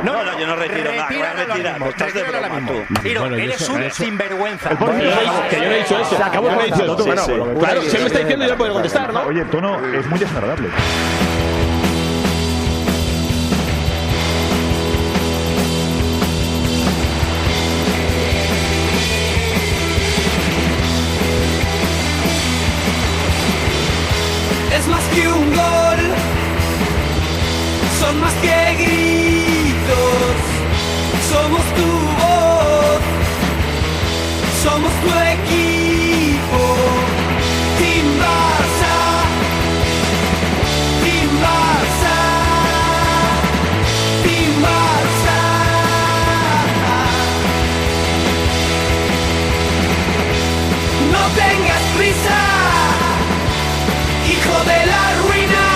No, yo no retiro nada. Voy a retirar. Estás de broma tú. Ciro, eres un sinvergüenza. Que yo no he dicho eso. Se acabó el partido. Claro, si me está diciendo yo puedo contestar, ¿no? Oye, el tono es muy desagradable. Es más que un gol, son más que gritos, somos tu voz, somos tu equipo, Team Barça, Team Barça, Team Barça. No tengas prisa, hijo de la ruina,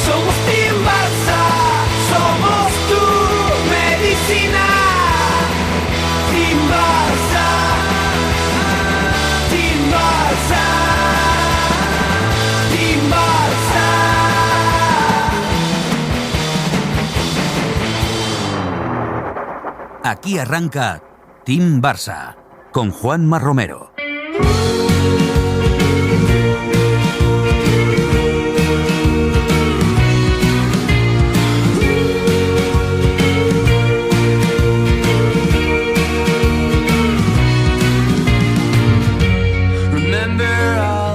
somos Team Barça, somos tu medicina. Team Barça, Team Barça, Team Barça. Aquí arranca Team Barça con Juanma Romero.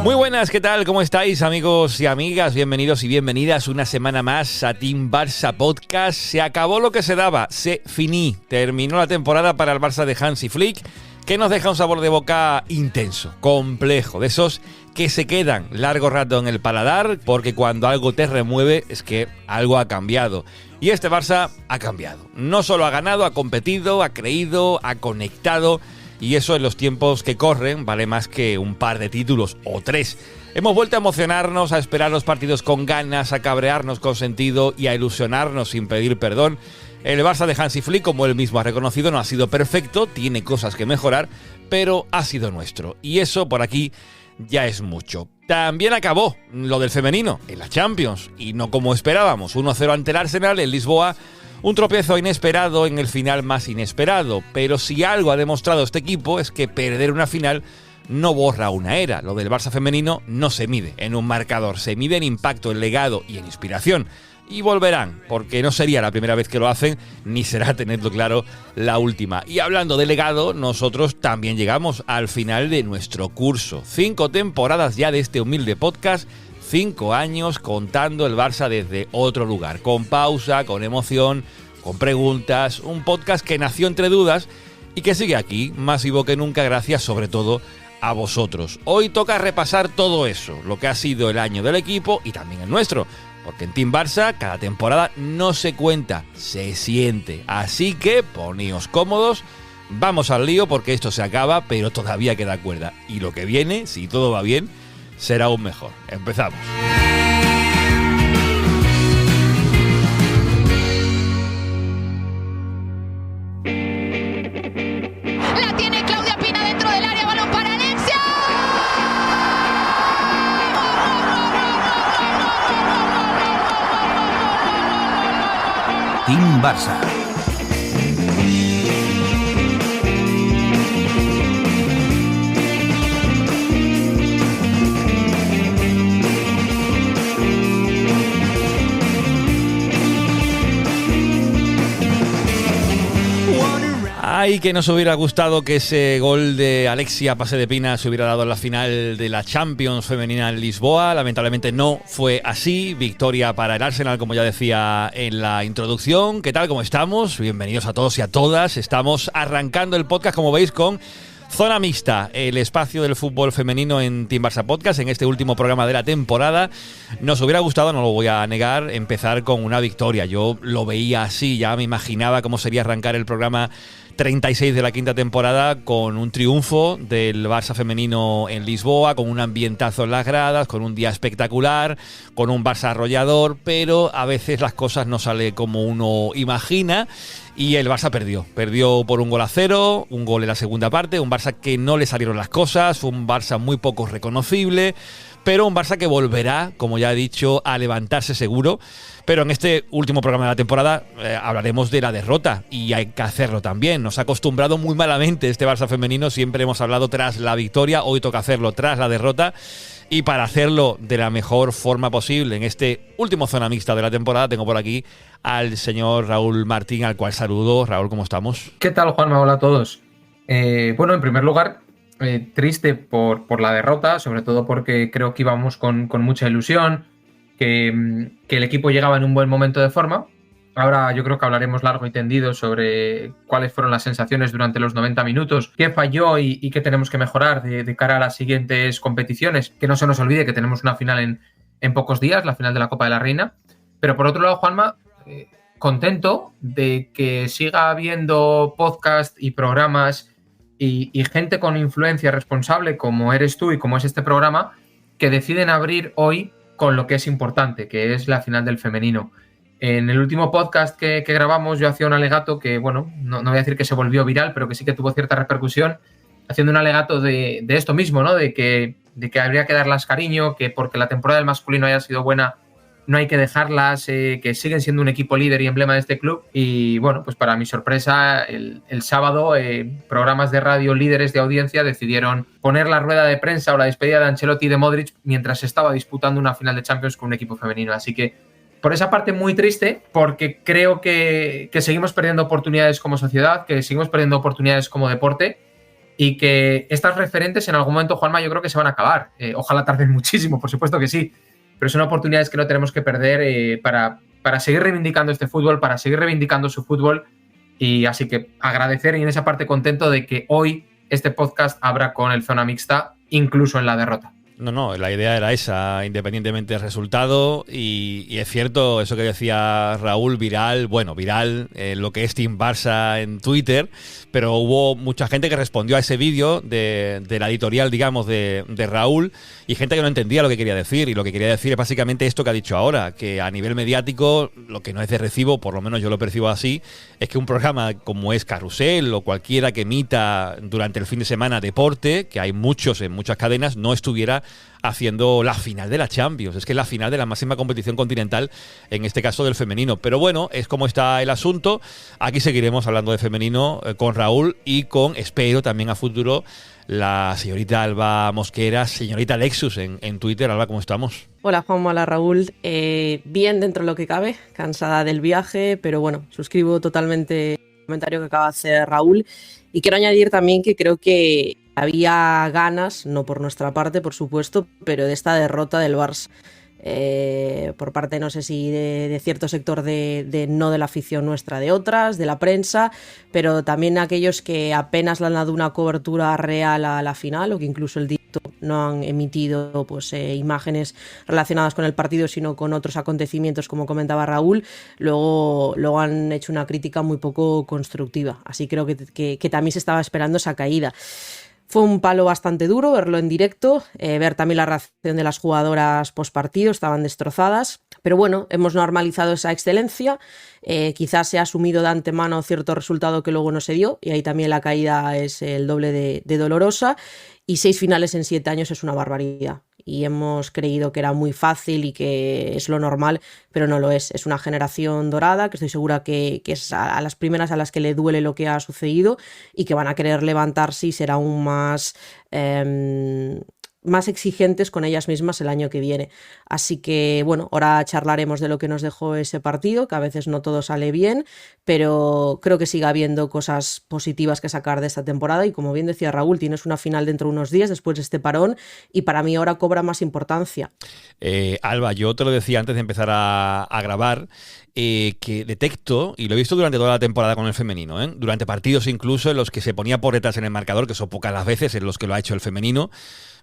Muy buenas, ¿qué tal? ¿Cómo estáis, amigos y amigas? Bienvenidos y bienvenidas una semana más a Team Barça Podcast. Se acabó lo que se daba, se finí. Terminó la temporada para el Barça de Hansi Flick, que nos deja un sabor de boca intenso, complejo, de esos que se quedan largo rato en el paladar, porque cuando algo te remueve es que algo ha cambiado. Y este Barça ha cambiado. No solo ha ganado, ha competido, ha creído, ha conectado. Y eso en los tiempos que corren vale más que un par de títulos o tres. Hemos vuelto a emocionarnos, a esperar los partidos con ganas, a cabrearnos con sentido y a ilusionarnos sin pedir perdón. El Barça de Hansi Flick, como él mismo ha reconocido, no ha sido perfecto, tiene cosas que mejorar, pero ha sido nuestro. Y eso por aquí ya es mucho. También acabó lo del femenino en la Champions, y no como esperábamos. 1-0 ante el Arsenal en Lisboa. Un tropiezo inesperado en el final más inesperado, pero si algo ha demostrado este equipo es que perder una final no borra una era. Lo del Barça femenino no se mide en un marcador, se mide en impacto, en legado y en inspiración. Y volverán, porque no sería la primera vez que lo hacen, ni será, tenedlo claro, la última. Y hablando de legado, nosotros también llegamos al final de nuestro curso. 5 temporadas ya de este humilde podcast. 5 años contando el Barça desde otro lugar, con pausa, con emoción, con preguntas, un podcast que nació entre dudas y que sigue aquí, más vivo que nunca, gracias sobre todo a vosotros. Hoy toca repasar todo eso, lo que ha sido el año del equipo y también el nuestro, porque en Team Barça cada temporada no se cuenta, se siente. Así que poneos cómodos, vamos al lío porque esto se acaba, pero todavía queda cuerda. Y lo que viene, si todo va bien, será aún mejor. Empezamos. La tiene Claudia Pina dentro del área, balón para Alexia. Team Barça. Ay, que nos hubiera gustado que ese gol de Alexia Pase de Pina se hubiera dado en la final de la Champions femenina en Lisboa. Lamentablemente no fue así. Victoria para el Arsenal, como ya decía en la introducción. ¿Qué tal? ¿Cómo estamos? Bienvenidos a todos y a todas. Estamos arrancando el podcast, como veis, con Zona Mixta, el espacio del fútbol femenino en Team Barça Podcast, en este último programa de la temporada. Nos hubiera gustado, no lo voy a negar, empezar con una victoria. Yo lo veía así, ya me imaginaba cómo sería arrancar el programa 36 de la quinta temporada con un triunfo del Barça femenino en Lisboa, con un ambientazo en las gradas, con un día espectacular, con un Barça arrollador, pero a veces las cosas no salen como uno imagina y el Barça perdió por 1-0, un gol en la segunda parte, un Barça que no le salieron las cosas, un Barça muy poco reconocible, pero un Barça que volverá, como ya he dicho, a levantarse seguro. Pero en este último programa de la temporada hablaremos de la derrota, y hay que hacerlo también. Nos ha acostumbrado muy malamente este Barça femenino, siempre hemos hablado tras la victoria, hoy toca hacerlo tras la derrota. Y para hacerlo de la mejor forma posible en este último zona mixta de la temporada, tengo por aquí al señor Raúl Martín, al cual saludo. Raúl, ¿cómo estamos? ¿Qué tal, Juanma? Hola a todos. Bueno, en primer lugar, triste por la derrota, sobre todo porque creo que íbamos con mucha ilusión, que el equipo llegaba en un buen momento de forma. Ahora yo creo que hablaremos largo y tendido sobre cuáles fueron las sensaciones durante los 90 minutos, qué falló y qué tenemos que mejorar de cara a las siguientes competiciones. Que no se nos olvide que tenemos una final en pocos días, la final de la Copa de la Reina. Pero por otro lado, Juanma, contento de que siga habiendo podcast y programas y gente con influencia responsable como eres tú y como es este programa, que deciden abrir hoy con lo que es importante, que es la final del femenino. En el último podcast que grabamos yo hacía un alegato que, bueno, no voy a decir que se volvió viral, pero que sí que tuvo cierta repercusión, haciendo un alegato de esto mismo, ¿no? De que habría que darlas cariño, que porque la temporada del masculino haya sido buena no hay que dejarlas, que siguen siendo un equipo líder y emblema de este club. Y bueno, pues para mi sorpresa, el sábado, programas de radio líderes de audiencia decidieron poner la rueda de prensa o la despedida de Ancelotti y de Modric mientras estaba disputando una final de Champions con un equipo femenino. Así que por esa parte muy triste, porque creo que seguimos perdiendo oportunidades como sociedad, que seguimos perdiendo oportunidades como deporte, y que estas referentes en algún momento, Juanma, yo creo que se van a acabar. Ojalá tarden muchísimo, por supuesto que sí, pero son oportunidades que no tenemos que perder para seguir reivindicando este fútbol, para seguir reivindicando su fútbol. Y así que agradecer, y en esa parte contento de que hoy este podcast abra con el zona mixta, incluso en la derrota. No, la idea era esa, independientemente del resultado, y es cierto eso que decía Raúl, viral, lo que es Team Barça en Twitter, pero hubo mucha gente que respondió a ese vídeo de la editorial, digamos, de Raúl, y gente que no entendía lo que quería decir, y lo que quería decir es básicamente esto que ha dicho ahora, que a nivel mediático, lo que no es de recibo, por lo menos yo lo percibo así, es que un programa como es Carrusel o cualquiera que emita durante el fin de semana deporte, que hay muchos en muchas cadenas, no estuviera haciendo la final de la Champions. Es que es la final de la máxima competición continental, en este caso del femenino. Pero bueno, es como está el asunto. Aquí seguiremos hablando de femenino con Raúl y con, espero también a futuro, la señorita Alba Mosquera, señorita Lexus en Twitter. Alba, ¿cómo estamos? Hola Juanma, hola Raúl. Bien dentro de lo que cabe, cansada del viaje, pero bueno, suscribo totalmente el comentario que acaba de hacer Raúl. Y quiero añadir también que creo que había ganas, no por nuestra parte, por supuesto, pero de esta derrota del Barça. Por parte, no sé si de cierto sector no de la afición nuestra, de otras, de la prensa, pero también aquellos que apenas le han dado una cobertura real a la final, o que incluso el directo no han emitido pues imágenes relacionadas con el partido, sino con otros acontecimientos, como comentaba Raúl. Luego han hecho una crítica muy poco constructiva, así creo que también se estaba esperando esa caída. Fue un palo bastante duro verlo en directo, ver también la reacción de las jugadoras postpartido, estaban destrozadas, pero bueno, hemos normalizado esa excelencia, quizás se ha asumido de antemano cierto resultado que luego no se dio, y ahí también la caída es el doble de dolorosa, y 6 finales en 7 años es una barbaridad. Y hemos creído que era muy fácil y que es lo normal, pero no lo es. Es una generación dorada que estoy segura que es a las primeras a las que le duele lo que ha sucedido y que van a querer levantarse y ser aún más exigentes con ellas mismas el año que viene. Así que, bueno, ahora charlaremos de lo que nos dejó ese partido, que a veces no todo sale bien, pero creo que sigue habiendo cosas positivas que sacar de esta temporada y, como bien decía Raúl, tienes una final dentro de unos días después de este parón y para mí ahora cobra más importancia. Alba, yo te lo decía antes de empezar a grabar, que detecto, y lo he visto durante toda la temporada con el femenino, durante partidos incluso en los que se ponía por detrás en el marcador, que son pocas las veces en los que lo ha hecho el femenino,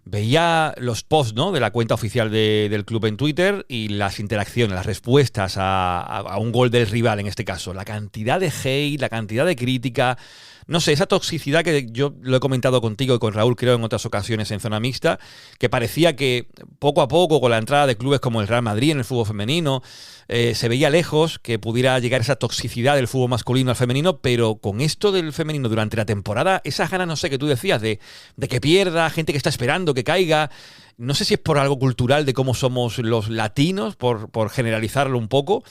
veía los posts, ¿no?, de la cuenta oficial del club en Twitter y las interacciones, las respuestas a un gol del rival en este caso. La cantidad de hate, la cantidad de crítica, no sé, esa toxicidad que yo lo he comentado contigo y con Raúl, creo, en otras ocasiones en zona mixta, que parecía que poco a poco, con la entrada de clubes como el Real Madrid en el fútbol femenino, se veía lejos que pudiera llegar esa toxicidad del fútbol masculino al femenino, pero con esto del femenino durante la temporada, esas ganas, no sé, que tú decías, de que pierda, gente que está esperando que caiga, no sé si es por algo cultural de cómo somos los latinos, por generalizarlo un poco,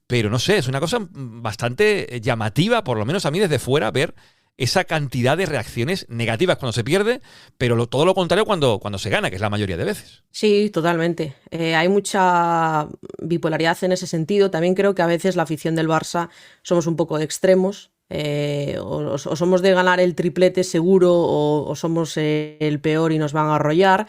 pero no sé, es una cosa bastante llamativa, por lo menos a mí desde fuera, ver esa cantidad de reacciones negativas cuando se pierde, pero todo lo contrario cuando se gana, que es la mayoría de veces. Sí, totalmente. Hay mucha bipolaridad en ese sentido. También creo que a veces la afición del Barça somos un poco de extremos. O somos de ganar el triplete seguro o somos el peor y nos van a arrollar.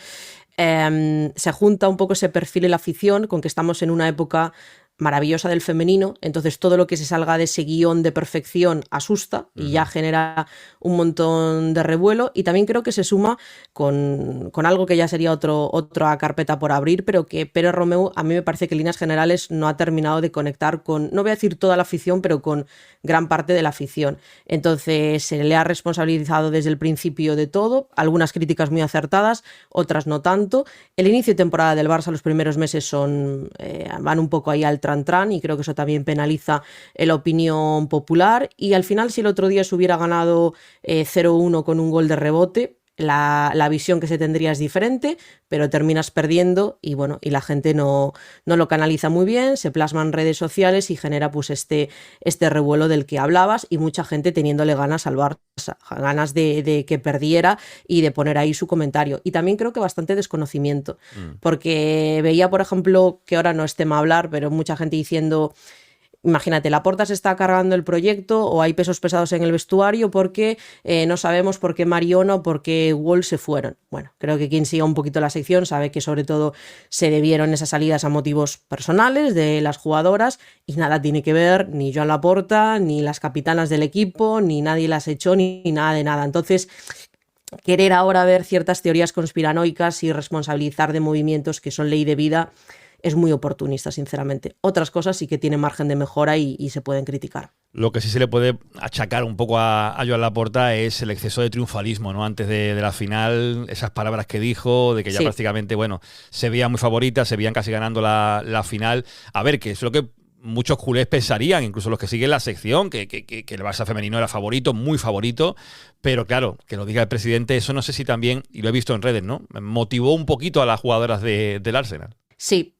Se junta un poco ese perfil en la afición con que estamos en una época maravillosa del femenino, entonces todo lo que se salga de ese guión de perfección asusta y ya genera un montón de revuelo, y también creo que se suma con algo que ya sería otra carpeta por abrir, pero que Pere Romeu a mí me parece que en líneas generales no ha terminado de conectar con, no voy a decir toda la afición, pero con gran parte de la afición. Entonces se le ha responsabilizado desde el principio de todo, algunas críticas muy acertadas, otras no tanto. El inicio de temporada del Barça, los primeros meses van un poco ahí al tran, y creo que eso también penaliza la opinión popular, y al final, si el otro día se hubiera ganado 0-1 con un gol de rebote, la visión que se tendría es diferente, pero terminas perdiendo y bueno, y la gente no lo canaliza muy bien, se plasma en redes sociales y genera pues este revuelo del que hablabas, y mucha gente teniéndole ganas al Barça, ganas de que perdiera y de poner ahí su comentario. Y también creo que bastante desconocimiento, porque veía, por ejemplo, que ahora no es tema hablar, pero mucha gente diciendo: imagínate, Laporta se está cargando el proyecto, o hay pesos pesados en el vestuario porque no sabemos por qué Mariona o por qué Wall se fueron. Bueno, creo que quien siga un poquito la sección sabe que sobre todo se debieron esas salidas a motivos personales de las jugadoras, y nada tiene que ver ni Joan Laporta, ni las capitanas del equipo, ni nadie las echó, ni nada de nada. Entonces, querer ahora ver ciertas teorías conspiranoicas y responsabilizar de movimientos que son ley de vida es muy oportunista, sinceramente. Otras cosas sí que tienen margen de mejora y se pueden criticar. Lo que sí se le puede achacar un poco a Joan Laporta es el exceso de triunfalismo, ¿no? Antes de la final, esas palabras que dijo, de que ya prácticamente, bueno, se veía muy favorita, se veían casi ganando la final. A ver, que es lo que muchos culés pensarían, incluso los que siguen la sección, que el Barça femenino era favorito, muy favorito, pero claro, que lo diga el presidente, eso no sé si también, y lo he visto en redes, ¿no?, motivó un poquito a las jugadoras del Arsenal. Sí.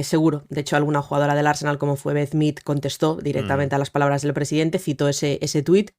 Seguro. De hecho, alguna jugadora del Arsenal, como fue Beth Mead, contestó directamente a las palabras del presidente, citó ese tuit,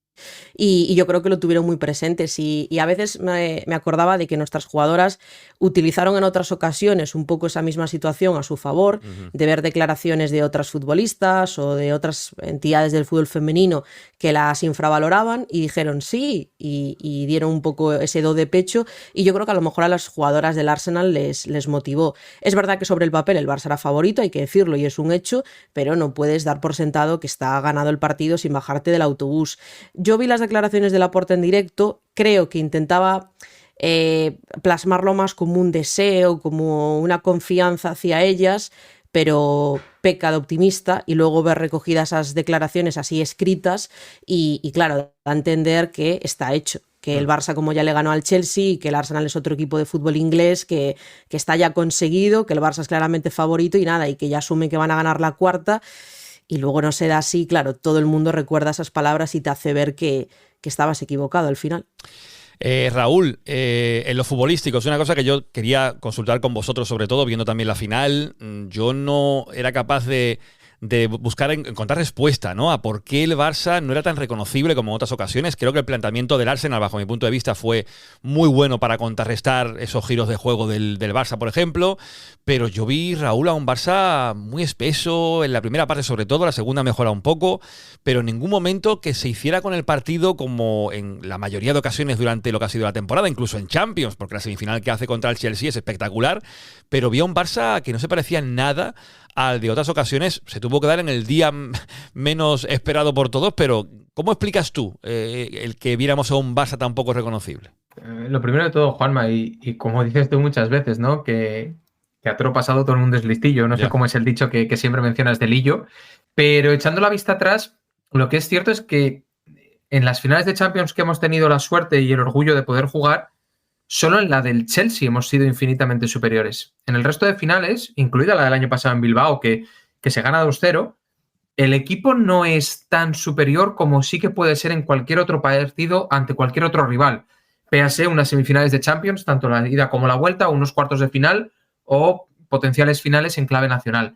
y yo creo que lo tuvieron muy presentes, y a veces me acordaba de que nuestras jugadoras utilizaron en otras ocasiones un poco esa misma situación a su favor, de ver declaraciones de otras futbolistas o de otras entidades del fútbol femenino que las infravaloraban, y dijeron sí, y dieron un poco ese do de pecho, y yo creo que a lo mejor a las jugadoras del Arsenal les motivó. Es verdad que sobre el papel el Barça era favorito, hay que decirlo, y es un hecho, pero no puedes dar por sentado que está ganado el partido sin bajarte del autobús. Yo vi las declaraciones de Laporta en directo, creo que intentaba plasmarlo más como un deseo, como una confianza hacia ellas, pero peca de optimista, y luego ver recogidas esas declaraciones así escritas y claro, da a entender que está hecho, que el Barça, como ya le ganó al Chelsea, y que el Arsenal es otro equipo de fútbol inglés que está ya conseguido, que el Barça es claramente favorito y nada, y que ya asume que van a ganar la cuarta. Y luego no se da así, claro, todo el mundo recuerda esas palabras y te hace ver que estabas equivocado al final. Raúl, en lo futbolístico, es una cosa que yo quería consultar con vosotros, sobre todo viendo también la final. Yo no era capaz de buscar, encontrar respuesta, ¿no?, a por qué el Barça no era tan reconocible como en otras ocasiones. Creo que el planteamiento del Arsenal, bajo mi punto de vista, fue muy bueno para contrarrestar esos giros de juego del Barça, por ejemplo, pero yo vi, Raúl, a un Barça muy espeso, en la primera parte sobre todo, la segunda mejora un poco, pero en ningún momento que se hiciera con el partido como en la mayoría de ocasiones durante lo que ha sido la temporada, incluso en Champions, porque la semifinal que hace contra el Chelsea es espectacular, pero vi a un Barça que no se parecía en nada al de otras ocasiones. Se tuvo que dar en el día menos esperado por todos, pero ¿cómo explicas tú el que viéramos a un Barça tan poco reconocible? Lo primero de todo, Juanma, y como dices tú muchas veces, ¿no?, que a toro pasado todo el mundo es listillo. No sé cómo es el dicho que siempre mencionas de Lillo, pero echando la vista atrás, lo que es cierto es que en las finales de Champions que hemos tenido la suerte y el orgullo de poder jugar, solo en la del Chelsea hemos sido infinitamente superiores. En el resto de finales, incluida la del año pasado en Bilbao, que se gana 2-0, el equipo no es tan superior como sí que puede ser en cualquier otro partido ante cualquier otro rival. Véase unas semifinales de Champions, tanto la ida como la vuelta, unos cuartos de final o potenciales finales en clave nacional.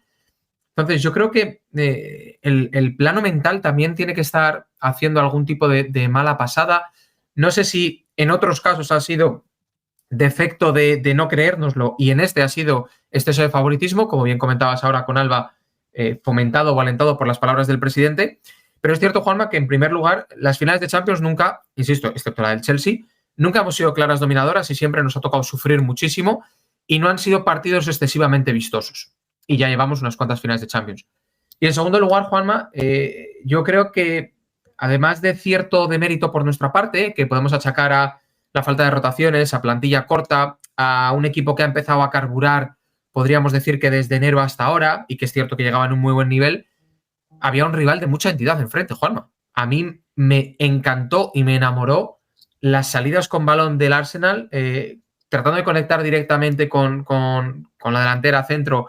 Entonces, yo creo que el plano mental también tiene que estar haciendo algún tipo de mala pasada. No sé si en otros casos ha sido defecto de no creérnoslo y en este ha sido exceso de favoritismo, como bien comentabas ahora con Alba, fomentado o alentado por las palabras del presidente. Pero es cierto, Juanma, que en primer lugar, las finales de Champions nunca, insisto, excepto la del Chelsea, nunca hemos sido claras dominadoras y siempre nos ha tocado sufrir muchísimo y no han sido partidos excesivamente vistosos. Y ya llevamos unas cuantas finales de Champions. Y en segundo lugar, Juanma, yo creo que además de cierto demérito por nuestra parte, que podemos achacar a la falta de rotaciones, a plantilla corta, a un equipo que ha empezado a carburar, podríamos decir que desde enero hasta ahora, y que es cierto que llegaba en un muy buen nivel, había un rival de mucha entidad enfrente, Juanma. A mí me encantó y me enamoró las salidas con balón del Arsenal, tratando de conectar directamente con la delantera centro,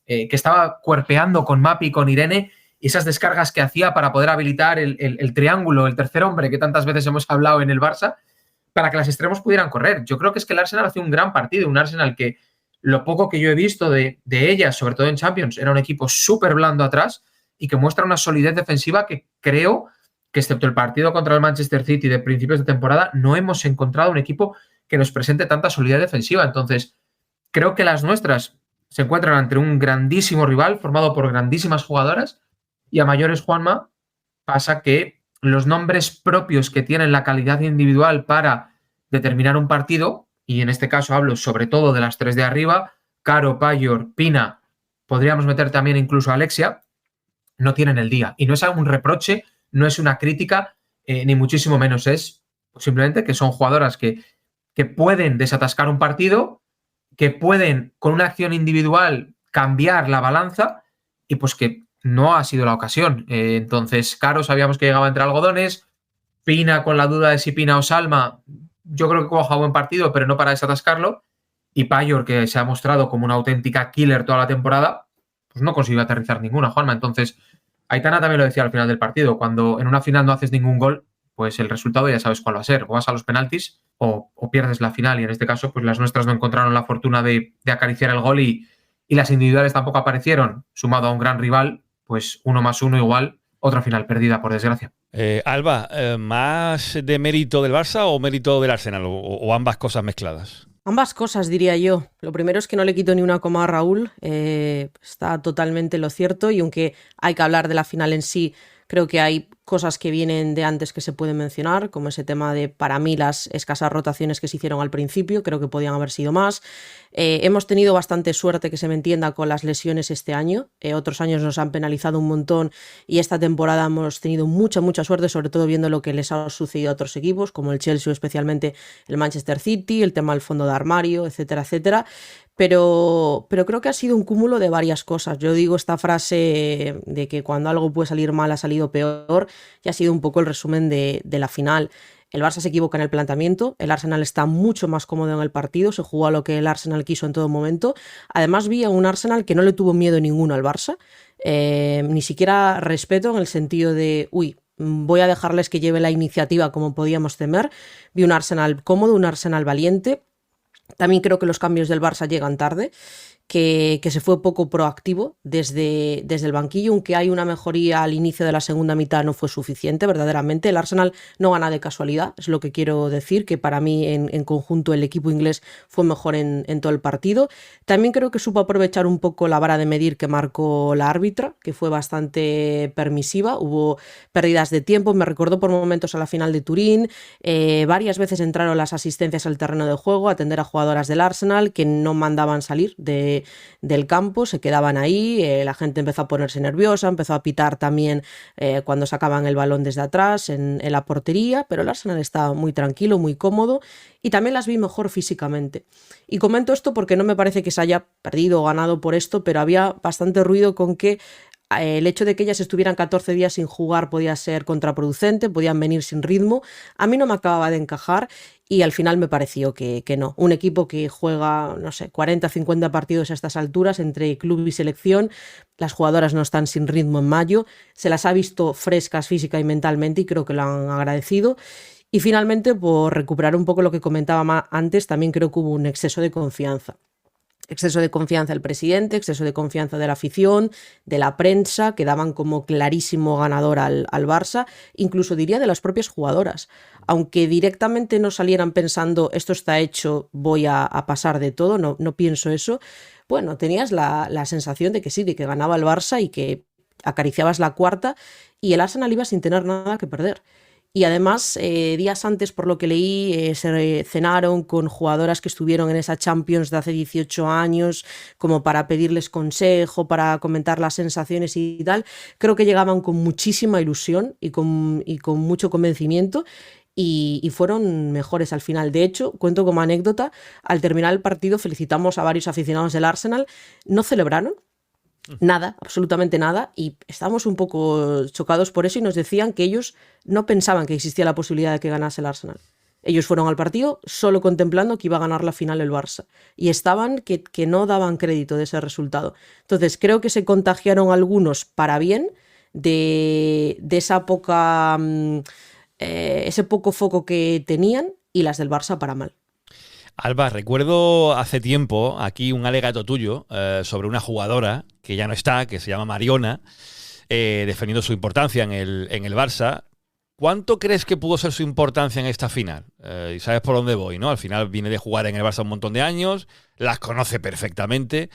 que estaba cuerpeando con Mapi y con Irene, y esas descargas que hacía para poder habilitar el triángulo, el tercer hombre que tantas veces hemos hablado en el Barça, para que las extremos pudieran correr. Yo creo que es que el Arsenal hace un gran partido, un Arsenal que lo poco que yo he visto de ellas, sobre todo en Champions, era un equipo súper blando atrás y que muestra una solidez defensiva que creo que, excepto el partido contra el Manchester City de principios de temporada, no hemos encontrado un equipo que nos presente tanta solidez defensiva. Entonces, creo que las nuestras se encuentran ante un grandísimo rival formado por grandísimas jugadoras y a mayores, Juanma, pasa que los nombres propios que tienen la calidad individual para determinar un partido, y en este caso hablo sobre todo de las tres de arriba, Caro, Payor, Pina, podríamos meter también incluso a Alexia, no tienen el día. Y no es un reproche, no es una crítica, ni muchísimo menos, es simplemente que son jugadoras que pueden desatascar un partido, que pueden con una acción individual cambiar la balanza y pues que no ha sido la ocasión. Entonces, Caro sabíamos que llegaba entre algodones, Pina con la duda de si Pina o Salma, yo creo que coja buen partido, pero no para desatascarlo, y Payor, que se ha mostrado como una auténtica killer toda la temporada, pues no consiguió aterrizar ninguna, Juanma. Entonces, Aitana también lo decía al final del partido, cuando en una final no haces ningún gol, pues el resultado ya sabes cuál va a ser, o vas a los penaltis o pierdes la final, y en este caso pues las nuestras no encontraron la fortuna de acariciar el gol y las individuales tampoco aparecieron, sumado a un gran rival, pues 1 más 1 igual, otra final perdida, por desgracia. Alba, ¿más de mérito del Barça o mérito del Arsenal? ¿O ambas cosas mezcladas? Ambas cosas, diría yo. Lo primero es que no le quito ni una coma a Raúl, está totalmente lo cierto, y aunque hay que hablar de la final en sí, creo que hay cosas que vienen de antes que se pueden mencionar, como ese tema de, para mí, las escasas rotaciones que se hicieron al principio, creo que podían haber sido más. Hemos tenido bastante suerte, que se me entienda, con las lesiones este año. Otros años nos han penalizado un montón y esta temporada hemos tenido mucha suerte, sobre todo viendo lo que les ha sucedido a otros equipos, como el Chelsea, especialmente el Manchester City, el tema del fondo de armario, etcétera, etcétera. Pero creo que ha sido un cúmulo de varias cosas. Yo digo esta frase de que cuando algo puede salir mal ha salido peor, y ha sido un poco el resumen de la final. El Barça se equivoca en el planteamiento, el Arsenal está mucho más cómodo en el partido, se jugó a lo que el Arsenal quiso en todo momento. Además vi a un Arsenal que no le tuvo miedo ninguno al Barça, ni siquiera respeto, en el sentido de, voy a dejarles que lleve la iniciativa como podíamos temer. Vi un Arsenal cómodo, un Arsenal valiente. También creo que los cambios del Barça llegan tarde, que se fue poco proactivo desde el banquillo, aunque hay una mejoría al inicio de la segunda mitad, no fue suficiente, verdaderamente. El Arsenal no gana de casualidad, es lo que quiero decir, que para mí en conjunto el equipo inglés fue mejor en todo el partido. También creo que supo aprovechar un poco la vara de medir que marcó la árbitra, que fue bastante permisiva, hubo pérdidas de tiempo, me recordó por momentos a la final de Turín, varias veces entraron las asistencias al terreno de juego, atender a jugadoras del Arsenal que no mandaban salir del campo, se quedaban ahí, la gente empezó a ponerse nerviosa, empezó a pitar también cuando sacaban el balón desde atrás en la portería, pero el Arsenal estaba muy tranquilo, muy cómodo, y también las vi mejor físicamente. Y comento esto porque no me parece que se haya perdido o ganado por esto, pero había bastante ruido con que el hecho de que ellas estuvieran 14 días sin jugar podía ser contraproducente, podían venir sin ritmo. A mí no me acababa de encajar y al final me pareció que no. Un equipo que juega, no sé, 40, 50 partidos a estas alturas entre club y selección, las jugadoras no están sin ritmo en mayo, se las ha visto frescas física y mentalmente y creo que lo han agradecido. Y finalmente, por recuperar un poco lo que comentaba antes, también creo que hubo un exceso de confianza. Exceso de confianza del presidente, exceso de confianza de la afición, de la prensa, que daban como clarísimo ganador al Barça, incluso diría de las propias jugadoras. Aunque directamente no salieran pensando esto está hecho, voy a pasar de todo, no pienso eso. Bueno, tenías la sensación de que sí, de que ganaba el Barça y que acariciabas la cuarta y el Arsenal iba sin tener nada que perder. Y además, días antes, por lo que leí, se cenaron con jugadoras que estuvieron en esa Champions de hace 18 años, como para pedirles consejo, para comentar las sensaciones y tal. Creo que llegaban con muchísima ilusión y con mucho convencimiento y fueron mejores al final. De hecho, cuento como anécdota, al terminar el partido felicitamos a varios aficionados del Arsenal, no celebraron. Nada, absolutamente nada, y estábamos un poco chocados por eso y nos decían que ellos no pensaban que existía la posibilidad de que ganase el Arsenal. Ellos fueron al partido solo contemplando que iba a ganar la final el Barça y estaban que no daban crédito de ese resultado. Entonces creo que se contagiaron algunos para bien de esa poca ese poco foco que tenían y las del Barça para mal. Alba, recuerdo hace tiempo aquí un alegato tuyo sobre una jugadora que ya no está, que se llama Mariona, defendiendo su importancia en el Barça. ¿Cuánto crees que pudo ser su importancia en esta final? Y sabes por dónde voy, ¿no? Al final viene de jugar en el Barça un montón de años, las conoce perfectamente.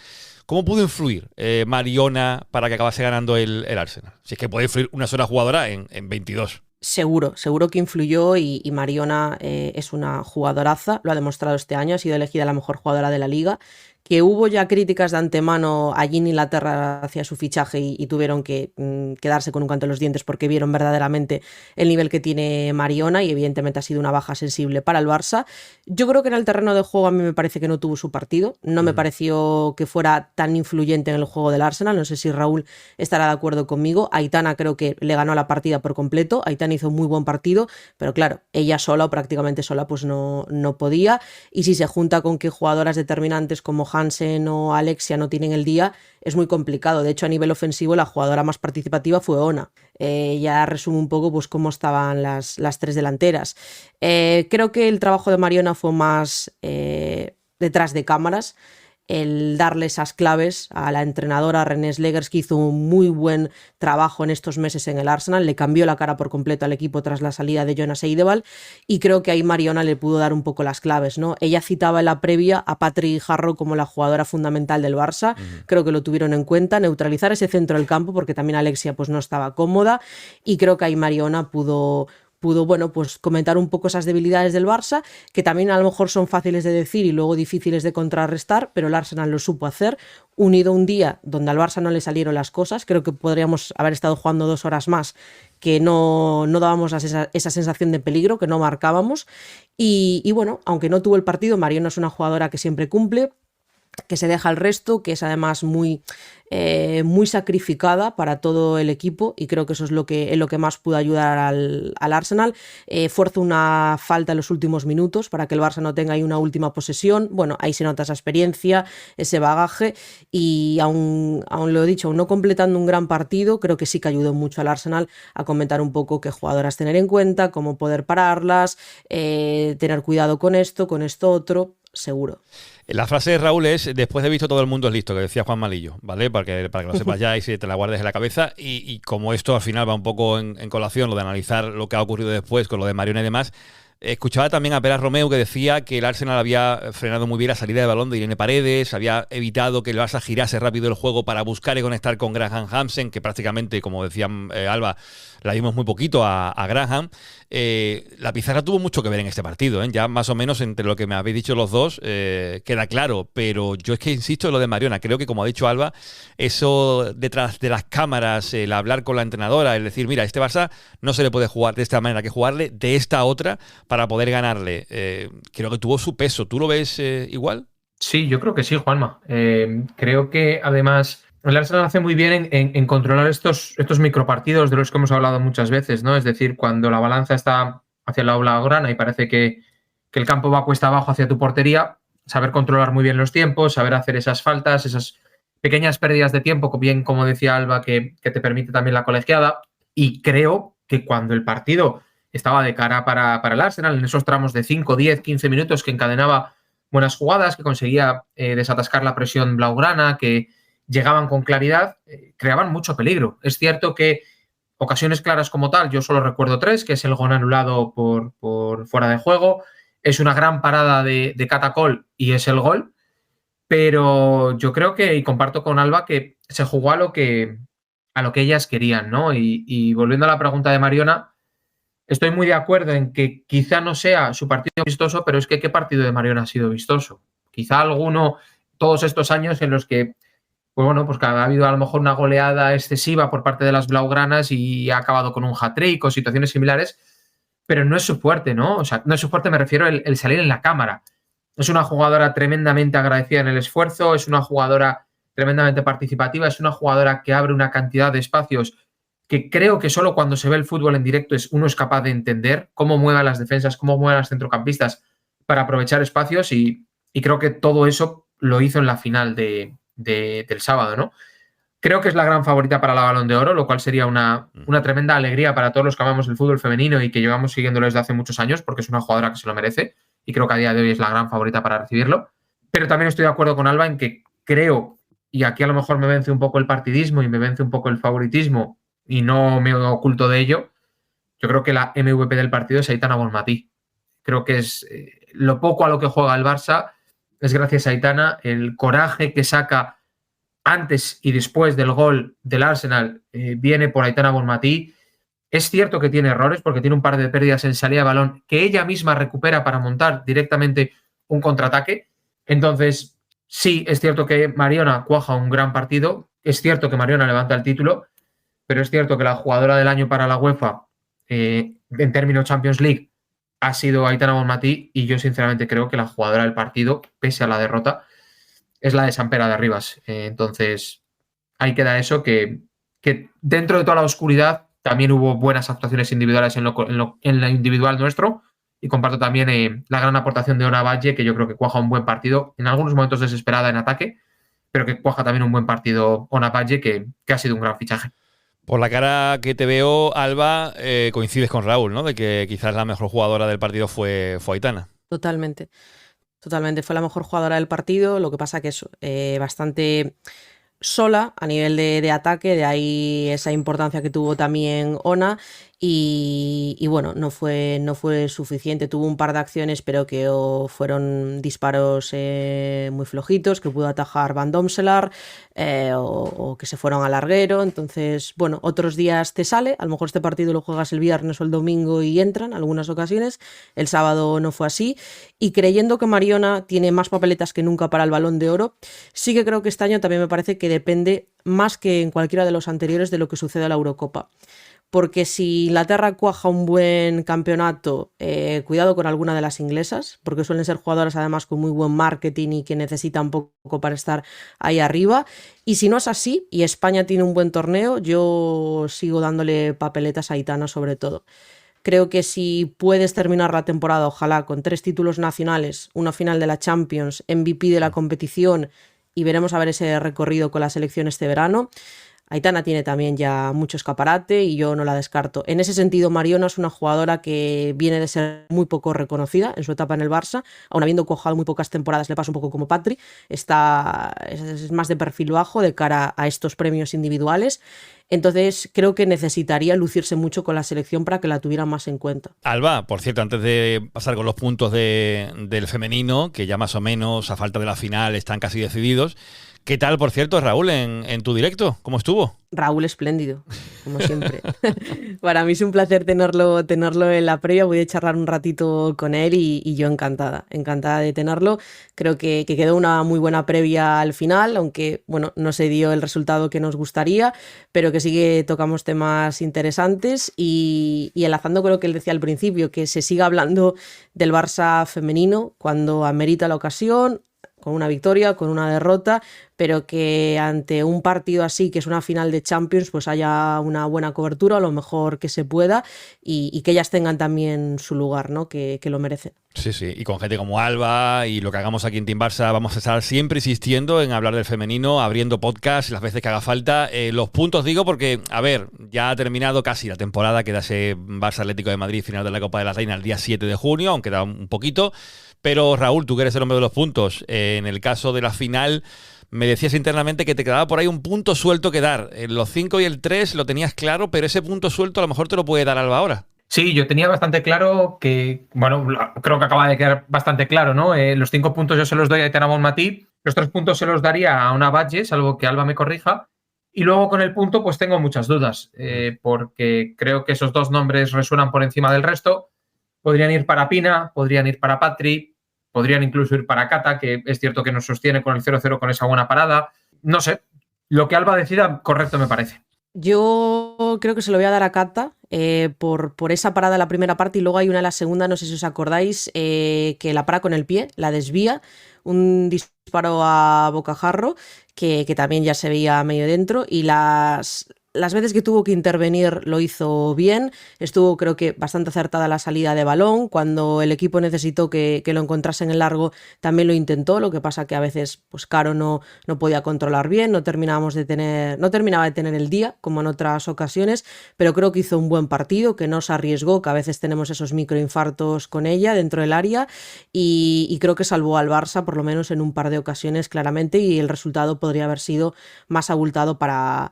¿Cómo pudo influir Mariona para que acabase ganando el Arsenal? Si es que puede influir una sola jugadora en 22. Seguro que influyó y Mariona es una jugadoraza, lo ha demostrado este año, ha sido elegida la mejor jugadora de la liga, que hubo ya críticas de antemano allí en Inglaterra hacia su fichaje y tuvieron que quedarse con un canto en los dientes porque vieron verdaderamente el nivel que tiene Mariona y evidentemente ha sido una baja sensible para el Barça. Yo creo que en el terreno de juego a mí me parece que no tuvo su partido, no me pareció que fuera tan influyente en el juego del Arsenal, no sé si Raúl estará de acuerdo conmigo. Aitana creo que le ganó la partida por completo, Aitana hizo un muy buen partido, pero claro, ella sola o prácticamente sola pues no podía, y si se junta con que jugadoras determinantes como Hansen o Alexia no tienen el día, es muy complicado. De hecho, a nivel ofensivo, la jugadora más participativa fue Ona. Ya resumo un poco pues cómo estaban las tres delanteras. Creo que el trabajo de Mariona fue más detrás de cámaras, el darle esas claves a la entrenadora René Slegers, que hizo un muy buen trabajo en estos meses en el Arsenal, le cambió la cara por completo al equipo tras la salida de Jonas Eidevall, y creo que ahí Mariona le pudo dar un poco las claves, ¿no? Ella citaba en la previa a Patrick Harrow como la jugadora fundamental del Barça, creo que lo tuvieron en cuenta, neutralizar ese centro del campo porque también Alexia pues no estaba cómoda, y creo que ahí Mariona pudo, bueno, pues comentar un poco esas debilidades del Barça, que también a lo mejor son fáciles de decir y luego difíciles de contrarrestar, pero el Arsenal lo supo hacer, unido un día donde al Barça no le salieron las cosas. Creo que podríamos haber estado jugando 2 horas más, que no dábamos esa sensación de peligro, que no marcábamos, y bueno, aunque no tuvo el partido, Mariona es una jugadora que siempre cumple, que se deja al resto, que es además muy sacrificada para todo el equipo, y creo que eso es lo que más pudo ayudar al Arsenal. Fuerza una falta en los últimos minutos para que el Barça no tenga ahí una última posesión. Bueno, ahí se nota esa experiencia, ese bagaje, y aún lo he dicho, aún no completando un gran partido, creo que sí que ayudó mucho al Arsenal a comentar un poco qué jugadoras tener en cuenta, cómo poder pararlas, tener cuidado con esto otro, seguro. La frase de Raúl es: después de visto todo el mundo es listo, que decía Juan Malillo, ¿vale? Para que lo sepas ya y si te la guardes en la cabeza. Y como esto al final va un poco en colación, lo de analizar lo que ha ocurrido después con lo de Mariona y demás, escuchaba también a Pera Romeu, que decía que el Arsenal había frenado muy bien la salida de balón de Irene Paredes, había evitado que el Barça girase rápido el juego para buscar y conectar con Graham Hansen, que prácticamente, como decía Alba, la vimos muy poquito a Graham. La pizarra tuvo mucho que ver en este partido, ¿eh? Ya más o menos entre lo que me habéis dicho los dos queda claro, pero yo es que insisto en lo de Mariona. Creo que, como ha dicho Alba, eso detrás de las cámaras, el hablar con la entrenadora, el decir, mira, este Barça no se le puede jugar de esta manera, hay que jugarle de esta otra para poder ganarle, creo que tuvo su peso. ¿Tú lo ves igual? Sí, yo creo que sí, Juanma. Creo que además el Arsenal hace muy bien en controlar estos micropartidos de los que hemos hablado muchas veces, ¿no? Es decir, cuando la balanza está hacia la blaugrana y parece que el campo va cuesta abajo hacia tu portería, saber controlar muy bien los tiempos, saber hacer esas faltas, esas pequeñas pérdidas de tiempo, bien como decía Alba, que te permite también la colegiada. Y creo que cuando el partido estaba de cara para el Arsenal, en esos tramos de 5, 10, 15 minutos que encadenaba buenas jugadas, que conseguía desatascar la presión blaugrana, que llegaban con claridad, creaban mucho peligro. Es cierto que ocasiones claras como tal, yo solo recuerdo 3, que es el gol anulado por fuera de juego, es una gran parada de Catacol y es el gol, pero yo creo que, y comparto con Alba, que se jugó a lo que ellas querían, ¿no? Y volviendo a la pregunta de Mariona, estoy muy de acuerdo en que quizá no sea su partido vistoso, pero es que ¿qué partido de Mariona ha sido vistoso? Quizá alguno, todos estos años en los que pues bueno, pues que ha habido a lo mejor una goleada excesiva por parte de las blaugranas y ha acabado con un hat-trick o situaciones similares, pero no es su fuerte, ¿no? O sea, no es su fuerte, me refiero el salir en la cámara. Es una jugadora tremendamente agradecida en el esfuerzo, es una jugadora tremendamente participativa, es una jugadora que abre una cantidad de espacios que creo que solo cuando se ve el fútbol en directo uno es capaz de entender cómo mueven las defensas, cómo mueven las centrocampistas para aprovechar espacios y creo que todo eso lo hizo en la final del sábado, ¿no? Creo que es la gran favorita para la Balón de Oro, lo cual sería una tremenda alegría para todos los que amamos el fútbol femenino y que llevamos siguiéndolo desde hace muchos años, porque es una jugadora que se lo merece y creo que a día de hoy es la gran favorita para recibirlo. Pero también estoy de acuerdo con Alba en que creo, y aquí a lo mejor me vence un poco el partidismo y me vence un poco el favoritismo y no me oculto de ello, yo creo que la MVP del partido es Aitana Bonmatí. Creo que es lo poco a lo que juega el Barça es gracias a Aitana, el coraje que saca antes y después del gol del Arsenal viene por Aitana Bonmatí. Es cierto que tiene errores porque tiene un par de pérdidas en salida de balón que ella misma recupera para montar directamente un contraataque. Entonces, sí, es cierto que Mariona cuaja un gran partido, es cierto que Mariona levanta el título, pero es cierto que la jugadora del año para la UEFA en términos Champions League ha sido Aitana Bonmatí y yo sinceramente creo que la jugadora del partido, pese a la derrota, es la de Sampera de Arribas. Entonces, ahí queda eso, que dentro de toda la oscuridad también hubo buenas actuaciones individuales en la individual nuestro y comparto también la gran aportación de Ona Valle, que yo creo que cuaja un buen partido, en algunos momentos desesperada en ataque, pero que cuaja también un buen partido Ona Valle, que ha sido un gran fichaje. Por la cara que te veo, Alba, coincides con Raúl, ¿no? De que quizás la mejor jugadora del partido fue Aitana. Totalmente. Fue la mejor jugadora del partido, lo que pasa que es bastante sola a nivel de ataque, de ahí esa importancia que tuvo también Ona y bueno, no fue suficiente, tuvo un par de acciones pero que fueron disparos muy flojitos, que pudo atajar Van Domselaar o que se fueron al larguero, entonces bueno, otros días te sale, a lo mejor este partido lo juegas el viernes o el domingo y entran algunas ocasiones, el sábado no fue así y creyendo que Mariona tiene más papeletas que nunca para el Balón de Oro, sí que creo que este año también me parece que depende más que en cualquiera de los anteriores de lo que sucede a la Eurocopa. Porque si Inglaterra cuaja un buen campeonato, cuidado con alguna de las inglesas, porque suelen ser jugadoras además con muy buen marketing y que necesitan poco para estar ahí arriba. Y si no es así, y España tiene un buen torneo, yo sigo dándole papeletas a Aitana sobre todo. Creo que si puedes terminar la temporada, ojalá, con 3 títulos nacionales, una final de la Champions, MVP de la competición, y veremos a ver ese recorrido con la selección este verano, Aitana tiene también ya mucho escaparate y yo no la descarto. En ese sentido, Mariona es una jugadora que viene de ser muy poco reconocida en su etapa en el Barça, aun habiendo cuajado muy pocas temporadas, le pasa un poco como Patri, es más de perfil bajo de cara a estos premios individuales. Entonces creo que necesitaría lucirse mucho con la selección para que la tuviera más en cuenta. Alba, por cierto, antes de pasar con los puntos del femenino, que ya más o menos a falta de la final están casi decididos, ¿qué tal, por cierto, Raúl, en tu directo? ¿Cómo estuvo? Raúl espléndido, como siempre. Para mí es un placer tenerlo en la previa. Voy a charlar un ratito con él y yo encantada de tenerlo. Creo que quedó una muy buena previa al final, aunque bueno, no se dio el resultado que nos gustaría, pero que sí que tocamos temas interesantes y enlazando con lo que él decía al principio, que se siga hablando del Barça femenino cuando amerita la ocasión, con una victoria, con una derrota, pero que ante un partido así, que es una final de Champions, pues haya una buena cobertura, lo mejor que se pueda, y que ellas tengan también su lugar, ¿no? Que lo merecen. Sí, sí, y con gente como Alba y lo que hagamos aquí en Team Barça, vamos a estar siempre insistiendo en hablar del femenino, abriendo podcast las veces que haga falta. Los puntos digo porque, a ver, ya ha terminado casi la temporada, queda ese Barça Atlético de Madrid final de la Copa de la Reina el día 7 de junio, aunque da un poquito. Pero Raúl, tú que eres el hombre de los puntos, en el caso de la final, me decías internamente que te quedaba por ahí un punto suelto que dar. En los 5 y el 3 lo tenías claro, pero ese punto suelto a lo mejor te lo puede dar Alba ahora. Sí, yo tenía bastante claro que, bueno, creo que acaba de quedar bastante claro, ¿no? Los 5 puntos yo se los doy a Aitana Bonmatí, los 3 puntos se los daría a una Batlle, salvo que Alba me corrija, y luego con el punto pues tengo muchas dudas, porque creo que esos 2 nombres resuenan por encima del resto. Podrían ir para Pina, podrían ir para Patri, podrían incluso ir para Cata, que es cierto que nos sostiene con el 0-0 con esa buena parada. No sé, lo que Alba decida, correcto me parece. Yo creo que se lo voy a dar a Cata por esa parada en la primera parte, y luego hay una en la segunda, no sé si os acordáis, que la para con el pie, la desvía, un disparo a bocajarro que también ya se veía medio dentro, y las veces que tuvo que intervenir lo hizo bien, estuvo creo que bastante acertada la salida de balón, cuando el equipo necesitó que lo encontrase en el largo también lo intentó, lo que pasa que a veces pues Caro no podía controlar bien, no terminaba de tener el día como en otras ocasiones, pero creo que hizo un buen partido, que no se arriesgó, que a veces tenemos esos microinfartos con ella dentro del área, y creo que salvó al Barça por lo menos en un par de ocasiones claramente, y el resultado podría haber sido más abultado para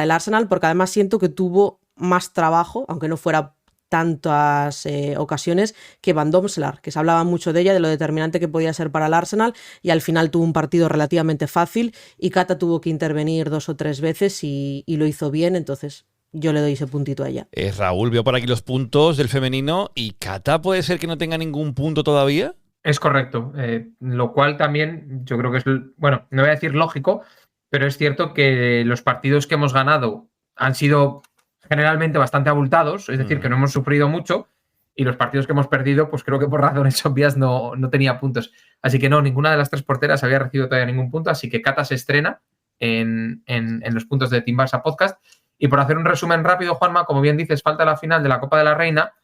el Arsenal, porque además siento que tuvo más trabajo, aunque no fuera tantas ocasiones, que Van Domselaar, que se hablaba mucho de ella, de lo determinante que podía ser para el Arsenal, y al final tuvo un partido relativamente fácil, y Cata tuvo que intervenir 2 o 3 veces y lo hizo bien, entonces yo le doy ese puntito a ella. Raúl, veo por aquí los puntos del femenino, ¿y Cata puede ser que no tenga ningún punto todavía? Es correcto, lo cual también yo creo que es, bueno, no voy a decir lógico, pero es cierto que los partidos que hemos ganado han sido generalmente bastante abultados, es decir, que no hemos sufrido mucho, y los partidos que hemos perdido, pues creo que por razones obvias no tenía puntos. Así que no, ninguna de las 3 porteras había recibido todavía ningún punto, así que Cata se estrena en los puntos de Team Barça Podcast. Y por hacer un resumen rápido, Juanma, como bien dices, falta la final de la Copa de la Reina,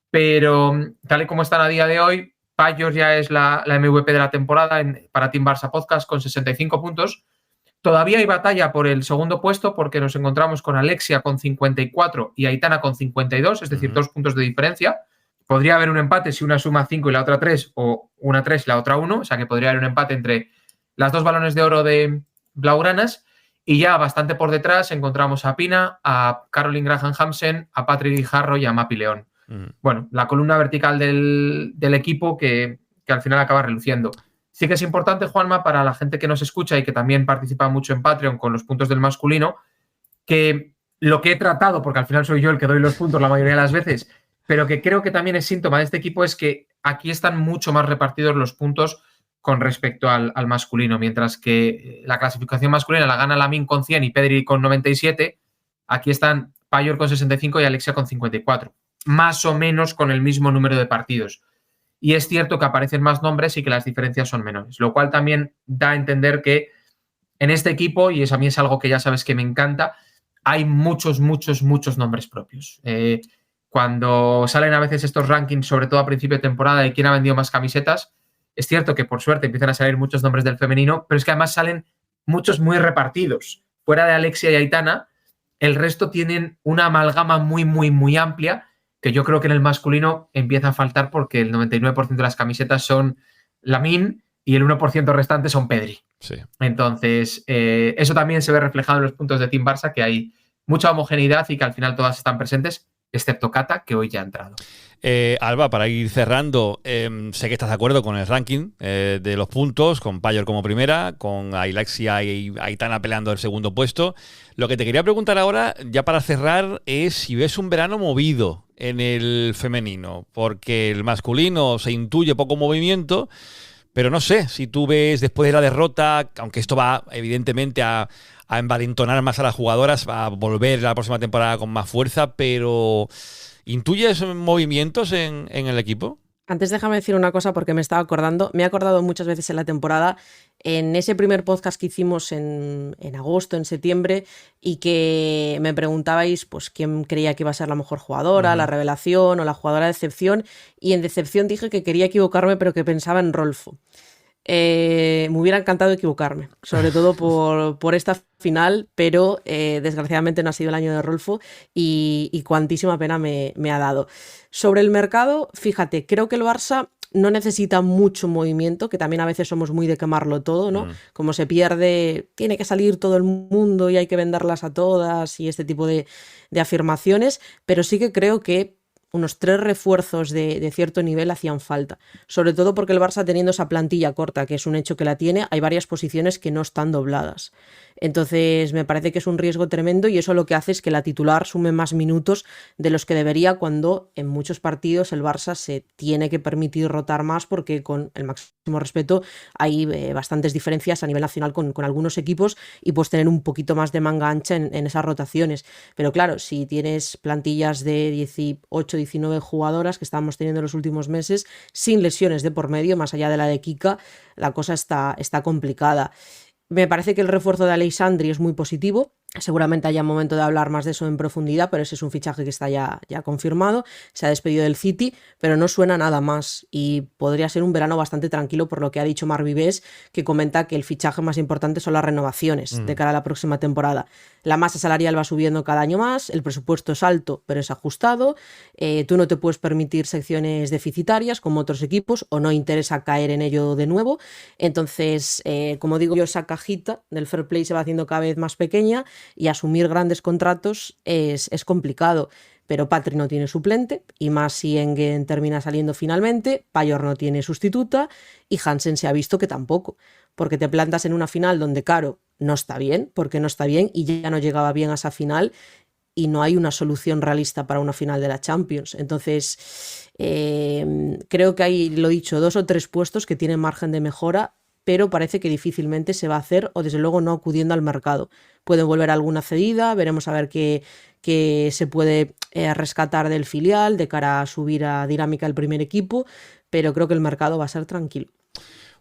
pero tal y como están a día de hoy, Payos ya es la MVP de la temporada para Team Barça Podcast con 65 puntos. Todavía hay batalla por el segundo puesto, porque nos encontramos con Alexia con 54 y Aitana con 52, es decir, 2 puntos de diferencia. Podría haber un empate si una suma 5 y la otra 3, o una 3 y la otra 1, o sea que podría haber un empate entre las 2 balones de oro de blaugranas. Y ya bastante por detrás encontramos a Pina, a Caroline Graham Hansen, a Patrick Jarro y a Mapi León. Bueno, la columna vertical del equipo que al final acaba reluciendo. Sí que es importante, Juanma, para la gente que nos escucha y que también participa mucho en Patreon con los puntos del masculino, que lo que he tratado, porque al final soy yo el que doy los puntos la mayoría de las veces, pero que creo que también es síntoma de este equipo, es que aquí están mucho más repartidos los puntos con respecto al masculino, mientras que la clasificación masculina la gana Lamine con 100 y Pedri con 97, aquí están Payor con 65 y Alexia con 54, más o menos con el mismo número de partidos. Y es cierto que aparecen más nombres y que las diferencias son menores, lo cual también da a entender que en este equipo, y eso a mí es algo que ya sabes que me encanta, hay muchos nombres propios. Cuando salen a veces estos rankings, sobre todo a principio de temporada, de quién ha vendido más camisetas, es cierto que por suerte empiezan a salir muchos nombres del femenino, pero es que además salen muchos muy repartidos. Fuera de Alexia y Aitana, el resto tienen una amalgama muy amplia, que yo creo que en el masculino empieza a faltar, porque el 99% de las camisetas son Lamine y el 1% restante son Pedri. Sí. Entonces, eso también se ve reflejado en los puntos de Team Barça, que hay mucha homogeneidad y que al final todas están presentes, excepto Cata, que hoy ya ha entrado. Alba, para ir cerrando, sé que estás de acuerdo con el ranking de los puntos, con Payor como primera, con Alexia y Aitana peleando el segundo puesto. Lo que te quería preguntar ahora, ya para cerrar, es si ves un verano movido en el femenino, porque el masculino se intuye poco movimiento, pero no sé si tú ves después de la derrota, aunque esto va evidentemente a envalentonar más a las jugadoras, va a volver la próxima temporada con más fuerza, pero ¿intuyes movimientos en el equipo? Antes déjame decir una cosa porque me estaba acordando. Me he acordado muchas veces en la temporada, en ese primer podcast que hicimos en agosto, en septiembre, y que me preguntabais pues quién creía que iba a ser la mejor jugadora, la revelación o la jugadora de excepción. Y en decepción dije que quería equivocarme, pero que pensaba en Rolfo. Me hubiera encantado equivocarme, sobre todo por esta final, pero desgraciadamente no ha sido el año de Rolfo y cuantísima pena me ha dado. Sobre el mercado, fíjate, creo que el Barça no necesita mucho movimiento, que también a veces somos muy de quemarlo todo, ¿no? Como se pierde, tiene que salir todo el mundo y hay que venderlas a todas y este tipo de afirmaciones, pero sí que creo que unos 3 refuerzos de cierto nivel hacían falta. Sobre todo porque el Barça, teniendo esa plantilla corta, que es un hecho que la tiene, hay varias posiciones que no están dobladas. Entonces me parece que es un riesgo tremendo y eso lo que hace es que la titular sume más minutos de los que debería, cuando en muchos partidos el Barça se tiene que permitir rotar más, porque con el máximo respeto hay bastantes diferencias a nivel nacional con algunos equipos y puedes tener un poquito más de manga ancha en esas rotaciones. Pero claro, si tienes plantillas de 18, 19 jugadoras que estábamos teniendo en los últimos meses, sin lesiones de por medio, más allá de la de Kika, la cosa está complicada. Me parece que el refuerzo de Aleixandri es muy positivo. Seguramente haya momento de hablar más de eso en profundidad, pero ese es un fichaje que está ya confirmado. Se ha despedido del City, pero no suena nada más y podría ser un verano bastante tranquilo, por lo que ha dicho Marc Vives, que comenta que el fichaje más importante son las renovaciones de cara a la próxima temporada. La masa salarial va subiendo cada año más, el presupuesto es alto pero es ajustado, tú no te puedes permitir secciones deficitarias como otros equipos o no interesa caer en ello de nuevo. Entonces, como digo yo, esa cajita del fair play se va haciendo cada vez más pequeña y asumir grandes contratos es complicado. Pero Patri no tiene suplente, y más si Engen termina saliendo finalmente, Payor no tiene sustituta y Hansen se ha visto que tampoco, porque te plantas en una final donde Caro no está bien, porque no está bien y ya no llegaba bien a esa final y no hay una solución realista para una final de la Champions. Entonces, creo que hay, lo dicho, 2 o 3 puestos que tienen margen de mejora, pero parece que difícilmente se va a hacer, o desde luego no acudiendo al mercado. Puede volver alguna cedida, veremos a ver qué se puede rescatar del filial de cara a subir a dinámica el primer equipo, pero creo que el mercado va a ser tranquilo.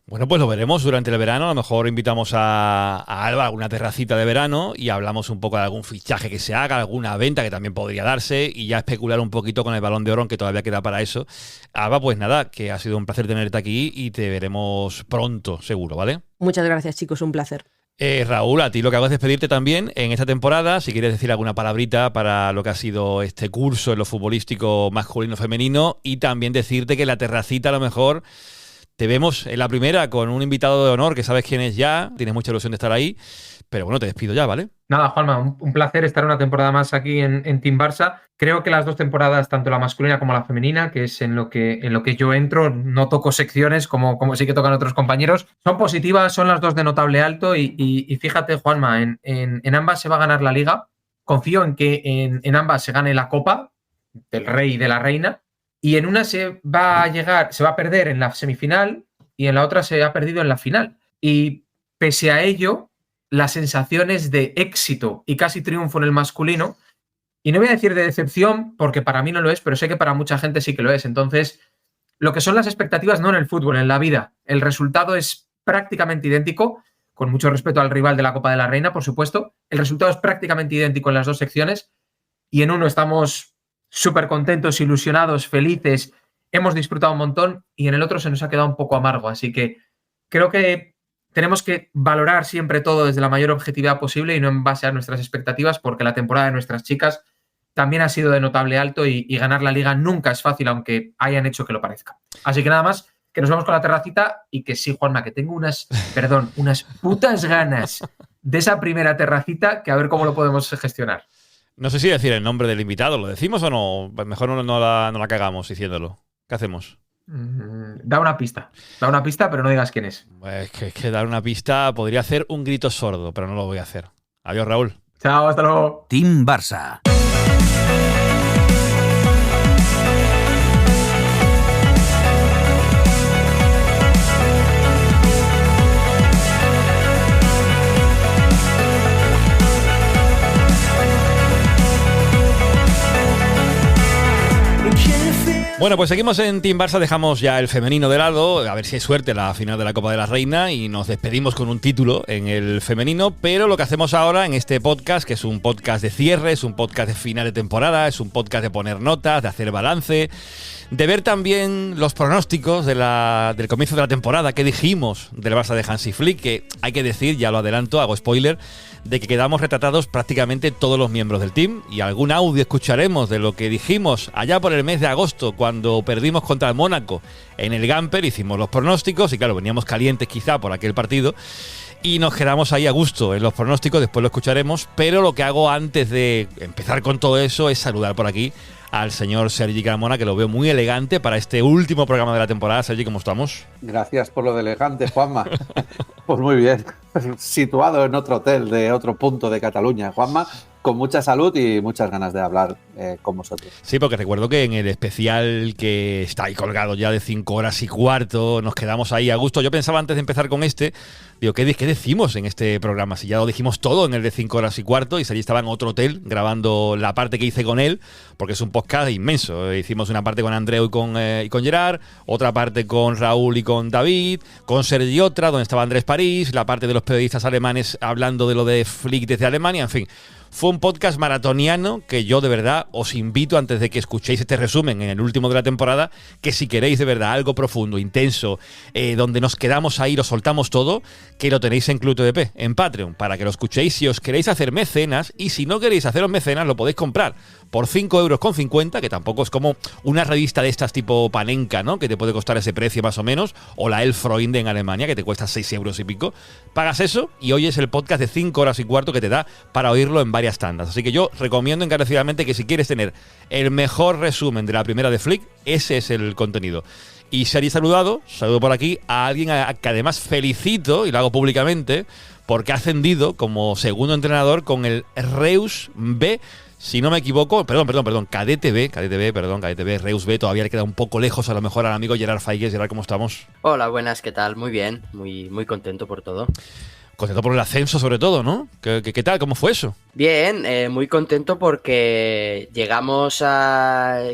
Bueno, pues lo veremos durante el verano. A lo mejor invitamos a Alba a alguna terracita de verano y hablamos un poco de algún fichaje que se haga, alguna venta que también podría darse, y ya especular un poquito con el Balón de Oro, que todavía queda para eso. Alba, pues nada, que ha sido un placer tenerte aquí y te veremos pronto, seguro, ¿vale? Muchas gracias, chicos, un placer. Raúl, a ti lo que hago es despedirte también en esta temporada. Si quieres decir alguna palabrita para lo que ha sido este curso en lo futbolístico masculino-femenino, y también decirte que la terracita a lo mejor te vemos en la primera con un invitado de honor que sabes quién es ya, tienes mucha ilusión de estar ahí, pero bueno, te despido ya, ¿vale? Nada, Juanma, un placer estar una temporada más aquí en Team Barça. Creo que las 2 temporadas, tanto la masculina como la femenina, que es en lo que yo entro, no toco secciones como sí que tocan otros compañeros, son positivas, son las 2 de notable alto y fíjate, Juanma, en ambas se va a ganar la Liga. Confío en que en ambas se gane la Copa del Rey y de la Reina, y en una se va a perder en la semifinal y en la otra se ha perdido en la final. Y pese a ello, las sensaciones de éxito y casi triunfo en el masculino, y no voy a decir de decepción porque para mí no lo es, pero sé que para mucha gente sí que lo es. Entonces, lo que son las expectativas, no en el fútbol, en la vida, el resultado es prácticamente idéntico, con mucho respeto al rival de la Copa de la Reina, por supuesto. El resultado es prácticamente idéntico en las 2 secciones, y en uno estamos súper contentos, ilusionados, felices, hemos disfrutado un montón, y en el otro se nos ha quedado un poco amargo. Así que creo que tenemos que valorar siempre todo desde la mayor objetividad posible y no en base a nuestras expectativas, porque la temporada de nuestras chicas también ha sido de notable alto y ganar la Liga nunca es fácil, aunque hayan hecho que lo parezca. Así que nada más, que nos vamos con la terracita y que sí, Juanma, que tengo unas putas ganas de esa primera terracita, que a ver cómo lo podemos gestionar. No sé si decir el nombre del invitado, ¿lo decimos o no? Mejor no la cagamos diciéndolo. ¿Qué hacemos? Da una pista, pero no digas quién es. Es que dar una pista podría hacer un grito sordo, pero no lo voy a hacer. Adiós, Raúl. Chao, hasta luego. Team Barça. Bueno, pues seguimos en Team Barça, dejamos ya el femenino de lado, a ver si hay suerte la final de la Copa de la Reina y nos despedimos con un título en el femenino, pero lo que hacemos ahora en este podcast, que es un podcast de cierre, es un podcast de final de temporada, es un podcast de poner notas, de hacer balance, de ver también los pronósticos del comienzo de la temporada, que dijimos del Barça de Hansi Flick, que hay que decir, ya lo adelanto, hago spoiler, de que quedamos retratados prácticamente todos los miembros del team y algún audio escucharemos de lo que dijimos allá por el mes de agosto cuando perdimos contra el Mónaco en el Gamper, hicimos los pronósticos y claro, veníamos calientes quizá por aquel partido y nos quedamos ahí a gusto en los pronósticos, después lo escucharemos, pero lo que hago antes de empezar con todo eso es saludar por aquí al señor Sergi Carmona, que lo veo muy elegante para este último programa de la temporada. Sergi, ¿cómo estamos? Gracias por lo de elegante, Juanma. Pues muy bien. Situado en otro hotel de otro punto de Cataluña, Juanma, con mucha salud y muchas ganas de hablar con vosotros. Sí, porque recuerdo que en el especial que está ahí colgado ya de 5 horas y cuarto, nos quedamos ahí a gusto. Yo pensaba antes de empezar con digo, ¿qué decimos en este programa? Si ya lo dijimos todo en el de 5 horas y cuarto y Sergi estaba en otro hotel grabando la parte que hice con él, porque es un podcast inmenso. Hicimos una parte con Andreu y con Gerard, otra parte con Raúl y con David, con Sergi otra, donde estaba Andrés París, la parte de los periodistas alemanes hablando de lo de Flick desde Alemania, en fin. Fue un podcast maratoniano que yo de verdad os invito, antes de que escuchéis este resumen en el último de la temporada, que si queréis de verdad algo profundo, intenso, donde nos quedamos ahí, lo soltamos todo, que lo tenéis en Club TDP, en Patreon, para que lo escuchéis si os queréis hacer mecenas, y si no queréis haceros mecenas lo podéis comprar por 5,50 €, que tampoco es como una revista de estas tipo Panenka, ¿no? Que te puede costar ese precio más o menos, o la Elf-Freunde en Alemania, que te cuesta 6 € y pico. Pagas eso y oyes el podcast de 5 horas y cuarto que te da para oírlo en varias tandas. Así que yo recomiendo encarecidamente que si quieres tener el mejor resumen de la primera de Flick, ese es el contenido. Y Sergi saludo por aquí a alguien que además felicito, y lo hago públicamente, porque ha ascendido como segundo entrenador con el Reus B. Si no me equivoco, Cadete B, Reus B, todavía le queda un poco lejos a lo mejor al amigo Gerard Faigues. Gerard, ¿cómo estamos? Hola, buenas, ¿qué tal? Muy bien, muy contento por todo. Contento por el ascenso sobre todo, ¿no? ¿Qué tal? ¿Cómo fue eso? Bien, muy contento porque llegamos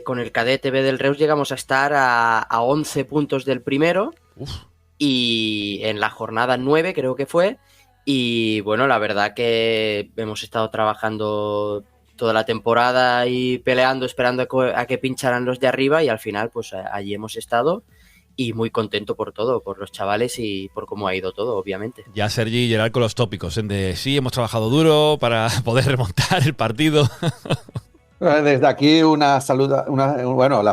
con el Cadete B del Reus llegamos a estar a 11 puntos del primero. Uf. Y en la jornada 9 creo que fue. Y bueno, la verdad que hemos estado trabajando toda la temporada y peleando, esperando a que pincharan los de arriba y al final pues allí hemos estado y muy contento por todo, por los chavales y por cómo ha ido todo, obviamente. Ya Sergi y Gerard con los tópicos, de sí, hemos trabajado duro para poder remontar el partido. Desde aquí las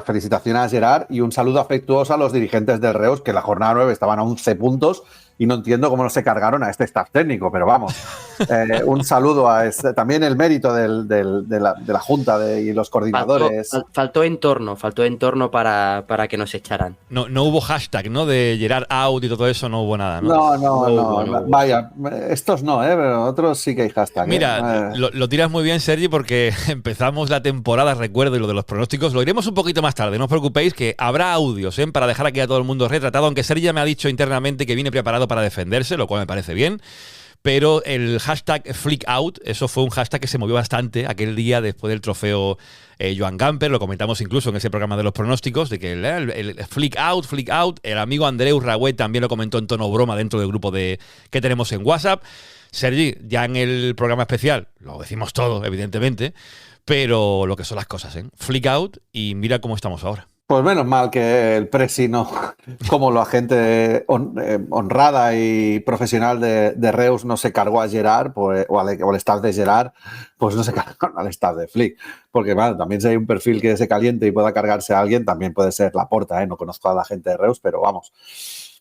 felicitaciones a Gerard y un saludo afectuoso a los dirigentes del Reus, que en la jornada 9 estaban a 11 puntos y no entiendo cómo no se cargaron a este staff técnico, pero vamos, un saludo a también el mérito de la Junta y los coordinadores. Faltó entorno para que nos echaran. No hubo hashtag, ¿no? De Gerard out y todo eso, no hubo nada, ¿no? No. Vaya, estos no, pero otros sí que hay hashtag. Mira, lo tiras muy bien, Sergi, porque empezamos la temporada, recuerdo, y lo de los pronósticos lo iremos un poquito más tarde, no os preocupéis, que habrá audios, para dejar aquí a todo el mundo retratado, aunque Sergi ya me ha dicho internamente que viene preparado para defenderse, lo cual me parece bien. Pero el hashtag FlickOut, eso fue un hashtag que se movió bastante aquel día después del trofeo Joan Gamper, lo comentamos incluso en ese programa de los pronósticos, de que el FlickOut, el amigo Andreu Ragüet también lo comentó en tono broma dentro del grupo que tenemos en WhatsApp. Sergi, ya en el programa especial, lo decimos todo, evidentemente, pero lo que son las cosas, FlickOut, y mira cómo estamos ahora. Pues menos mal que el Presi no, como la gente honrada y profesional de Reus no se cargó a Gerard o al staff de Gerard, pues no se cargaron al staff de Flick. Porque bueno, también si hay un perfil que se caliente y pueda cargarse a alguien, también puede ser Laporta, no conozco a la gente de Reus, pero vamos.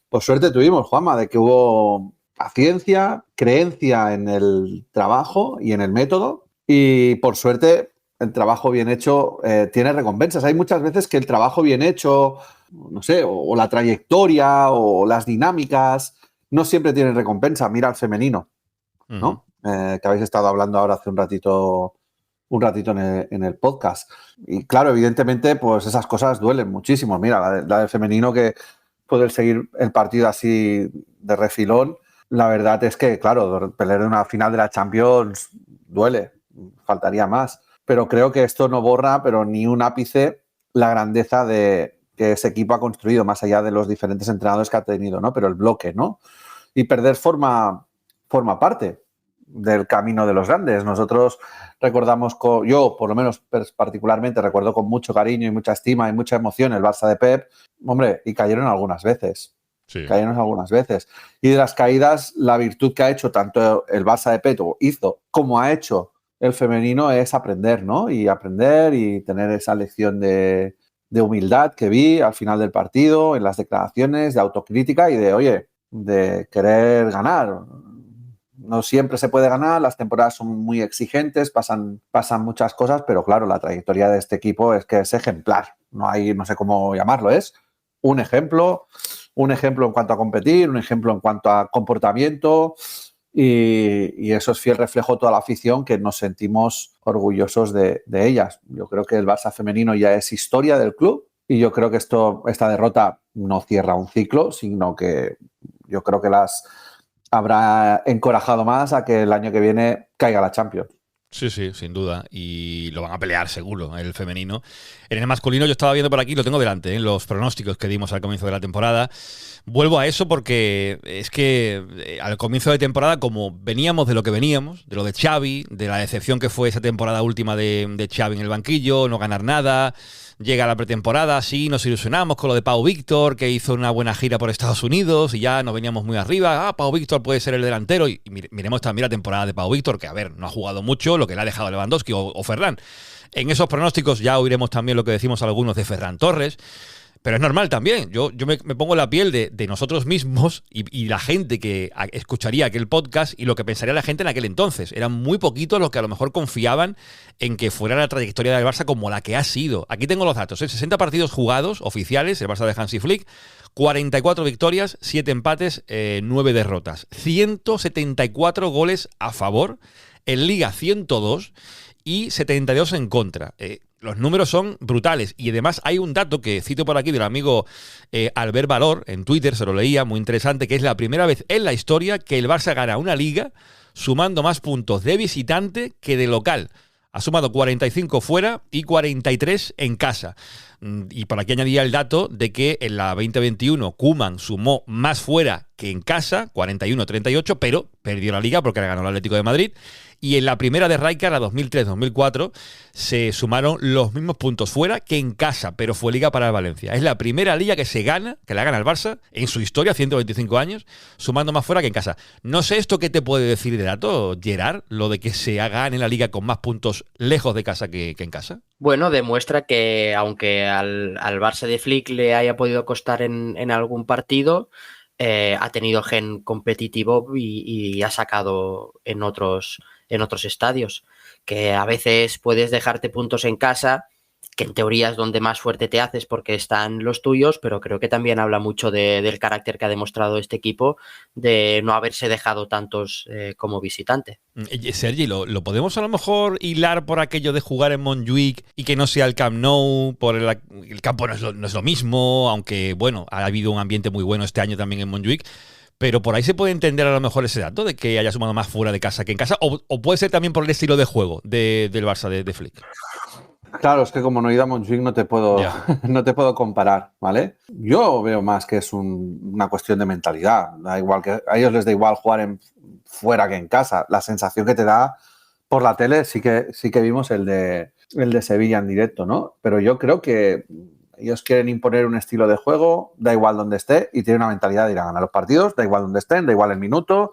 Pues suerte tuvimos, Juanma, de que hubo paciencia, creencia en el trabajo y en el método y por suerte el trabajo bien hecho tiene recompensas. Hay muchas veces que el trabajo bien hecho, no sé, o la trayectoria o las dinámicas no siempre tienen recompensa. Mira al femenino, ¿no? Que habéis estado hablando ahora hace un ratito en el podcast. Y claro, evidentemente, pues esas cosas duelen muchísimo. Mira, la del femenino, que poder seguir el partido así de refilón, la verdad es que, claro, pelear en una final de la Champions duele, faltaría más. Pero creo que esto no borra, pero ni un ápice, la grandeza de que ese equipo ha construido, más allá de los diferentes entrenadores que ha tenido, ¿no? Pero el bloque, ¿no? Y perder forma parte del camino de los grandes. Nosotros recordamos, yo por lo menos particularmente recuerdo con mucho cariño y mucha estima y mucha emoción el Barça de Pep, hombre, y cayeron algunas veces. Sí. Cayeron algunas veces. Y de las caídas, la virtud que ha hecho tanto el Barça de Pep hizo como ha hecho el femenino es aprender, ¿no? Y aprender y tener esa lección de humildad que vi al final del partido, en las declaraciones, de autocrítica y de, oye, de querer ganar. No siempre se puede ganar, las temporadas son muy exigentes, pasan muchas cosas, pero claro, la trayectoria de este equipo es que es ejemplar. No sé cómo llamarlo, es un ejemplo en cuanto a competir, un ejemplo en cuanto a comportamiento y eso es fiel reflejo de toda la afición que nos sentimos orgullosos de ellas. Yo creo que el Barça femenino ya es historia del club y yo creo que esta derrota no cierra un ciclo, sino que yo creo que las habrá encorajado más a que el año que viene caiga la Champions. Sí, sin duda. Y lo van a pelear seguro, el femenino. En el masculino yo estaba viendo por aquí, lo tengo delante, los pronósticos que dimos al comienzo de la temporada. Vuelvo a eso porque es que al comienzo de temporada, como veníamos de lo que veníamos, de lo de Xavi, de la decepción que fue esa temporada última de Xavi en el banquillo, no ganar nada, llega la pretemporada, sí, nos ilusionamos con lo de Pau Víctor, que hizo una buena gira por Estados Unidos y ya nos veníamos muy arriba. Pau Víctor puede ser el delantero. Y miremos también la temporada de Pau Víctor, que a ver, no ha jugado mucho, lo que le ha dejado Lewandowski o Ferran. En esos pronósticos ya oiremos también lo que decimos algunos de Ferran Torres. Pero es normal también. Yo me pongo en la piel de nosotros mismos y la gente que escucharía aquel podcast y lo que pensaría la gente en aquel entonces. Eran muy poquitos los que a lo mejor confiaban en que fuera la trayectoria del Barça como la que ha sido. Aquí tengo los datos. 60 partidos jugados oficiales, el Barça de Hansi Flick, 44 victorias, 7 empates, 9 derrotas. 174 goles a favor, en Liga 102 y 72 en contra. Los números son brutales y además hay un dato que cito por aquí del amigo Albert Valor, en Twitter, se lo leía, muy interesante, que es la primera vez en la historia que el Barça gana una liga sumando más puntos de visitante que de local. Ha sumado 45 fuera y 43 en casa. Y por aquí añadía el dato de que en la 2021 Koeman sumó más fuera que en casa, 41-38, pero perdió la liga porque la ganó el Atlético de Madrid. Y en la primera de Rijkaard, la 2003-2004, se sumaron los mismos puntos fuera que en casa, pero fue liga para el Valencia. Es la primera liga que la gana el Barça en su historia, 125 años, sumando más fuera que en casa. No sé esto qué te puede decir de dato, Gerard, lo de que se gane la liga con más puntos lejos de casa que en casa. Bueno, demuestra que aunque al Barça de Flick le haya podido costar en algún partido, ha tenido gen competitivo y ha sacado en otros estadios, que a veces puedes dejarte puntos en casa, que en teoría es donde más fuerte te haces porque están los tuyos, pero creo que también habla mucho del carácter que ha demostrado este equipo de no haberse dejado tantos como visitante. Sergi, ¿lo podemos a lo mejor hilar por aquello de jugar en Montjuïc y que no sea el Camp Nou? Por el campo no es lo mismo, aunque bueno, ha habido un ambiente muy bueno este año también en Montjuïc. Pero por ahí se puede entender a lo mejor ese dato de que haya sumado más fuera de casa que en casa, o puede ser también por el estilo de juego del Barça de Flick. Claro, es que como no he ido a Montjuïc no te puedo comparar, ¿vale? Yo veo más que es una cuestión de mentalidad. Da igual que a ellos les da igual jugar fuera que en casa. La sensación que te da por la tele sí que vimos el de Sevilla en directo, ¿no? Pero yo creo que ellos quieren imponer un estilo de juego, da igual donde esté, y tienen una mentalidad de ir a ganar los partidos, da igual donde estén, da igual el minuto,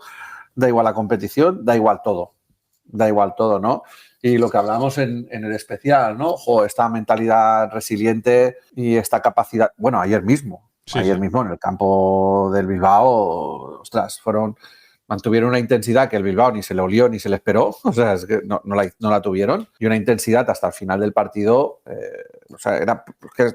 da igual la competición, da igual todo, ¿no? Y lo que hablamos en el especial, ¿no? Esta mentalidad resiliente y esta capacidad, bueno, ayer mismo en el campo del Bilbao, ostras, mantuvieron una intensidad que el Bilbao ni se le olió ni se le esperó, o sea, es que no la tuvieron, y una intensidad hasta el final del partido, o sea, era que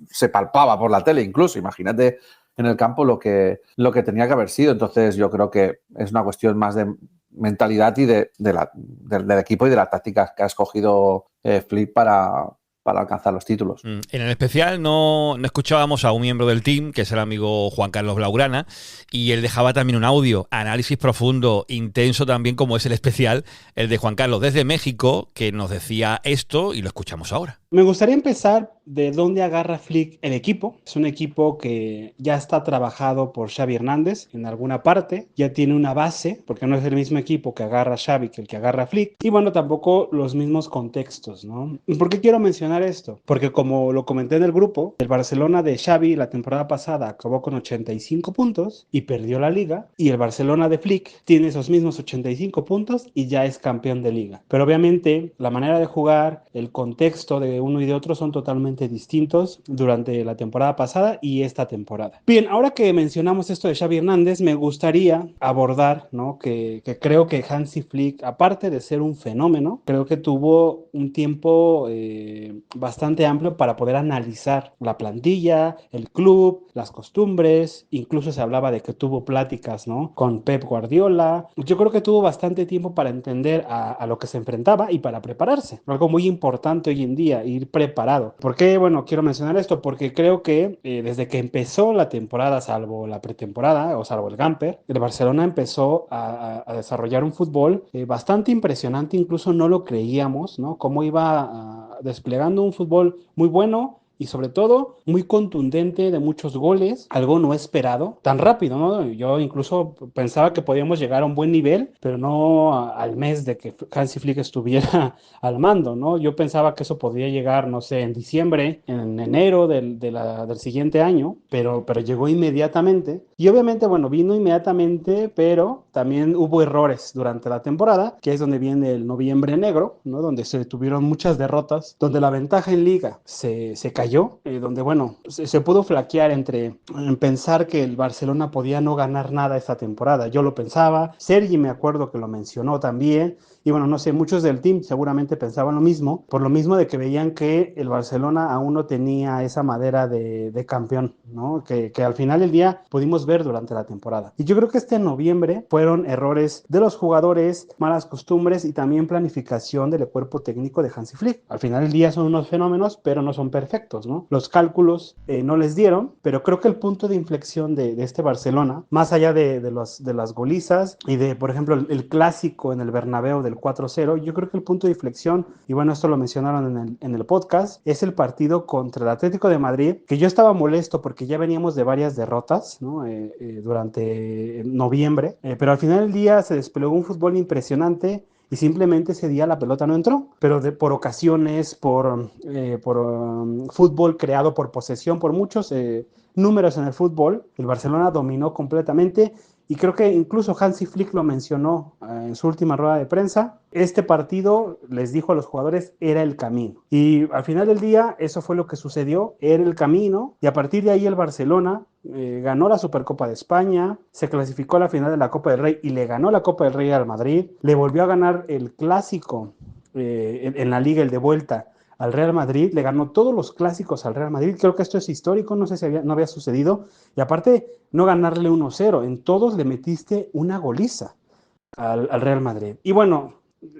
se palpaba por la tele incluso, imagínate en el campo lo que tenía que haber sido. Entonces yo creo que es una cuestión más de mentalidad y del equipo y de las tácticas que ha escogido Flick para alcanzar los títulos. En el especial no escuchábamos a un miembro del team, que es el amigo Juan Carlos Blaugrana, y él dejaba también un audio, análisis profundo, intenso también, como es el especial, el de Juan Carlos desde México, que nos decía esto y lo escuchamos ahora. Me gustaría empezar de dónde agarra Flick el equipo. Es un equipo que ya está trabajado por Xavi Hernández en alguna parte, ya tiene una base, porque no es el mismo equipo que agarra Xavi que el que agarra Flick, y bueno, tampoco los mismos contextos, ¿no? ¿Por qué quiero mencionar esto? Porque como lo comenté en el grupo, el Barcelona de Xavi la temporada pasada acabó con 85 puntos y perdió la liga, y el Barcelona de Flick tiene esos mismos 85 puntos y ya es campeón de liga. Pero obviamente la manera de jugar, el contexto de uno y de otro son totalmente distintos durante la temporada pasada y esta temporada. Bien, ahora que mencionamos esto de Xavi Hernández, me gustaría abordar, ¿no? que creo que Hansi Flick, aparte de ser un fenómeno, creo que tuvo un tiempo bastante amplio para poder analizar la plantilla, el club, las costumbres, incluso se hablaba de que tuvo pláticas, ¿no? con Pep Guardiola. Yo creo que tuvo bastante tiempo para entender a lo que se enfrentaba y para prepararse. Algo muy importante hoy en día, ir preparado. ¿Por qué? Bueno, quiero mencionar esto porque creo que desde que empezó la temporada, salvo la pretemporada o salvo el Gamper, el Barcelona empezó a desarrollar un fútbol bastante impresionante, incluso no lo creíamos, ¿no? Cómo iba desplegando un fútbol muy bueno y sobre todo muy contundente, de muchos goles, algo no esperado, tan rápido, ¿no? Yo incluso pensaba que podíamos llegar a un buen nivel, pero no al mes de que Hansi Flick estuviera al mando, ¿no? Yo pensaba que eso podría llegar, no sé, en diciembre, en enero del siguiente año, pero llegó inmediatamente. Y obviamente, bueno, vino inmediatamente, pero también hubo errores durante la temporada, que es donde viene el noviembre negro, ¿no? Donde se tuvieron muchas derrotas, donde la ventaja en liga se cayó, donde, bueno, se pudo flaquear en pensar que el Barcelona podía no ganar nada esta temporada. Yo lo pensaba, Sergi me acuerdo que lo mencionó también, y bueno, no sé, muchos del team seguramente pensaban lo mismo, por lo mismo de que veían que el Barcelona aún no tenía esa madera de campeón, ¿no? Que al final del día pudimos ver durante la temporada. Y yo creo que este noviembre fueron errores de los jugadores, malas costumbres y también planificación del cuerpo técnico de Hansi Flick. Al final del día son unos fenómenos, pero no son perfectos, ¿no? Los cálculos no les dieron, pero creo que el punto de inflexión de este Barcelona, más allá de las golizas y de, por ejemplo, el clásico en el Bernabéu del 4-0, yo creo que el punto de inflexión, y bueno, esto lo mencionaron en el podcast, es el partido contra el Atlético de Madrid, que yo estaba molesto porque ya veníamos de varias derrotas, ¿no? Durante noviembre, pero al final del día se desplegó un fútbol impresionante y simplemente ese día la pelota no entró, pero por ocasiones, por fútbol creado por posesión, por muchos números en el fútbol, el Barcelona dominó completamente. Y creo que incluso Hansi Flick lo mencionó en su última rueda de prensa. Este partido, les dijo a los jugadores, era el camino. Y al final del día, eso fue lo que sucedió, era el camino. Y a partir de ahí el Barcelona ganó la Supercopa de España, se clasificó a la final de la Copa del Rey y le ganó la Copa del Rey al Madrid. Le volvió a ganar el clásico en la Liga, el de vuelta, al Real Madrid, le ganó todos los clásicos al Real Madrid. Creo que esto es histórico, no sé si no había sucedido. Y aparte, no ganarle 1-0, en todos le metiste una goliza al Real Madrid. Y bueno,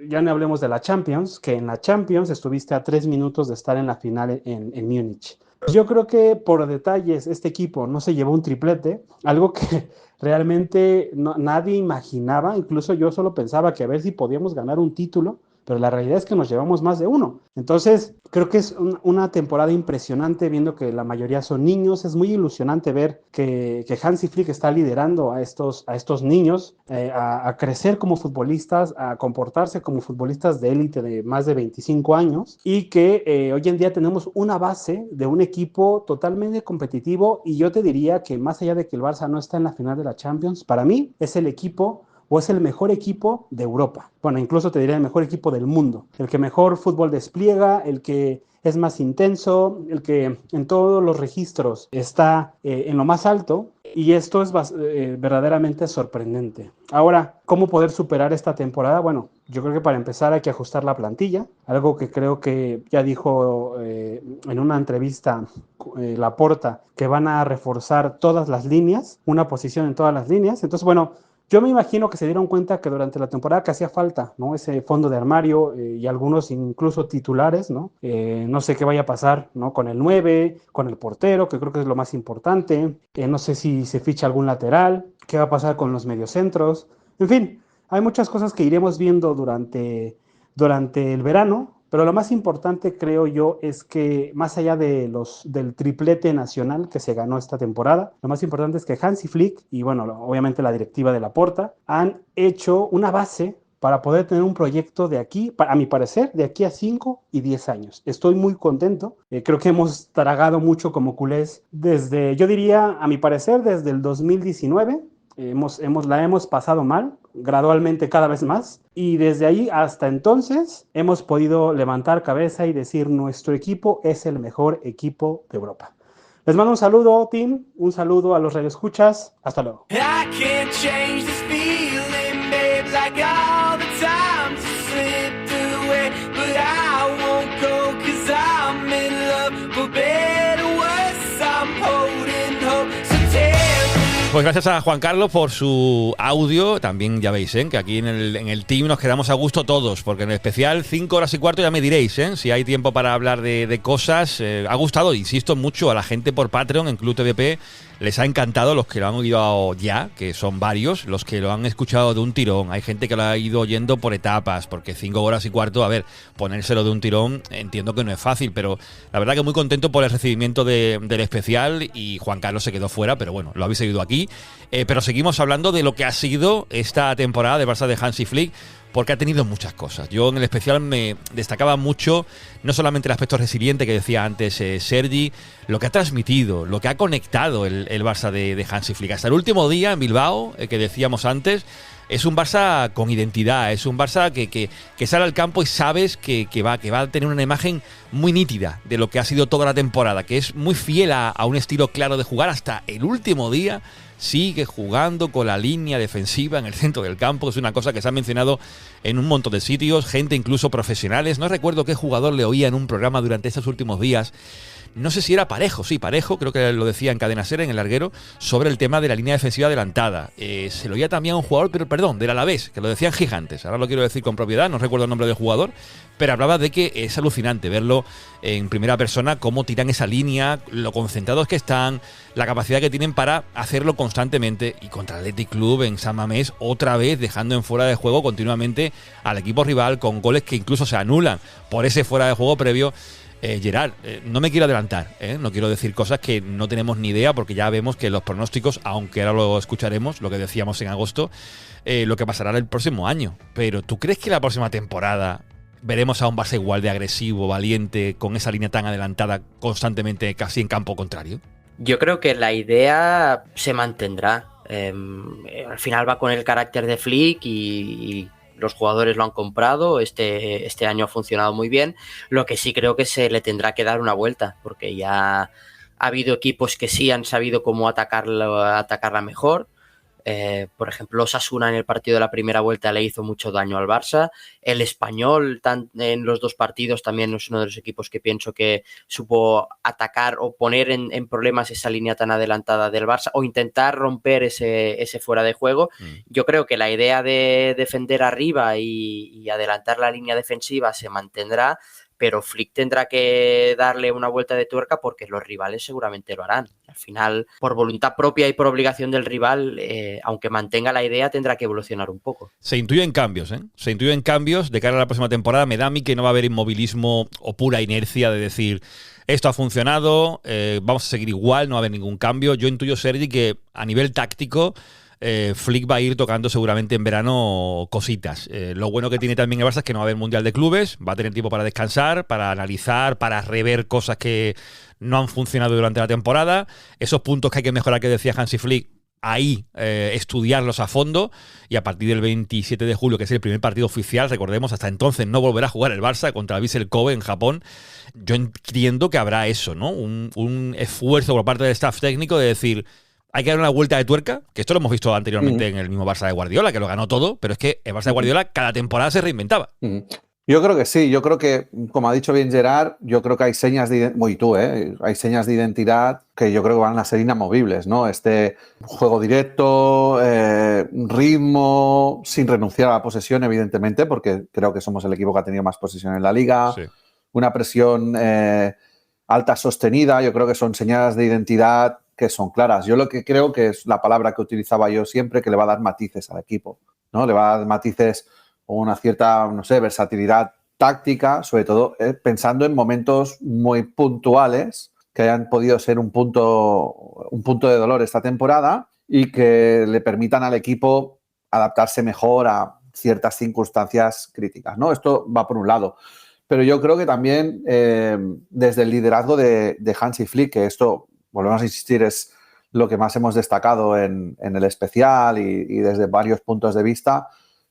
ya no hablemos de la Champions, que en la Champions estuviste a 3 minutos de estar en la final en Múnich. Yo creo que por detalles este equipo no se llevó un triplete, algo que realmente nadie imaginaba. Incluso yo solo pensaba que a ver si podíamos ganar un título, pero la realidad es que nos llevamos más de uno. Entonces, creo que es una temporada impresionante, viendo que la mayoría son niños. Es muy ilusionante ver que Hansi Flick está liderando a estos niños a crecer como futbolistas, a comportarse como futbolistas de élite de más de 25 años, y que hoy en día tenemos una base de un equipo totalmente competitivo. Y yo te diría que más allá de que el Barça no está en la final de la Champions, para mí es el equipo o es el mejor equipo de Europa. Bueno, incluso te diría el mejor equipo del mundo. El que mejor fútbol despliega, el que es más intenso, el que en todos los registros está en lo más alto. Y esto es verdaderamente sorprendente. Ahora, ¿cómo poder superar esta temporada? Bueno, yo creo que para empezar hay que ajustar la plantilla. Algo que creo que ya dijo en una entrevista Laporta, que van a reforzar todas las líneas, una posición en todas las líneas. Entonces, bueno, yo me imagino que se dieron cuenta que durante la temporada que hacía falta, ¿no? Ese fondo de armario y algunos incluso titulares, ¿no? No sé qué vaya a pasar, ¿no? Con el 9, con el portero, que creo que es lo más importante. No sé si se ficha algún lateral, qué va a pasar con los mediocentros. En fin, hay muchas cosas que iremos viendo durante el verano, Pero lo más importante, creo yo, es que más allá del triplete nacional que se ganó esta temporada, lo más importante es que Hansi Flick y, bueno, obviamente la directiva de Laporta han hecho una base para poder tener un proyecto de aquí, a mi parecer, de aquí a 5 y 10 años. Estoy muy contento. Creo que hemos tragado mucho como culés desde, yo diría, a mi parecer, desde el 2019. La hemos pasado mal, gradualmente cada vez más, y desde ahí hasta entonces hemos podido levantar cabeza y decir nuestro equipo es el mejor equipo de Europa. Les mando un saludo, team, un saludo a los radioescuchas, hasta luego. I can't change this feeling, babe, like all the times you slipped away, but I won't go 'cause I'm in love, for better or worse, I'm holding hope, so tell me. Pues gracias a Juan Carlos por su audio. También ya veis, que aquí en el team nos quedamos a gusto todos, porque en el especial 5 horas y cuarto ya me diréis, si hay tiempo para hablar de cosas. Ha gustado, insisto, mucho a la gente por Patreon en Club TVP. Les ha encantado, los que lo han oído ya, que son varios, los que lo han escuchado de un tirón. Hay gente que lo ha ido oyendo por etapas, porque 5 horas y cuarto, a ver, ponérselo de un tirón, entiendo que no es fácil, pero la verdad que muy contento por el recibimiento del especial, y Juan Carlos se quedó fuera, pero bueno, lo habéis seguido aquí. Pero seguimos hablando de lo que ha sido esta temporada de Barça de Hansi Flick, porque ha tenido muchas cosas. Yo en el especial me destacaba mucho, no solamente el aspecto resiliente que decía antes Sergi, lo que ha transmitido, lo que ha conectado el Barça de Hansi Flick. Hasta el último día en Bilbao, que decíamos antes, es un Barça con identidad, es un Barça que sale al campo y sabes que va a tener una imagen muy nítida de lo que ha sido toda la temporada, que es muy fiel a un estilo claro de jugar. Hasta el último día sigue jugando con la línea defensiva en el centro del campo. Es una cosa que se ha mencionado en un montón de sitios, gente incluso profesionales. No recuerdo qué jugador le oía en un programa durante estos últimos días. No sé si era Parejo, sí, Parejo, creo que lo decía en Cadena Ser, en el larguero, sobre el tema de la línea defensiva adelantada. Se lo oía también a un jugador, pero perdón, del Alavés, que lo decían Gigantes. Ahora lo quiero decir con propiedad, no recuerdo el nombre del jugador, pero hablaba de que es alucinante verlo en primera persona, cómo tiran esa línea, lo concentrados que están, la capacidad que tienen para hacerlo constantemente. Y contra el Athletic Club en San Mamés, otra vez dejando en fuera de juego continuamente al equipo rival, con goles que incluso se anulan por ese fuera de juego previo. Gerard, no me quiero adelantar, no quiero decir cosas que no tenemos ni idea, porque ya vemos que los pronósticos, aunque ahora lo escucharemos, lo que decíamos en agosto, lo que pasará el próximo año. Pero ¿tú crees que la próxima temporada veremos a un Barça igual de agresivo, valiente, con esa línea tan adelantada constantemente, casi en campo contrario? Yo creo que la idea se mantendrá. Al final va con el carácter de Flick y los jugadores lo han comprado. Este año ha funcionado muy bien. Lo que sí creo que se le tendrá que dar una vuelta, porque ya ha habido equipos que sí han sabido cómo atacarla mejor. Por ejemplo, Osasuna en el partido de la primera vuelta le hizo mucho daño al Barça. El Español en los dos partidos también es uno de los equipos que pienso que supo atacar o poner en problemas esa línea tan adelantada del Barça, o intentar romper ese fuera de juego. Yo creo que la idea de defender arriba y adelantar la línea defensiva se mantendrá, pero Flick tendrá que darle una vuelta de tuerca, porque los rivales seguramente lo harán. Al final, por voluntad propia y por obligación del rival, aunque mantenga la idea, tendrá que evolucionar un poco. Se intuyen cambios, Se intuyen cambios de cara a la próxima temporada. Me da a mí que no va a haber inmovilismo o pura inercia de decir, esto ha funcionado, vamos a seguir igual, no va a haber ningún cambio. Yo intuyo, Sergi, que a nivel táctico Flick va a ir tocando seguramente en verano cositas. Lo bueno que tiene también el Barça es que no va a haber Mundial de Clubes, va a tener tiempo para descansar, para analizar, para rever cosas que no han funcionado durante la temporada. Esos puntos que hay que mejorar, que decía Hansi Flick, ahí estudiarlos a fondo, y a partir del 27 de julio, que es el primer partido oficial, recordemos, hasta entonces no volverá a jugar el Barça contra el Vissel Kobe en Japón. Yo entiendo que habrá eso, ¿no? Un esfuerzo por parte del staff técnico de decir, hay que dar una vuelta de tuerca, que esto lo hemos visto anteriormente en el mismo Barça de Guardiola, que lo ganó todo, pero es que el Barça de Guardiola cada temporada se reinventaba. Yo creo que sí, yo creo que, como ha dicho bien Gerard, yo creo que hay señas de hay señas de identidad que yo creo que van a ser inamovibles, ¿no? Este juego directo, ritmo, sin renunciar a la posesión, evidentemente, porque creo que somos el equipo que ha tenido más posesión en la liga, sí. Una presión alta sostenida, yo creo que son señas de identidad que son claras. Yo lo que creo que es la palabra que utilizaba yo siempre, que le va a dar matices al equipo, ¿no? Le va a dar matices o una cierta, no sé, versatilidad táctica, sobre todo pensando en momentos muy puntuales que hayan podido ser un punto de dolor esta temporada y que le permitan al equipo adaptarse mejor a ciertas circunstancias críticas, ¿no? Esto va por un lado. Pero yo creo que también desde el liderazgo de Hansi Flick, que esto, volvemos a insistir, es lo que más hemos destacado en el especial y desde varios puntos de vista,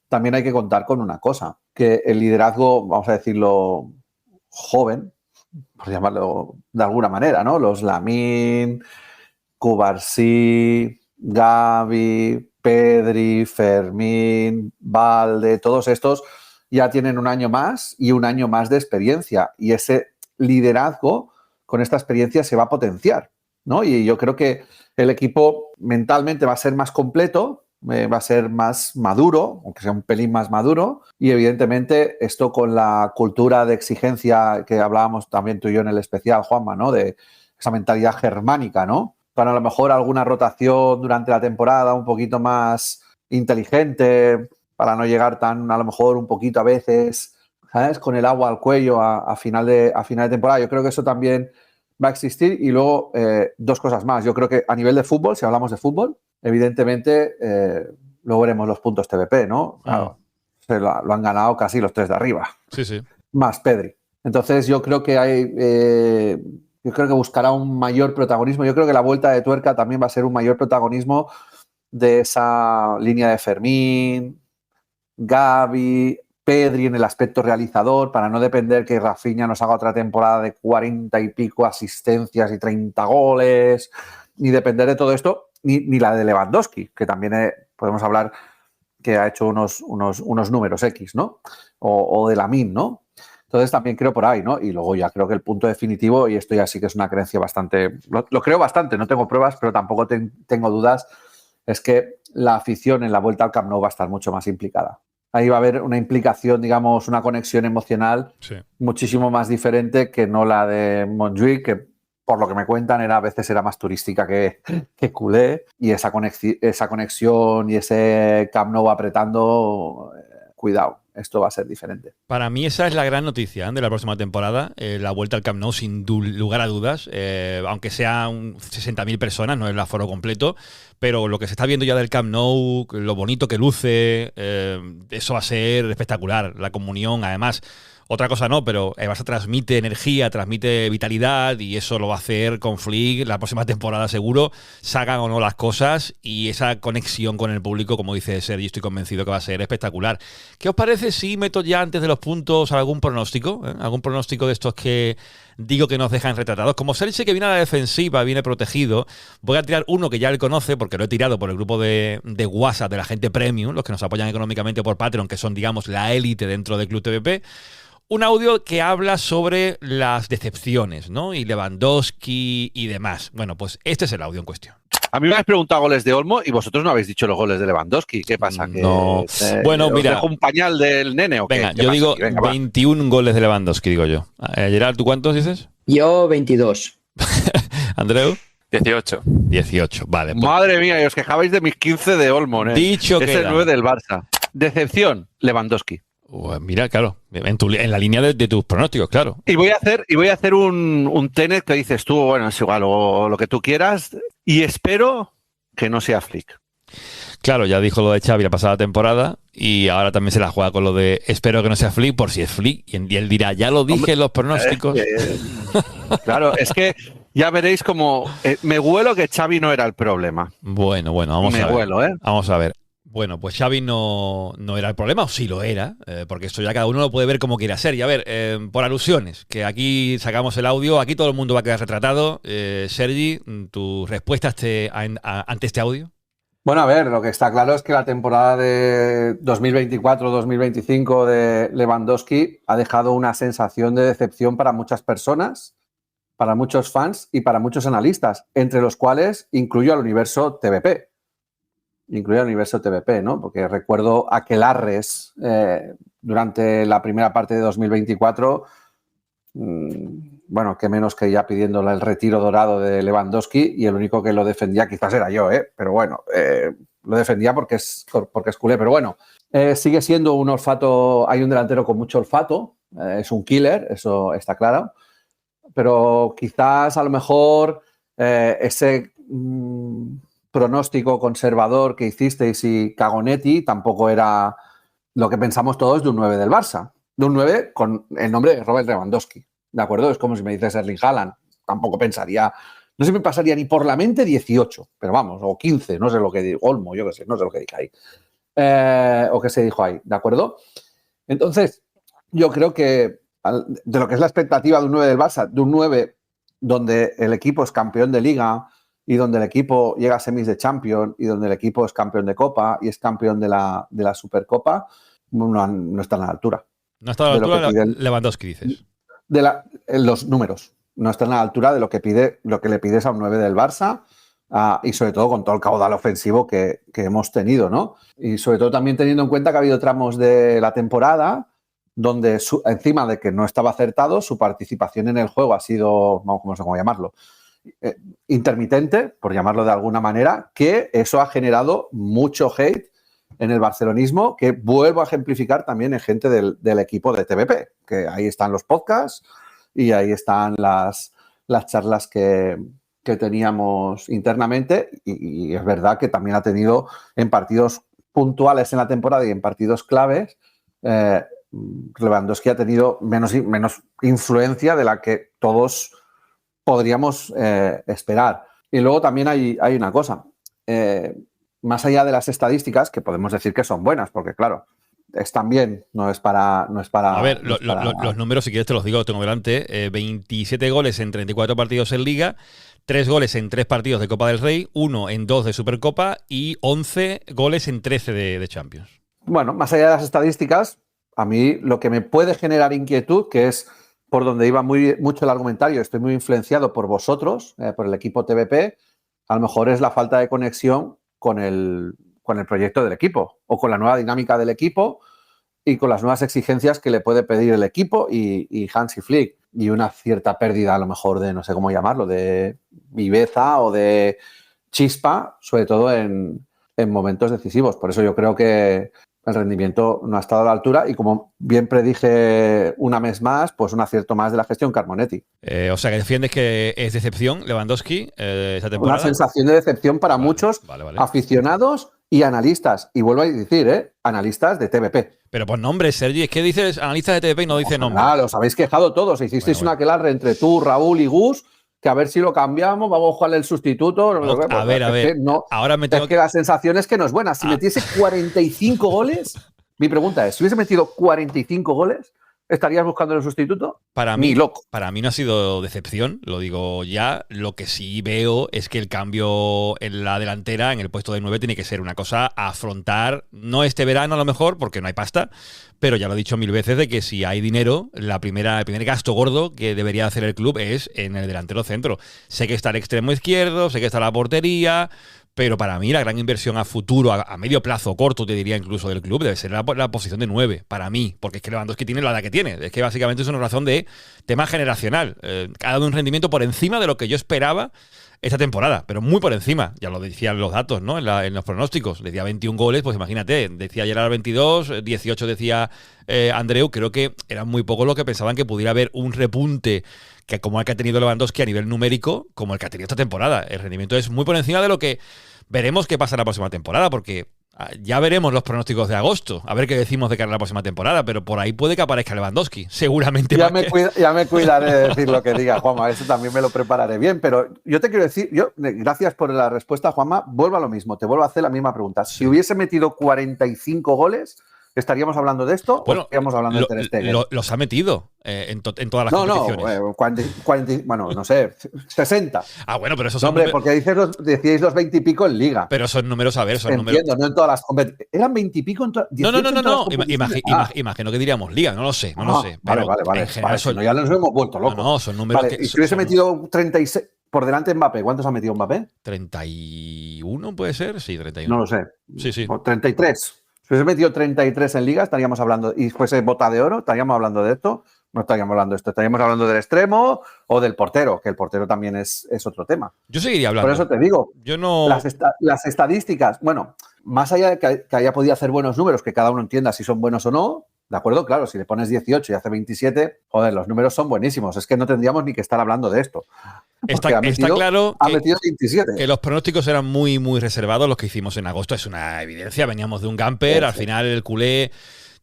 también hay que contar con una cosa, que el liderazgo, vamos a decirlo, joven, por llamarlo de alguna manera, ¿no? Los Lamine, Cubarsí, Gavi, Pedri, Fermín, Valde, todos estos ya tienen un año más y un año más de experiencia. Y ese liderazgo con esta experiencia se va a potenciar, ¿no? Y yo creo que el equipo mentalmente va a ser más completo, va a ser más maduro, aunque sea un pelín más maduro. Y evidentemente esto con la cultura de exigencia que hablábamos también tú y yo en el especial, Juanma, ¿no? De esa mentalidad germánica, ¿no? Para a lo mejor alguna rotación durante la temporada un poquito más inteligente, para no llegar tan, a lo mejor, un poquito a veces, ¿sabes?, con el agua al cuello a final de temporada. Yo creo que eso también va a existir. Y luego, dos cosas más. Yo creo que a nivel de fútbol, si hablamos de fútbol, evidentemente, luego veremos los puntos TVP, ¿no? Claro, lo han ganado casi los 3 de arriba. Sí. Más Pedri. Entonces, yo creo que yo creo que buscará un mayor protagonismo. Yo creo que la vuelta de tuerca también va a ser un mayor protagonismo de esa línea de Fermín, Gavi, Pedri en el aspecto realizador, para no depender que Rafinha nos haga otra temporada de 40 y pico asistencias y 30 goles, ni depender de todo esto, ni la de Lewandowski, que también podemos hablar que ha hecho unos números X, ¿no? O de Lamine, ¿no? Entonces también creo por ahí, ¿no? Y luego ya creo que el punto definitivo, y esto ya sí que es una creencia bastante, lo creo bastante, no tengo pruebas, pero tampoco tengo dudas, es que la afición en la vuelta al Camp Nou va a estar mucho más implicada. Ahí va a haber una implicación, digamos, una conexión emocional muchísimo más diferente que no la de Montjuïc, que por lo que me cuentan a veces era más turística que culé, y esa conexión y ese Camp Nou apretando, cuidado. Esto va a ser diferente. Para mí esa es la gran noticia de la próxima temporada, la vuelta al Camp Nou, sin lugar a dudas, aunque sean 60.000 personas, no es el aforo completo, pero lo que se está viendo ya del Camp Nou, lo bonito que luce, eso va a ser espectacular. La comunión, además, otra cosa no, pero Barça transmite energía, transmite vitalidad, y eso lo va a hacer con Flick la próxima temporada seguro, salgan o no las cosas, y esa conexión con el público, como dice Sergi, estoy convencido que va a ser espectacular. ¿Qué os parece si meto ya antes de los puntos algún pronóstico? ¿Algún pronóstico de estos que digo que nos dejan retratados? Como Sergi, que viene a la defensiva, viene protegido, voy a tirar uno que ya él conoce, porque lo he tirado por el grupo de WhatsApp de la gente premium, los que nos apoyan económicamente por Patreon, que son, digamos, la élite dentro del Club TVP. Un audio que habla sobre las decepciones, ¿no? Y Lewandowski y demás. Bueno, pues este es el audio en cuestión. A mí me habéis preguntado goles de Olmo y vosotros no habéis dicho los goles de Lewandowski. ¿Qué pasa? No. Bueno, mira. ¿Os dejo un pañal del nene o qué? Venga, ¿Qué yo pasa digo aquí? Venga, 21 goles de Lewandowski, digo yo. Gerard, ¿tú cuántos dices? Yo 22. ¿Andreu? 18. 18, vale. Pues. Madre mía, y os quejabais de mis 15 de Olmo, ¿eh? Dicho que es el 9 del Barça. Decepción, Lewandowski. Mira, claro, en la línea de tus pronósticos, claro. Y voy a hacer un tenet que dices tú, bueno, es igual, o lo que tú quieras, y espero que no sea Flick. Claro, ya dijo lo de Xavi la pasada temporada, y ahora también se la juega con lo de espero que no sea Flick, por si es Flick, y él dirá, ya lo dije en los pronósticos. Claro, es que ya veréis como me huelo que Xavi no era el problema. Bueno, vamos a ver. Me huelo, ¿eh? Vamos a ver. Bueno, pues Xavi no era el problema, o sí lo era, porque esto ya cada uno lo puede ver como quiera ser. Y a ver, por alusiones, que aquí sacamos el audio, aquí todo el mundo va a quedar retratado. Sergi, ¿tu respuesta ante este audio? Bueno, a ver, lo que está claro es que la temporada de 2024-2025 de Lewandowski ha dejado una sensación de decepción para muchas personas, para muchos fans y para muchos analistas, entre los cuales incluyo al universo TVP. ¿No? Porque recuerdo aquelarres durante la primera parte de 2024, bueno, que menos que ya pidiéndole el retiro dorado de Lewandowski, y el único que lo defendía quizás era yo, pero bueno, lo defendía porque es culé, pero bueno, sigue siendo un olfato, hay un delantero con mucho olfato, es un killer, eso está claro. Pero quizás a lo mejor ese pronóstico conservador que hicisteis y Cagonetti tampoco era lo que pensamos todos de un 9 del Barça. De un 9 con el nombre de Robert Lewandowski. ¿De acuerdo? Es como si me dices Erling Haaland. Tampoco pensaría, no se me pasaría ni por la mente 18, pero vamos, o 15, no sé lo que digo, Olmo, yo qué sé, no sé lo que dije ahí. O qué se dijo ahí, ¿de acuerdo? Entonces, yo creo que de lo que es la expectativa de un 9 del Barça, de un 9 donde el equipo es campeón de Liga y donde el equipo llega a semis de Champions y donde el equipo es campeón de Copa y es campeón de la Supercopa, no están a la altura. No está a la altura Lewandowski, dices. Los números. No están a la altura de lo que le pides a un 9 del Barça y sobre todo con todo el caudal ofensivo que hemos tenido, ¿no? Y sobre todo también teniendo en cuenta que ha habido tramos de la temporada donde encima de que no estaba acertado, su participación en el juego ha sido, no sé cómo llamarlo, intermitente, por llamarlo de alguna manera, que eso ha generado mucho hate en el barcelonismo, que vuelvo a ejemplificar también en gente del equipo de TVP, que ahí están los podcasts y ahí están las charlas que teníamos internamente y es verdad que también ha tenido en partidos puntuales en la temporada y en partidos claves Lewandowski ha tenido menos influencia de la que todos podríamos esperar. Y luego también hay una cosa, más allá de las estadísticas, que podemos decir que son buenas, porque claro, están bien, no es para... A ver, los números, si quieres te los digo, tengo delante. 27 goles en 34 partidos en Liga, 3 goles en 3 partidos de Copa del Rey, 1 en 2 de Supercopa y 11 goles en 13 de Champions. Bueno, más allá de las estadísticas, a mí lo que me puede generar inquietud, que es por donde iba mucho el argumentario, estoy muy influenciado por vosotros, por el equipo TVP, a lo mejor es la falta de conexión con el proyecto del equipo o con la nueva dinámica del equipo y con las nuevas exigencias que le puede pedir el equipo y Hansi Flick y una cierta pérdida a lo mejor de, no sé cómo llamarlo, de viveza o de chispa, sobre todo en momentos decisivos. Por eso yo creo que el rendimiento no ha estado a la altura y como bien predije una vez más, pues un acierto más de la gestión Carmonetti. O sea, que defiendes que es decepción Lewandowski esta temporada. Una sensación de decepción para muchos aficionados y analistas. Y vuelvo a decir, analistas de TVP. Pero por nombre, Sergi, es que dices analistas de TVP y no dices nombre. Claro, os habéis quejado todos. Hicisteis una aquelarre entre tú, Raúl y Gus, que a ver si lo cambiamos, vamos a jugarle el sustituto. A ver. No, ahora me tengo es que la sensación es que no es buena. Si metiese 45 goles, mi pregunta es, si hubiese metido 45 goles, ¿estarías buscando el sustituto? Para mí, loco. Para mí no ha sido decepción, lo digo ya. Lo que sí veo es que el cambio en la delantera, en el puesto de 9, tiene que ser una cosa a afrontar, no este verano a lo mejor, porque no hay pasta, pero ya lo he dicho 1000 veces de que si hay dinero, el primer gasto gordo que debería hacer el club es en el delantero centro. Sé que está el extremo izquierdo, sé que está la portería, pero para mí la gran inversión a futuro, a medio plazo, corto te diría incluso del club, debe ser la posición de 9, para mí, porque es que Lewandowski tiene la edad que tiene. Es que básicamente es una razón de tema generacional. Ha dado un rendimiento por encima de lo que yo esperaba esta temporada, pero muy por encima. Ya lo decían los datos, ¿no? En los pronósticos. Decía 21 goles, pues imagínate. Decía Gerard 22, 18 decía Andreu. Creo que eran muy pocos los que pensaban que pudiera haber un repunte que como el que ha tenido Lewandowski a nivel numérico, como el que ha tenido esta temporada. El rendimiento es muy por encima de lo que veremos qué pasa la próxima temporada, porque ya veremos los pronósticos de agosto, a ver qué decimos de cara a la próxima temporada, pero por ahí puede que aparezca Lewandowski, seguramente. Ya me cuidaré de decir lo que diga, Juanma, eso también me lo prepararé bien, pero yo te quiero decir, gracias por la respuesta, Juanma, vuelvo a lo mismo, te vuelvo a hacer la misma pregunta. Si hubiese metido 45 goles, ¿estaríamos hablando de esto o estaríamos hablando de Ter Stegen? Los ha metido en todas las competiciones. Bueno, no sé, 60. Ah, bueno, pero esos son... Hombre, porque decíais los 20 y pico en Liga. Pero son números, a ver, son Entiendo, números... no en todas las competiciones. ¿Eran 20 y pico en todas? No. Imagino que diríamos Liga, no lo sé. Vale. En general son... Ya nos hemos vuelto locos. No, son números que... Y si hubiese metido 36... Por delante Mbappé, ¿cuántos ha metido Mbappé? 31 puede ser, sí, 31. No lo sé. Sí. O 33. Si hubiese metido 33 en Liga, estaríamos hablando, y fuese bota de oro, estaríamos hablando de esto. No estaríamos hablando de esto, estaríamos hablando del extremo o del portero, que el portero también es otro tema. Yo seguiría hablando. Por eso te digo, yo no... las estadísticas, bueno, más allá de que haya podido hacer buenos números, que cada uno entienda si son buenos o no, ¿De acuerdo? Claro, si le pones 18 y hace 27, joder, los números son buenísimos. Es que no tendríamos ni que estar hablando de esto. Está claro ha metido 27. Que los pronósticos eran muy, muy reservados, los que hicimos en agosto. Es una evidencia. Veníamos de un camper, al final el culé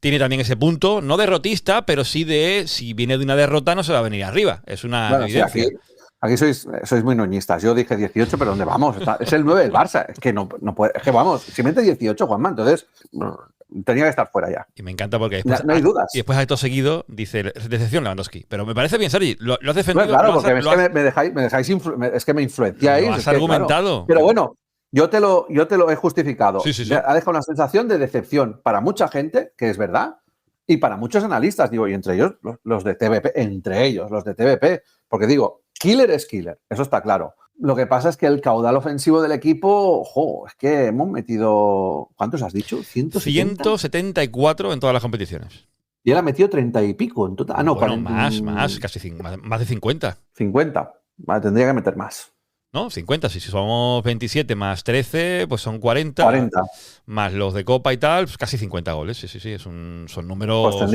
tiene también ese punto, no derrotista, pero sí de si viene de una derrota no se va a venir arriba. Es una evidencia. Sí, aquí sois muy noñistas. Yo dije 18, pero ¿dónde vamos? Es el 9 del Barça. Es que no puede. Es que vamos, si mete 18, Juanma, entonces tenía que estar fuera ya. Y me encanta porque después, no hay dudas. Y después acto seguido dice decepción Lewandowski. Pero me parece bien, Sergi. Lo has defendido. Claro, porque es que me dejáis es que me influenciáis. Lo has argumentado. Claro. Pero bueno, yo te lo he justificado. Sí. Ha dejado una sensación de decepción para mucha gente, que es verdad, y para muchos analistas, digo, y entre ellos los de TVP, porque digo, killer es killer, eso está claro. Lo que pasa es que el caudal ofensivo del equipo, es que hemos metido, ¿cuántos has dicho? 174 en todas las competiciones. Y él ha metido 30 y pico en total. Bueno, 40, más de 50. 50, vale, tendría que meter más. ¿No? 50, si somos 27 más 13, pues son 40. Más los de Copa y tal, pues casi 50 goles. Sí, son números... Pues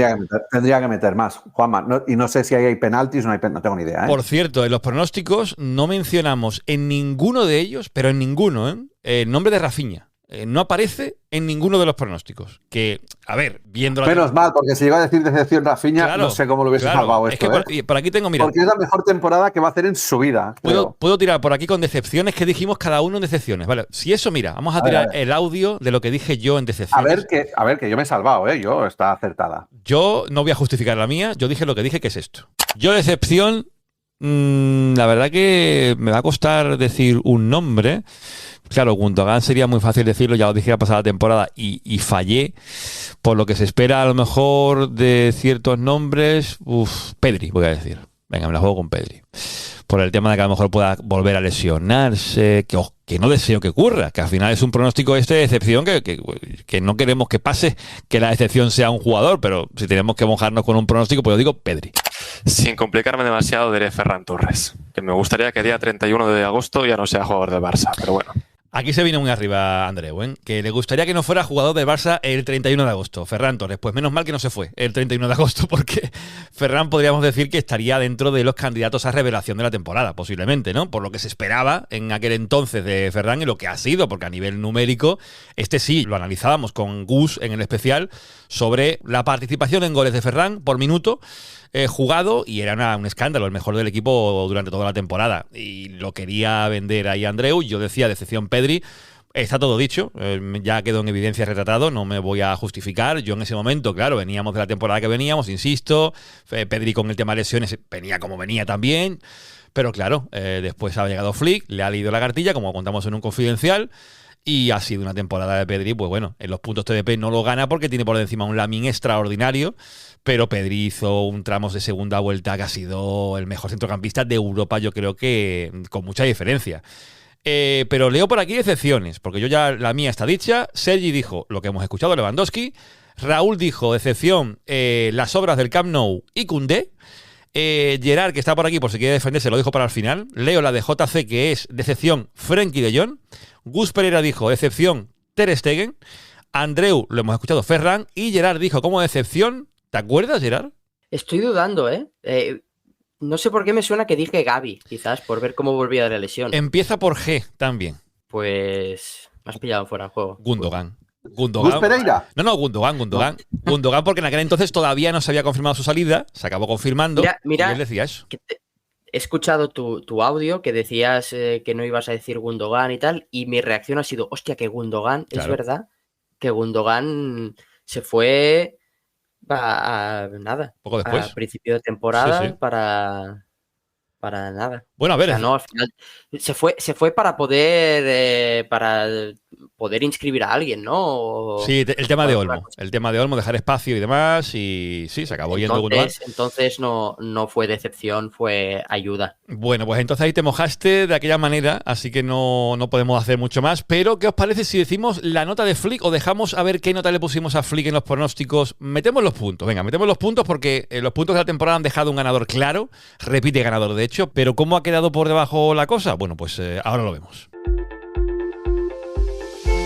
tendría que meter más, Juanma. Y no sé si hay penaltis o no tengo ni idea. Por cierto, en los pronósticos no mencionamos en ninguno de ellos, pero en ninguno, el nombre de Rafinha. No aparece en ninguno de los pronósticos. Que, a ver, viendo menos mal, porque si llega a decir decepción Rafinha, claro, no sé cómo lo hubiese salvado esto. Es que por aquí tengo, mira. Porque es la mejor temporada que va a hacer en su vida. Puedo tirar por aquí con decepciones que dijimos cada uno en decepciones. Vale, si eso, mira, vamos a tirar el audio de lo que dije yo en decepciones. A ver, que yo me he salvado, yo está acertada. Yo no voy a justificar la mía, yo dije lo que dije, que es esto. Yo decepción, la verdad que me va a costar decir un nombre. Claro, Gundogan sería muy fácil decirlo, ya lo dije la pasada temporada y fallé. Por lo que se espera a lo mejor de ciertos nombres, Pedri, voy a decir. Venga, me la juego con Pedri. Por el tema de que a lo mejor pueda volver a lesionarse, que no deseo que ocurra, que al final es un pronóstico de excepción que no queremos que pase, que la excepción sea un jugador, pero si tenemos que mojarnos con un pronóstico, pues yo digo Pedri. Sin complicarme demasiado, diré Ferran Torres, que me gustaría que día 31 de agosto ya no sea jugador de Barça, pero bueno. Aquí se viene muy arriba Andreu, que le gustaría que no fuera jugador del Barça el 31 de agosto. Ferran Torres, pues menos mal que no se fue el 31 de agosto, porque Ferran podríamos decir que estaría dentro de los candidatos a revelación de la temporada, posiblemente, ¿no? Por lo que se esperaba en aquel entonces de Ferran y lo que ha sido, porque a nivel numérico, sí, lo analizábamos con Gus en el especial, sobre la participación en goles de Ferran por minuto jugado, y era un escándalo, el mejor del equipo durante toda la temporada, y lo quería vender ahí Andreu. Yo decía decepción Pedri, está todo dicho, ya quedó en evidencia retratado, no me voy a justificar. Yo en ese momento, claro, veníamos de la temporada que veníamos, insisto, Pedri con el tema de lesiones venía como venía también, pero claro, después ha llegado Flick, le ha leído la cartilla, como contamos en un confidencial, y ha sido una temporada de Pedri, pues bueno, en los puntos TDP no lo gana porque tiene por encima un Lamine extraordinario, pero Pedri hizo un tramos de segunda vuelta que ha sido el mejor centrocampista de Europa, yo creo que con mucha diferencia. Pero leo por aquí decepciones, porque yo ya la mía está dicha. Sergi dijo lo que hemos escuchado, Lewandowski. Raúl dijo decepción, las obras del Camp Nou y Koundé. Gerard, que está por aquí por si quiere defenderse, lo dijo para el final. Leo la de JC, que es decepción Frenkie de Jong. Gus Pereira dijo decepción Ter Stegen. Andreu, lo hemos escuchado, Ferran. Y Gerard dijo como decepción, ¿te acuerdas, Gerard? Estoy dudando, no sé por qué me suena que dije Gavi, quizás por ver cómo volvía de la lesión. Empieza por G también. Pues me has pillado fuera de juego. Gundogan. ¿Gus Pereira? No, Gundogan. Gundogan, porque en aquel entonces todavía no se había confirmado su salida, se acabó confirmando. Mira, y él decía eso. He escuchado tu audio que decías que no ibas a decir Gundogan y tal, y mi reacción ha sido, hostia, que Gundogan, claro. Es verdad, que Gundogan se fue a nada. Poco después. A principio de temporada, sí. Para nada. Bueno, a ver. No, al final se fue para poder inscribir a alguien, ¿no? Sí, el tema de Olmo. El tema de Olmo, dejar espacio y demás. Y sí, se acabó yendo Gundogan. Entonces no fue decepción, fue ayuda. Bueno, pues entonces ahí te mojaste de aquella manera, así que no podemos hacer mucho más. Pero, ¿qué os parece si decimos la nota de Flick o dejamos a ver qué nota le pusimos a Flick en los pronósticos? Metemos los puntos, porque los puntos de la temporada han dejado un ganador claro. Repite ganador, de hecho, pero ¿cómo ha quedado por debajo la cosa? Bueno, pues ahora lo vemos.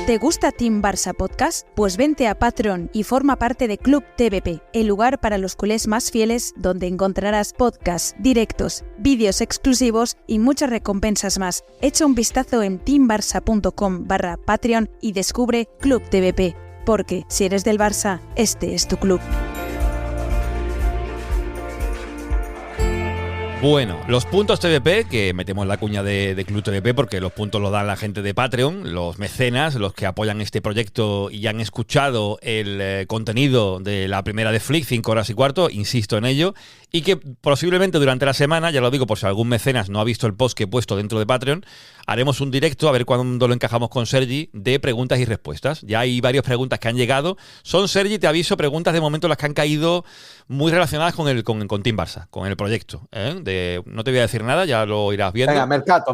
¿Te gusta Team Barça Podcast? Pues vente a Patreon y forma parte de Club TVP, el lugar para los culés más fieles donde encontrarás podcasts, directos, vídeos exclusivos y muchas recompensas más. Echa un vistazo en teambarça.com/Patreon y descubre Club TVP, porque si eres del Barça, este es tu club. Bueno, los puntos TVP, que metemos la cuña de Club TVP porque los puntos los dan la gente de Patreon, los mecenas, los que apoyan este proyecto y han escuchado el contenido de la primera de Flick, 5 horas y cuarto, insisto en ello, y que posiblemente durante la semana, ya lo digo por si algún mecenas no ha visto el post que he puesto dentro de Patreon, haremos un directo, a ver cuándo lo encajamos con Sergi, de preguntas y respuestas. Ya hay varias preguntas que han llegado. Son, Sergi, te aviso, preguntas de momento las que han caído muy relacionadas con Team Barça, con el proyecto. No te voy a decir nada, ya lo irás viendo. Venga, mercato.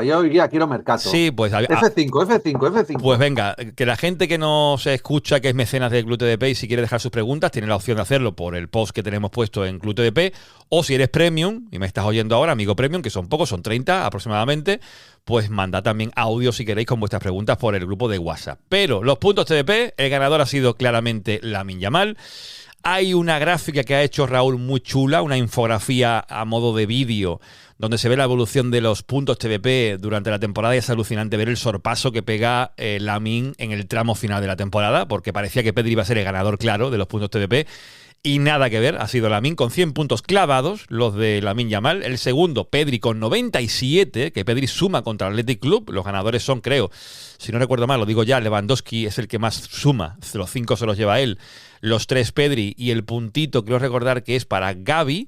Yo hoy día quiero mercato. Sí, pues... F5. Pues venga, que la gente que no se escucha, que es mecenas de Club TVP y si quiere dejar sus preguntas, tiene la opción de hacerlo por el post que tenemos puesto en Club TVP, o si eres Premium, y me estás oyendo ahora, amigo Premium, que son pocos, son 30 aproximadamente, pues manda también audio si queréis con vuestras preguntas por el grupo de WhatsApp. Pero los puntos TVP, el ganador ha sido claramente Lamine Yamal. Hay una gráfica que ha hecho Raúl muy chula, una infografía a modo de vídeo, donde se ve la evolución de los puntos TVP durante la temporada y es alucinante ver el sorpaso que pega Lamine en el tramo final de la temporada, porque parecía que Pedri iba a ser el ganador claro de los puntos TVP. Y nada que ver, ha sido Lamine con 100 puntos clavados, los de Lamine Yamal. El segundo, Pedri con 97, que Pedri suma contra el Athletic Club. Los ganadores son, creo, si no recuerdo mal, lo digo ya, Lewandowski es el que más suma, los 5 se los lleva él, los 3 Pedri y el puntito, creo recordar que es para Gavi,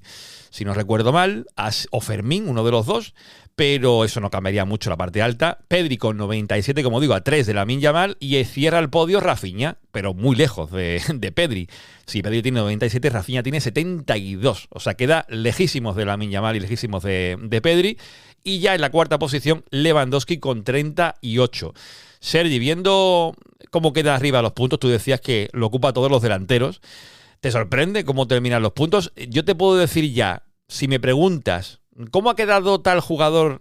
si no recuerdo mal, o Fermín, uno de los dos, pero eso no cambiaría mucho la parte alta. Pedri con 97, como digo, a 3 de Lamine Yamal y cierra el podio Rafinha, pero muy lejos de Pedri. Si Pedri tiene 97, Rafinha tiene 72, o sea, queda lejísimos de Lamine Yamal y lejísimos de Pedri. Y ya en la cuarta posición, Lewandowski con 38. Sergi, viendo cómo queda arriba los puntos, tú decías que lo ocupa todos los delanteros. ¿Te sorprende cómo terminan los puntos? Yo te puedo decir ya, si me preguntas, ¿cómo ha quedado tal jugador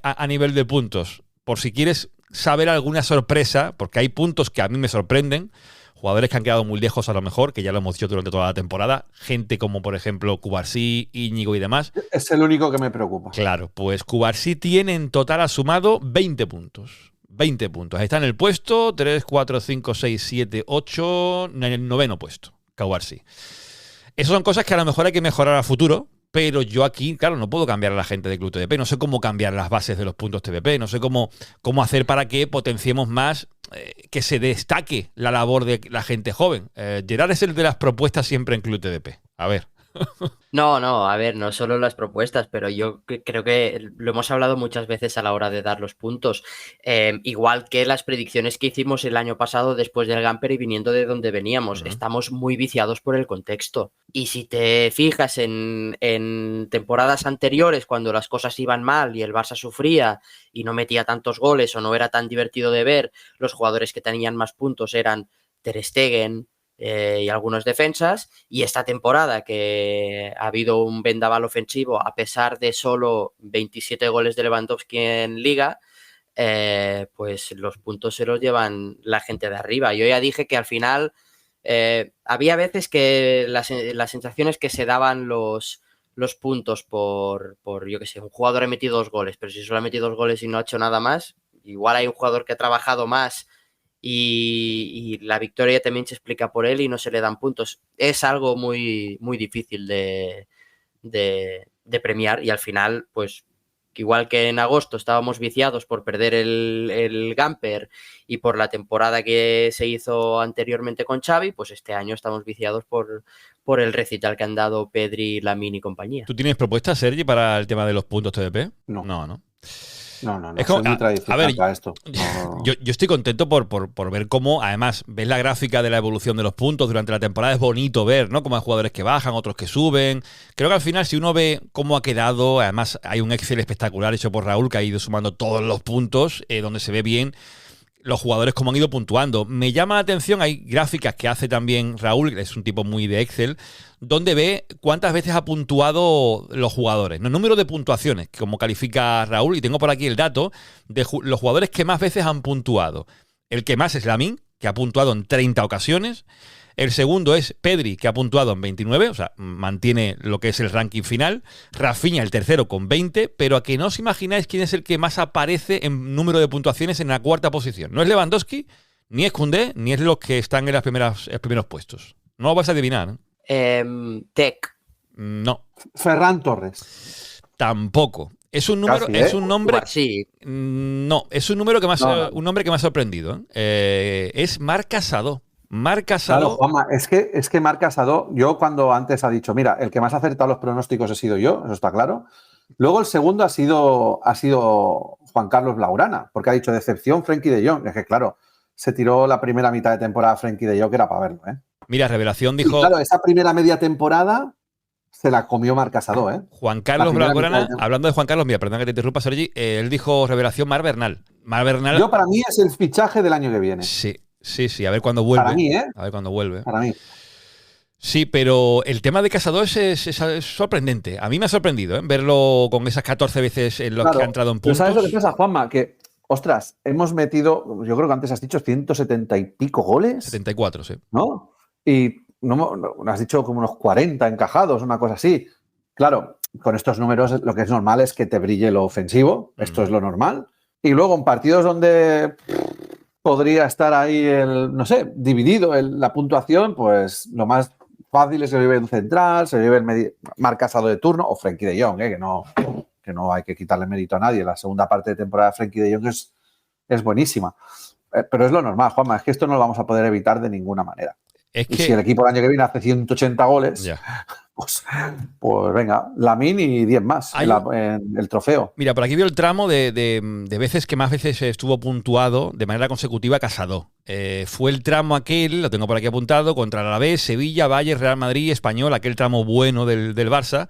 a nivel de puntos? Por si quieres saber alguna sorpresa, porque hay puntos que a mí me sorprenden, jugadores que han quedado muy lejos a lo mejor, que ya lo hemos dicho durante toda la temporada, gente como por ejemplo Cubarsí, Íñigo y demás. Es el único que me preocupa. Claro, pues Cubarsí tiene en total asumado 20 puntos. 20 puntos. Está en el puesto 3, 4, 5, 6, 7, 8, en el 9º puesto. Cubarsí. Esas son cosas que a lo mejor hay que mejorar a futuro, pero yo aquí, claro, no puedo cambiar a la gente de Club TVP, no sé cómo cambiar las bases de los puntos TVP, no sé cómo hacer para que potenciemos más, que se destaque la labor de la gente joven. Gerard es el de las propuestas siempre en Club TVP. A ver. No, a ver, no solo las propuestas, pero yo creo que lo hemos hablado muchas veces a la hora de dar los puntos, igual que las predicciones que hicimos el año pasado después del Gamper y viniendo de donde veníamos. Estamos muy viciados por el contexto, y si te fijas en temporadas anteriores, cuando las cosas iban mal y el Barça sufría y no metía tantos goles o no era tan divertido de ver, los jugadores que tenían más puntos eran Ter Stegen, y algunos defensas, y esta temporada que ha habido un vendaval ofensivo a pesar de solo 27 goles de Lewandowski en Liga, pues los puntos se los llevan la gente de arriba. Yo ya dije que al final había veces que las sensaciones que se daban los puntos por yo que sé, un jugador ha metido 2 goles, pero si solo ha metido 2 goles y no ha hecho nada más, igual hay un jugador que ha trabajado más y la victoria también se explica por él y no se le dan puntos. Es algo muy, muy difícil de premiar, y al final, pues igual que en agosto estábamos viciados por perder el Gamper y por la temporada que se hizo anteriormente con Xavi, pues este año estamos viciados por el recital que han dado Pedri, Lamine y compañía. ¿Tú tienes propuestas, Sergi, para el tema de los puntos TVP? No. No. Es como, muy tradicional para esto. Yo estoy contento por ver cómo, además, ves la gráfica de la evolución de los puntos durante la temporada. Es bonito ver, ¿no? Cómo hay jugadores que bajan, otros que suben. Creo que al final, si uno ve cómo ha quedado, además hay un Excel espectacular hecho por Raúl que ha ido sumando todos los puntos, donde se ve bien los jugadores cómo han ido puntuando. Me llama la atención, hay gráficas que hace también Raúl, que es un tipo muy de Excel, donde ve cuántas veces ha puntuado los jugadores, ¿no? El número de puntuaciones, como califica Raúl, y tengo por aquí el dato de los jugadores que más veces han puntuado. El que más es Lamine, que ha puntuado en 30 ocasiones. El segundo es Pedri, que ha puntuado en 29, o sea, mantiene lo que es el ranking final. Rafinha, el tercero, con 20, pero a que no os imagináis quién es el que más aparece en número de puntuaciones en la cuarta posición. No es Lewandowski, ni es Koundé, ni es los que están en los primeros puestos. No lo vas a adivinar. Tec. No. Ferran Torres. Tampoco. Es un número, Casi, es un nombre. Sí. No, es un número que más, No. un nombre que me ha sorprendido. Es Marc Casado. Marc Casado. Claro, Juanma, es que Marc Casado, yo cuando antes ha dicho, mira, el que más ha acertado los pronósticos he sido yo, eso está claro. Luego el segundo ha sido Juan Carlos Blaugrana, porque ha dicho decepción Frenkie de Jong. Es que claro, se tiró la primera mitad de temporada Frenkie de Jong, que era para verlo, ¿eh? Mira, Revelación dijo. Y claro, esa primera media temporada se la comió Marc Casado, ¿eh? Juan Carlos La primera Blaugrana, mitad de- hablando de Juan Carlos, mira, perdón que te interrumpa, Sergi, él dijo Revelación Mar Bernal. Mar Bernal. Yo, para mí, es el fichaje del año que viene. Sí, a ver cuándo vuelve. Para mí, ¿eh? A ver cuándo vuelve. Para mí. Sí, pero el tema de Casado es sorprendente. A mí me ha sorprendido, ¿eh? Verlo con esas 14 veces en los Claro, que ha entrado en pero puntos. ¿sabes lo que pasa, Juanma? Que, ostras, hemos metido, yo creo que antes has dicho 170 y pico goles, 74, sí. ¿no? Y no has dicho como unos 40 encajados, una cosa así. Claro, con estos números lo que es normal es que te brille lo ofensivo, esto es lo normal. Y luego en partidos donde podría estar ahí dividido la puntuación, pues lo más fácil es que lo lleve un central, se lo lleve el Marc Casado de turno o Frenkie de Jong, que no hay que quitarle mérito a nadie. La segunda parte de temporada de Frenkie de Jong es buenísima. Pero es lo normal, Juanma, es que esto no lo vamos a poder evitar de ninguna manera. Es y que... si el equipo el año que viene hace 180 goles, pues venga, Lamine y 10 más en el trofeo. Mira, por aquí veo el tramo de veces que más veces estuvo puntuado de manera consecutiva Casado. Fue el tramo aquel, lo tengo por aquí apuntado, contra el Alavés, Sevilla, Bayern, Real Madrid, Español, aquel tramo bueno del Barça.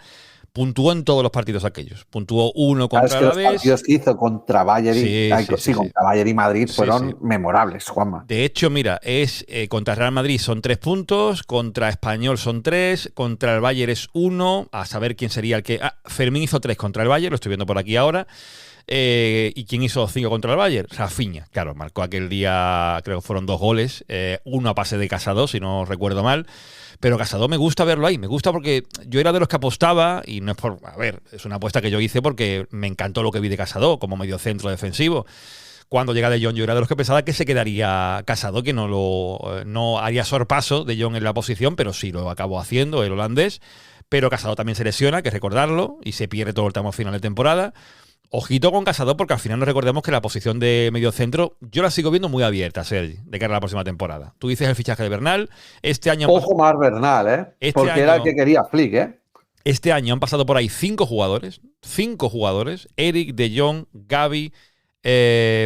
Puntuó en todos los partidos aquellos. Puntuó uno contra el Alavés. Los partidos que hizo contra Bayern contra Bayern y Madrid fueron memorables, Juanma. De hecho, mira, contra Real Madrid son 3 puntos, contra Español son 3, contra el Bayern es 1, a saber quién sería el que... Fermín hizo 3 contra el Bayern, lo estoy viendo por aquí ahora. ¿Y quién hizo 5 contra el Bayern? Rafinha, claro, marcó aquel día, creo que fueron 2 goles, uno a pase de Casado, si no recuerdo mal. Pero Casado me gusta verlo ahí, me gusta porque yo era de los que apostaba, y no es por... A ver, es una apuesta que yo hice porque me encantó lo que vi de Casado como mediocentro defensivo. Cuando llega De Jong, yo era de los que pensaba que se quedaría Casado, que no haría sorpaso De Jong en la posición, pero sí lo acabó haciendo, el holandés. Pero Casado también se lesiona, hay que recordarlo, y se pierde todo el tramo final de temporada. Ojito con Casado, porque al final nos recordemos que la posición de mediocentro yo la sigo viendo muy abierta, Sergi, de cara a la próxima temporada. Tú dices el fichaje de Bernal. Este año... Ojo más Bernal, porque era el que quería Flick, ¿eh? Este año han pasado por ahí 5 jugadores. Eric, De Jong, Gavi,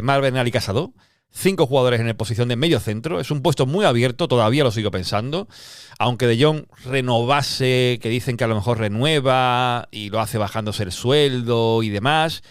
Marc Bernal y Casado. 5 jugadores en la posición de medio centro. Es un puesto muy abierto, todavía lo sigo pensando. Aunque De Jong renovase, que dicen que a lo mejor renueva y lo hace bajándose el sueldo y demás,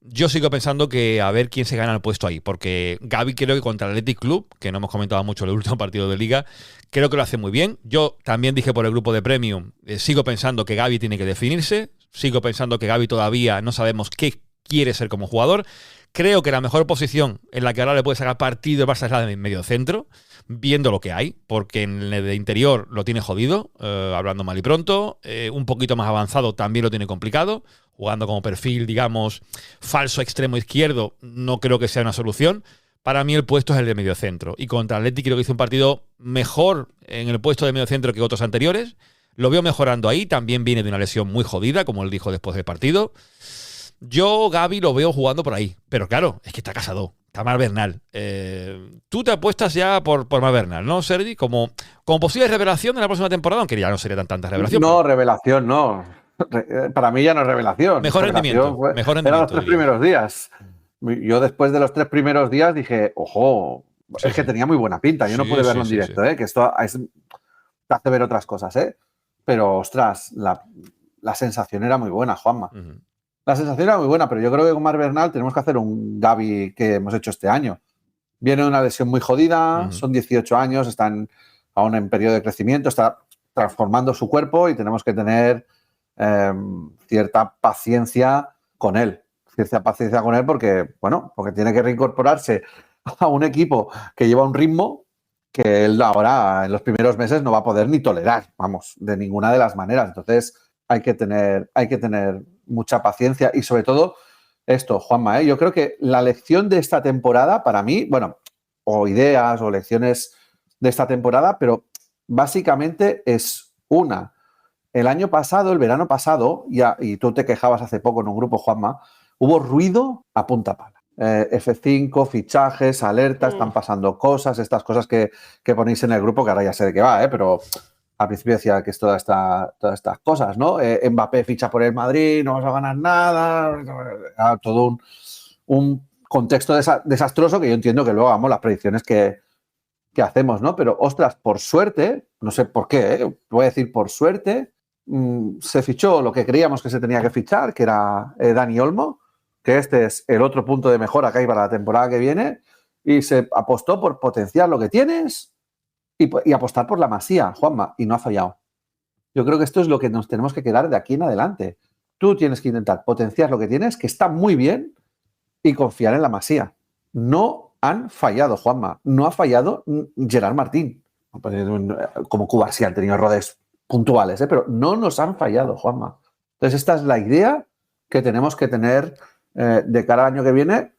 yo sigo pensando que a ver quién se gana el puesto ahí. Porque Gavi creo que contra el Athletic Club, que no hemos comentado mucho en el último partido de Liga, creo que lo hace muy bien. Yo también dije por el grupo de Premium, sigo pensando que Gavi tiene que definirse. Sigo pensando que Gavi todavía no sabemos qué quiere ser como jugador. Creo que la mejor posición en la que ahora le puede sacar partido el Barça es la de medio centro, viendo lo que hay, porque en el de interior lo tiene jodido, hablando mal y pronto, un poquito más avanzado también lo tiene complicado, jugando como perfil, digamos, falso extremo izquierdo, no creo que sea una solución. Para mí el puesto es el de medio centro, y contra Atleti creo que hizo un partido mejor en el puesto de medio centro que otros anteriores. Lo veo mejorando ahí, también viene de una lesión muy jodida, como él dijo después del partido. Yo, Gavi, lo veo jugando por ahí. Pero claro, es que está Casado, está Marc Bernal. Tú te apuestas ya por Marc Bernal, ¿no, Sergi? Como posible revelación de la próxima temporada, aunque ya no sería tanta revelación. No, revelación, no. Para mí ya no es revelación. Mejor rendimiento. Eran los 3 primeros días. Yo después de los 3 primeros días dije, ojo, es que tenía muy buena pinta. Yo no pude verlo en directo, que esto te hace ver otras cosas, Pero, ostras, la sensación era muy buena, Juanma. La sensación era muy buena, pero yo creo que con Marc Bernal tenemos que hacer un Gavi que hemos hecho este año. Viene de una lesión muy jodida, son 18 años, están aún en periodo de crecimiento, está transformando su cuerpo y tenemos que tener cierta paciencia con él. Porque tiene que reincorporarse a un equipo que lleva un ritmo que él ahora en los primeros meses no va a poder ni tolerar, vamos, de ninguna de las maneras. Entonces hay que tener mucha paciencia y sobre todo esto, Juanma, yo creo que la lección de esta temporada para mí, bueno, o ideas o lecciones de esta temporada, pero básicamente es una. El año pasado, el verano pasado, y tú te quejabas hace poco en un grupo, Juanma, hubo ruido a punta pala. F5, fichajes, alertas, están pasando cosas, estas cosas que ponéis en el grupo, que ahora ya sé de qué va, pero al principio decía que es todas estas cosas, ¿no? Mbappé ficha por el Madrid, no vas a ganar nada, todo un contexto desastroso que yo entiendo que luego hagamos las predicciones que hacemos, ¿no? Pero, ostras, por suerte, no sé por qué, voy a decir por suerte, se fichó lo que creíamos que se tenía que fichar, que era Dani Olmo, que este es el otro punto de mejora que hay para la temporada que viene, y se apostó por potenciar lo que tienes y apostar por la Masía, Juanma, y no ha fallado. Yo creo que esto es lo que nos tenemos que quedar de aquí en adelante. Tú tienes que intentar potenciar lo que tienes, que está muy bien, y confiar en la Masía. No han fallado, Juanma. No ha fallado Gerard Martín. Como Cuba sí han tenido errores puntuales, pero no nos han fallado, Juanma. Entonces esta es la idea que tenemos que tener de cara al año que viene,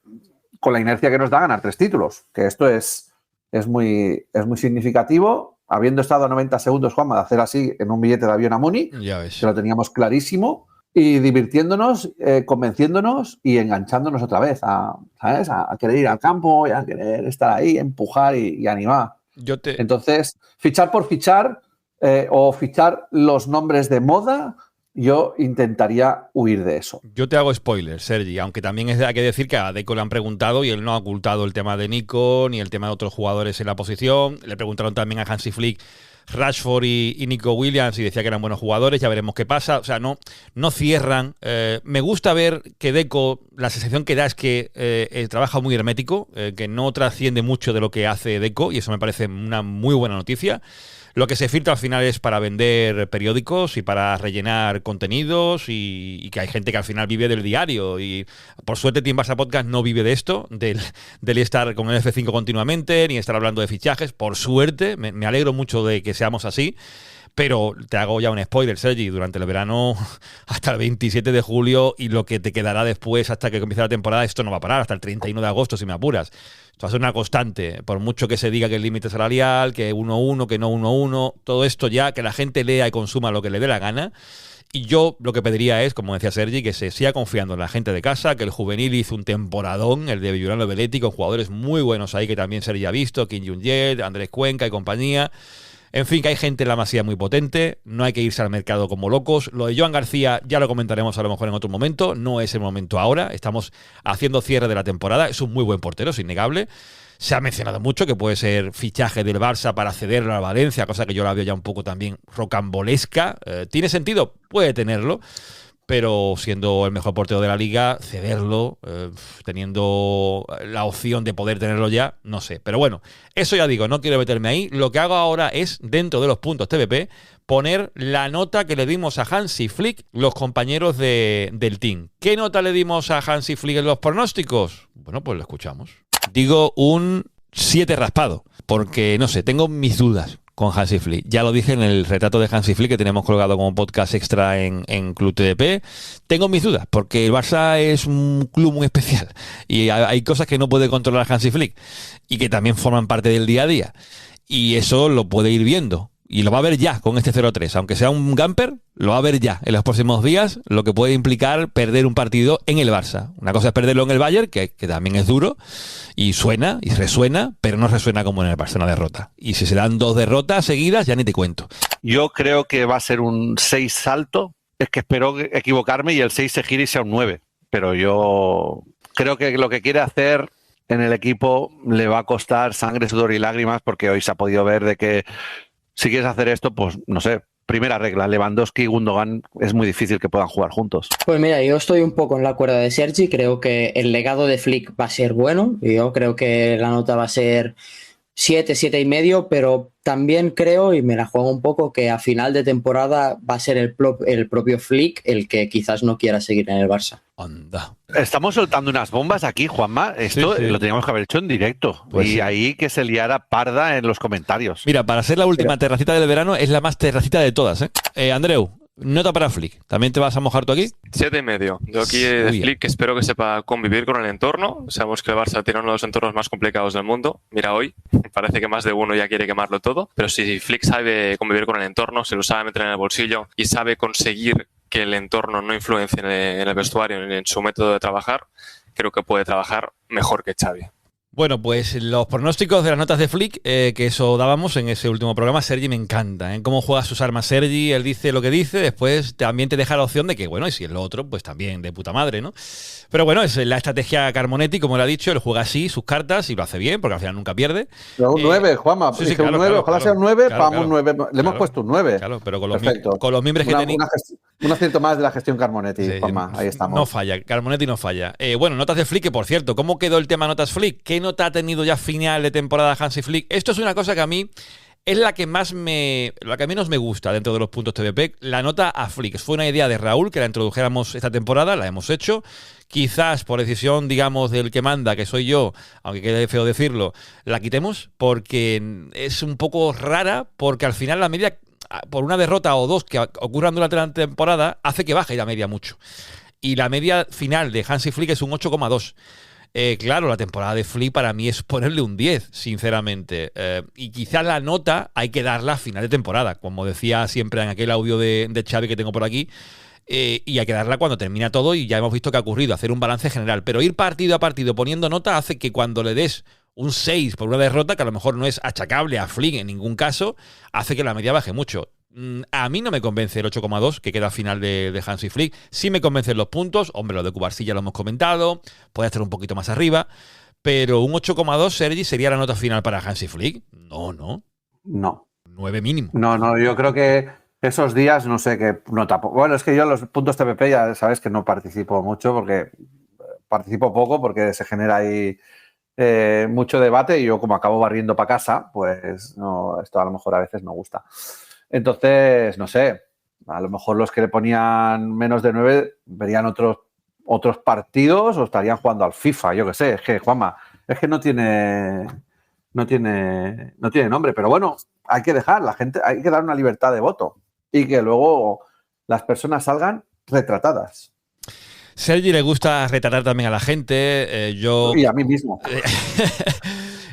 con la inercia que nos da ganar 3 títulos, que esto es muy significativo. Habiendo estado a 90 segundos, Juanma, de hacer así en un billete de avión a Múnich, que lo teníamos clarísimo, y divirtiéndonos, convenciéndonos y enganchándonos otra vez a querer ir al campo y a querer estar ahí, empujar y animar. Entonces, fichar por fichar o fichar los nombres de moda, yo intentaría huir de eso. Yo te hago spoiler, Sergi, aunque también hay que decir que a Deco le han preguntado y él no ha ocultado el tema de Nico ni el tema de otros jugadores en la posición. Le preguntaron también a Hansi Flick Rashford y Nico Williams y decía que eran buenos jugadores, ya veremos qué pasa. O sea, no cierran. Me gusta ver que Deco, la sensación que da es que trabaja muy hermético, que no trasciende mucho de lo que hace Deco, y eso me parece una muy buena noticia. Lo que se filtra al final es para vender periódicos y para rellenar contenidos y que hay gente que al final vive del diario y por suerte Team Barça Podcast no vive de esto, del estar con el F5 continuamente ni estar hablando de fichajes. Por suerte, me alegro mucho de que seamos así. Pero te hago ya un spoiler, Sergi, durante el verano hasta el 27 de julio y lo que te quedará después hasta que comience la temporada, esto no va a parar, hasta el 31 de agosto si me apuras. Esto va a ser una constante, por mucho que se diga que el límite salarial, que 1-1, que no 1-1, todo esto ya, que la gente lea y consuma lo que le dé la gana. Y yo lo que pediría es, como decía Sergi, que se siga confiando en la gente de casa, que el juvenil hizo un temporadón, el de Giuliano Belletti, con jugadores muy buenos ahí que también Sergi ha visto, Kim Jong-il, Andrés Cuenca y compañía. En fin, que hay gente en la Masía muy potente, no hay que irse al mercado como locos. Lo de Joan García ya lo comentaremos a lo mejor en otro momento, no es el momento ahora, estamos haciendo cierre de la temporada, es un muy buen portero, es innegable. Se ha mencionado mucho que puede ser fichaje del Barça para cederlo a Valencia, cosa que yo la veo ya un poco también rocambolesca. ¿Tiene sentido? Puede tenerlo. Pero siendo el mejor portero de la liga, cederlo, teniendo la opción de poder tenerlo ya, no sé. Pero bueno, eso ya digo, no quiero meterme ahí. Lo que hago ahora es, dentro de los puntos TVP, poner la nota que le dimos a Hansi Flick, los compañeros del team. ¿Qué nota le dimos a Hansi Flick en los pronósticos? Bueno, pues lo escuchamos. Digo un 7 raspado, porque, no sé, tengo mis dudas con Hansi Flick. Ya lo dije en el retrato de Hansi Flick que tenemos colgado como podcast extra en Club TDP. Tengo mis dudas, porque el Barça es un club muy especial y hay cosas que no puede controlar Hansi Flick y que también forman parte del día a día. Y eso lo puede ir viendo. Y lo va a ver ya con este 0-3. Aunque sea un gamper, lo va a ver ya en los próximos días, lo que puede implicar perder un partido en el Barça. Una cosa es perderlo en el Bayern, que también es duro, y suena, y resuena, pero no resuena como en el Barça, una derrota. Y si se dan 2 derrotas seguidas, ya ni te cuento. Yo creo que va a ser un 6 salto. Es que espero equivocarme y el 6 se gire y sea un 9. Pero yo creo que lo que quiere hacer en el equipo le va a costar sangre, sudor y lágrimas, porque hoy se ha podido ver de que si quieres hacer esto, pues no sé, primera regla, Lewandowski y Gundogan es muy difícil que puedan jugar juntos. Pues mira, yo estoy un poco en la cuerda de Sergi, creo que el legado de Flick va a ser bueno, yo creo que la nota va a ser 7, 7,5, pero también creo, y me la juego un poco, que a final de temporada va a ser el propio Flick el que quizás no quiera seguir en el Barça. Anda. Estamos soltando unas bombas aquí, Juanma. Esto Sí. lo teníamos que haber hecho en directo. Pues y sí. ahí que se liara parda en los comentarios. Mira, para ser la última terracita del verano, es la más terracita de todas, ¿eh? Andreu, nota para Flick. ¿También te vas a mojar tú aquí? 7,5. Yo aquí de Uy. Flick espero que sepa convivir con el entorno. Sabemos que el Barça tiene uno de los entornos más complicados del mundo. Mira hoy, parece que más de uno ya quiere quemarlo todo. Pero si Flick sabe convivir con el entorno, se lo sabe meter en el bolsillo y sabe conseguir que el entorno no influencie en el vestuario ni en su método de trabajar, creo que puede trabajar mejor que Xavi. Bueno, pues los pronósticos de las notas de Flick, que eso dábamos en ese último programa, Sergi me encanta, ¿eh? Cómo juega sus armas Sergi, él dice lo que dice, después también te deja la opción de que, bueno, y si es lo otro, pues también de puta madre, ¿no? Pero bueno, es la estrategia Carmonetti, como él ha dicho, él juega así sus cartas y lo hace bien, porque al final nunca pierde. Pero un 9, Juanma. sí, Dije claro, un 9, claro, ojalá claro, sea un 9, claro, pagamos un 9. Le claro. hemos puesto un 9. Claro, pero con los Perfecto. con los miembros que tenéis. Un acierto más de la gestión Carmonetti, Sí, Juanma. Ahí estamos. No falla, Carmonetti no falla. Bueno, notas de Flick, que por cierto, ¿cómo quedó el tema notas Flick? ¿Qué nota ha tenido ya final de temporada Hansi Flick? Esto es una cosa que a mí es la que menos me gusta dentro de los puntos TVP, la nota a Flick. Fue una idea de Raúl que la introdujéramos esta temporada, la hemos hecho. Quizás por decisión, digamos, del que manda, que soy yo, aunque quede feo decirlo, la quitemos porque es un poco rara, porque al final la media, por una derrota o dos que ocurran durante la temporada, hace que baje la media mucho. Y la media final de Hansi Flick es un 8,2. Claro, la temporada de Flick para mí es ponerle un 10, sinceramente. Y quizás la nota hay que darla a final de temporada, como decía siempre en aquel audio de Xavi que tengo por aquí. Y hay que darla cuando termina todo y ya hemos visto que ha ocurrido, hacer un balance general. Pero ir partido a partido poniendo nota hace que cuando le des un 6 por una derrota, que a lo mejor no es achacable a Flick en ningún caso, hace que la media baje mucho. A mí no me convence el 8,2 que queda al final de Hansi Flick. Sí me convencen los puntos. Hombre, lo de Cubarsí ya lo hemos comentado. Puede estar un poquito más arriba. Pero un 8,2, Sergi, sería la nota final para Hansi Flick. No. 9 mínimo. No, yo creo que esos días no sé qué nota. Bueno, es que yo los puntos TPP ya sabes que no participo mucho porque participo poco porque se genera ahí mucho debate y yo como acabo barriendo para casa, pues no, esto a lo mejor a veces no gusta. Entonces, no sé, a lo mejor los que le ponían menos de 9 verían otros partidos o estarían jugando al FIFA, yo qué sé. Es que, Juanma, es que no tiene nombre. Pero bueno, hay que dejar, la gente, hay que dar una libertad de voto y que luego las personas salgan retratadas. Sergi le gusta retratar también a la gente. Y a mí mismo.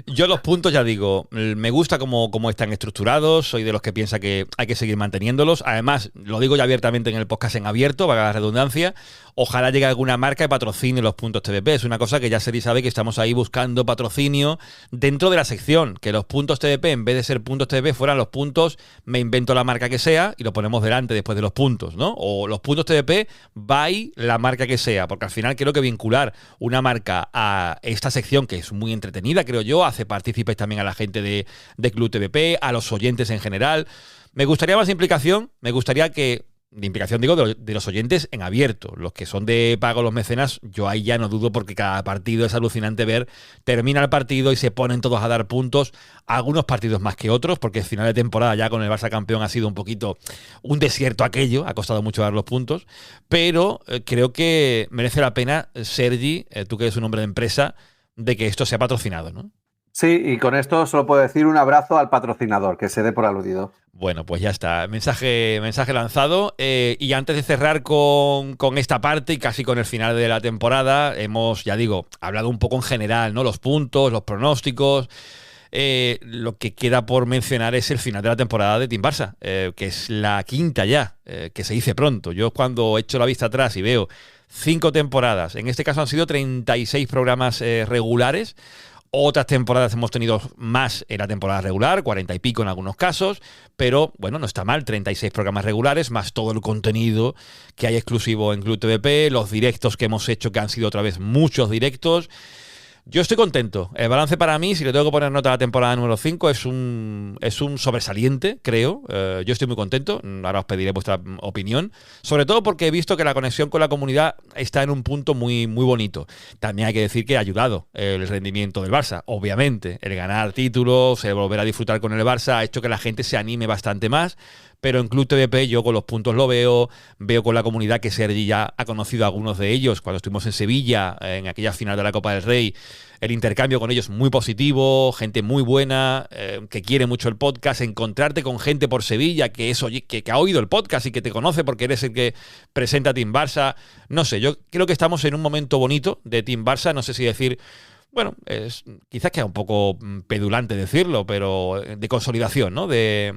Yo los puntos, ya digo, me gusta cómo están estructurados, soy de los que piensa que hay que seguir manteniéndolos. Además, lo digo ya abiertamente en el podcast en abierto, valga la redundancia, ojalá llegue alguna marca y patrocine los puntos TVP. Es una cosa que ya Sergi sabe que estamos ahí buscando patrocinio dentro de la sección, que los puntos TVP, en vez de ser puntos TVP, fueran los puntos, me invento la marca que sea y lo ponemos delante después de los puntos, ¿no? O los puntos TVP, by la marca que sea, porque al final creo que vincular una marca a esta sección, que es muy entretenida, creo yo, hace partícipes también a la gente de Club TVP, a los oyentes en general. Me gustaría más implicación, de implicación digo, de los oyentes en abierto. Los que son de pago, los mecenas, yo ahí ya no dudo porque cada partido es alucinante ver, termina el partido y se ponen todos a dar puntos, algunos partidos más que otros, porque el final de temporada ya con el Barça campeón ha sido un poquito un desierto aquello, ha costado mucho dar los puntos, pero creo que merece la pena, Sergi, tú que eres un hombre de empresa, de que esto sea patrocinado, ¿no? Sí, y con esto solo puedo decir un abrazo al patrocinador, que se dé por aludido. Bueno, pues ya está. Mensaje lanzado. Y antes de cerrar con esta parte y casi con el final de la temporada, hemos, ya digo, hablado un poco en general, ¿no? Los puntos, los pronósticos. Lo que queda por mencionar es el final de la temporada de Team Barça, que es la quinta ya, que se dice pronto. Yo cuando echo la vista atrás y veo 5 temporadas, en este caso han sido 36 programas regulares. Otras temporadas hemos tenido más en la temporada regular, 40 y pico en algunos casos, pero bueno, no está mal, 36 programas regulares, más todo el contenido que hay exclusivo en Club TVP, los directos que hemos hecho, que han sido otra vez muchos directos. Yo estoy contento. El balance para mí, si le tengo que poner nota a la temporada número 5, es un sobresaliente, creo. Yo estoy muy contento. Ahora os pediré vuestra opinión. Sobre todo porque he visto que la conexión con la comunidad está en un punto muy, muy bonito. También hay que decir que ha ayudado el rendimiento del Barça. Obviamente, el ganar títulos, el volver a disfrutar con el Barça ha hecho que la gente se anime bastante más. Pero en Club TVP yo con los puntos lo veo con la comunidad que Sergi ya ha conocido a algunos de ellos cuando estuvimos en Sevilla, en aquella final de la Copa del Rey. El intercambio con ellos muy positivo, gente muy buena, que quiere mucho el podcast. Encontrarte con gente por Sevilla que ha oído el podcast y que te conoce porque eres el que presenta Team Barça. No sé, yo creo que estamos en un momento bonito de Team Barça. No sé si decir... Bueno, quizás queda un poco pedulante decirlo, pero de consolidación, ¿no? De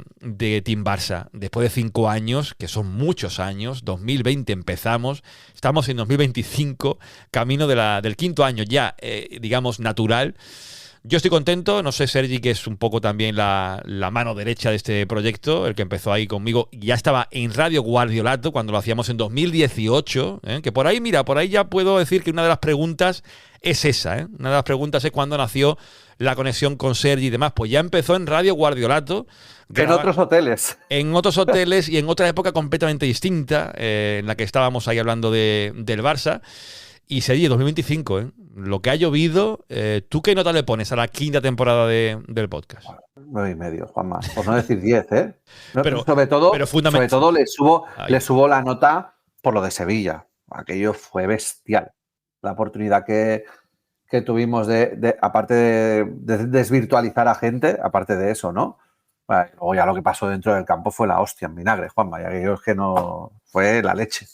Team Barça. Después de 5 años, que son muchos años, 2020 empezamos, estamos en 2025, camino del 5º año ya, digamos, natural. Yo estoy contento, no sé, Sergi, que es un poco también la mano derecha de este proyecto, el que empezó ahí conmigo, ya estaba en Radio Guardiolato cuando lo hacíamos en 2018, que por ahí, mira, por ahí ya puedo decir que una de las preguntas es esa, una de las preguntas es cuándo nació la conexión con Sergi y demás, pues ya empezó en Radio Guardiolato. En otros hoteles. En otros hoteles y en otra época completamente distinta, en la que estábamos ahí hablando del Barça. Y Sergi, 2025, lo que ha llovido, ¿tú qué nota le pones a la 5ª temporada del podcast? 9,5, Juanma. Por no decir 10, ¿eh? Pero, sobre todo le subo la nota por lo de Sevilla. Aquello fue bestial. La oportunidad que tuvimos aparte de desvirtualizar a gente, aparte de eso, ¿no? Bueno, luego ya lo que pasó dentro del campo fue la hostia en vinagre, Juanma. Y aquello es que no... Fue la leche.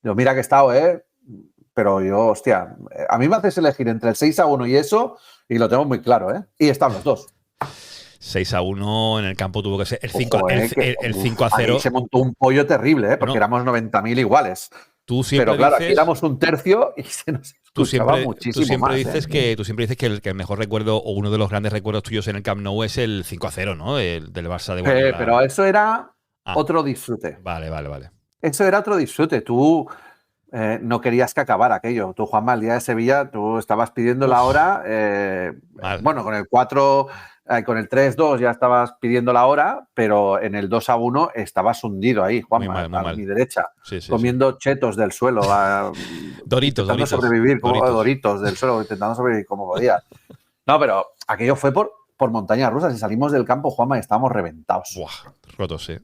Yo mira que he estado, pero yo, hostia, a mí me haces elegir entre el 6-1 y eso, y lo tengo muy claro, ¿eh? Y están los dos. 6-1 en el campo tuvo que ser el 5-0. Ahí se montó un pollo terrible, porque éramos 90.000 iguales. Pero claro, aquí éramos un tercio y se nos escuchaba muchísimo más. Tú siempre dices que el mejor recuerdo o uno de los grandes recuerdos tuyos en el Camp Nou es el 5-0, ¿no? Del Barça de Guardiola. Pero eso era otro disfrute. Vale. Eso era otro disfrute. Tú no querías que acabara aquello. Tú, Juanma, el día de Sevilla, tú estabas pidiendo la hora. Bueno, con el 4... con el 3-2 ya estabas pidiendo la hora, pero en el 2-1 estabas hundido ahí, Juanma, a mi derecha, comiendo chetos del suelo, intentando sobrevivir como Doritos del suelo, intentando sobrevivir como podía. No, pero aquello fue por montañas rusas y salimos del campo, Juanma, y estábamos reventados. Buah, rotos, sí.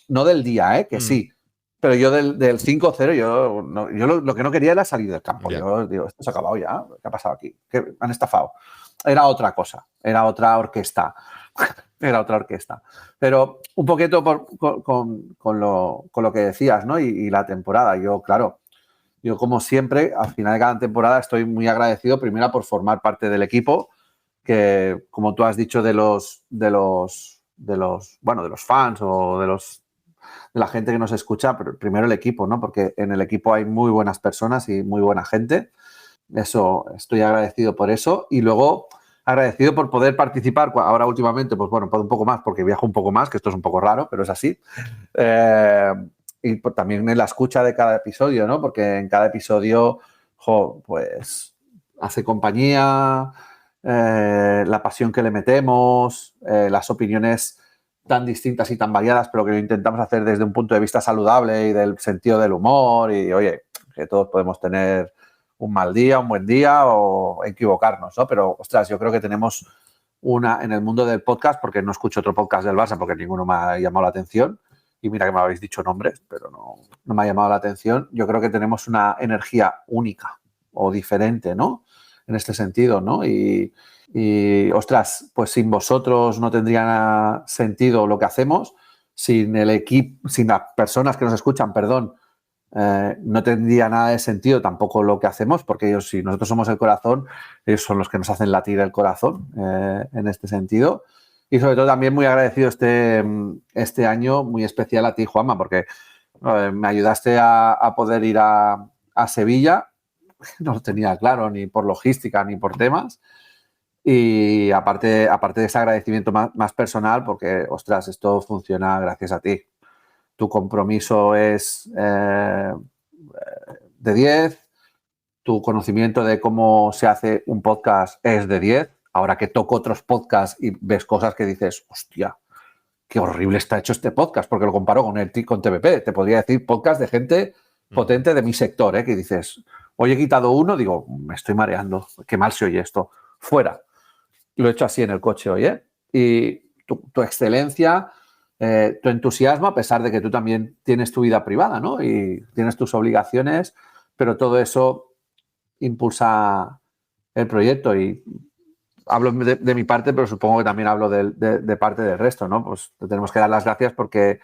No del día, que sí. Pero yo del 5-0, yo lo que no quería era salir del campo. Yo digo, esto se ha acabado ya. ¿Qué ha pasado aquí? ¿Qué han estafado? Era otra cosa, era otra orquesta. Era otra orquesta. Pero un poquito con lo que decías, ¿no? Y la temporada. Yo, claro, como siempre, al final de cada temporada estoy muy agradecido, primero por formar parte del equipo, que como tú has dicho, de los fans o de la gente que nos escucha, pero primero el equipo, ¿no? Porque en el equipo hay muy buenas personas y muy buena gente. Eso, estoy agradecido por eso. Y luego agradecido por poder participar. Ahora últimamente, pues bueno, puedo un poco más porque viajo un poco más, que esto es un poco raro, pero es así. Y también en la escucha de cada episodio, ¿no? Porque en cada episodio, pues hace compañía, la pasión que le metemos, las opiniones tan distintas y tan variadas, pero que lo intentamos hacer desde un punto de vista saludable y del sentido del humor. Y oye, que todos podemos tener un mal día, un buen día o equivocarnos, ¿no? Pero, ostras, yo creo que tenemos en el mundo del podcast, porque no escucho otro podcast del Barça porque ninguno me ha llamado la atención, y mira que me habéis dicho nombres, pero no me ha llamado la atención. Yo creo que tenemos una energía única o diferente, ¿no? En este sentido, ¿no? Y ostras, pues sin vosotros no tendría sentido lo que hacemos, sin el equipo, sin las personas que nos escuchan, perdón, no tendría nada de sentido tampoco lo que hacemos, porque ellos, si nosotros somos el corazón, ellos son los que nos hacen latir el corazón en este sentido. Y sobre todo también muy agradecido este año, muy especial a ti, Juanma, porque me ayudaste a poder ir a Sevilla. No lo tenía claro ni por logística ni por temas. Y aparte de ese agradecimiento más personal, porque, ostras, esto funciona gracias a ti. Tu compromiso es de 10, tu conocimiento de cómo se hace un podcast es de 10. Ahora que toco otros podcasts y ves cosas que dices, hostia, qué horrible está hecho este podcast, porque lo comparo con TVP. Te podría decir podcast de gente potente de mi sector, que dices, hoy he quitado uno, digo, me estoy mareando, qué mal se oye esto, fuera. Lo he hecho así en el coche hoy, Y tu excelencia, tu entusiasmo, a pesar de que tú también tienes tu vida privada, ¿no? Y tienes tus obligaciones, pero todo eso impulsa el proyecto y hablo de mi parte, pero supongo que también hablo de parte del resto, ¿no? Pues te tenemos que dar las gracias porque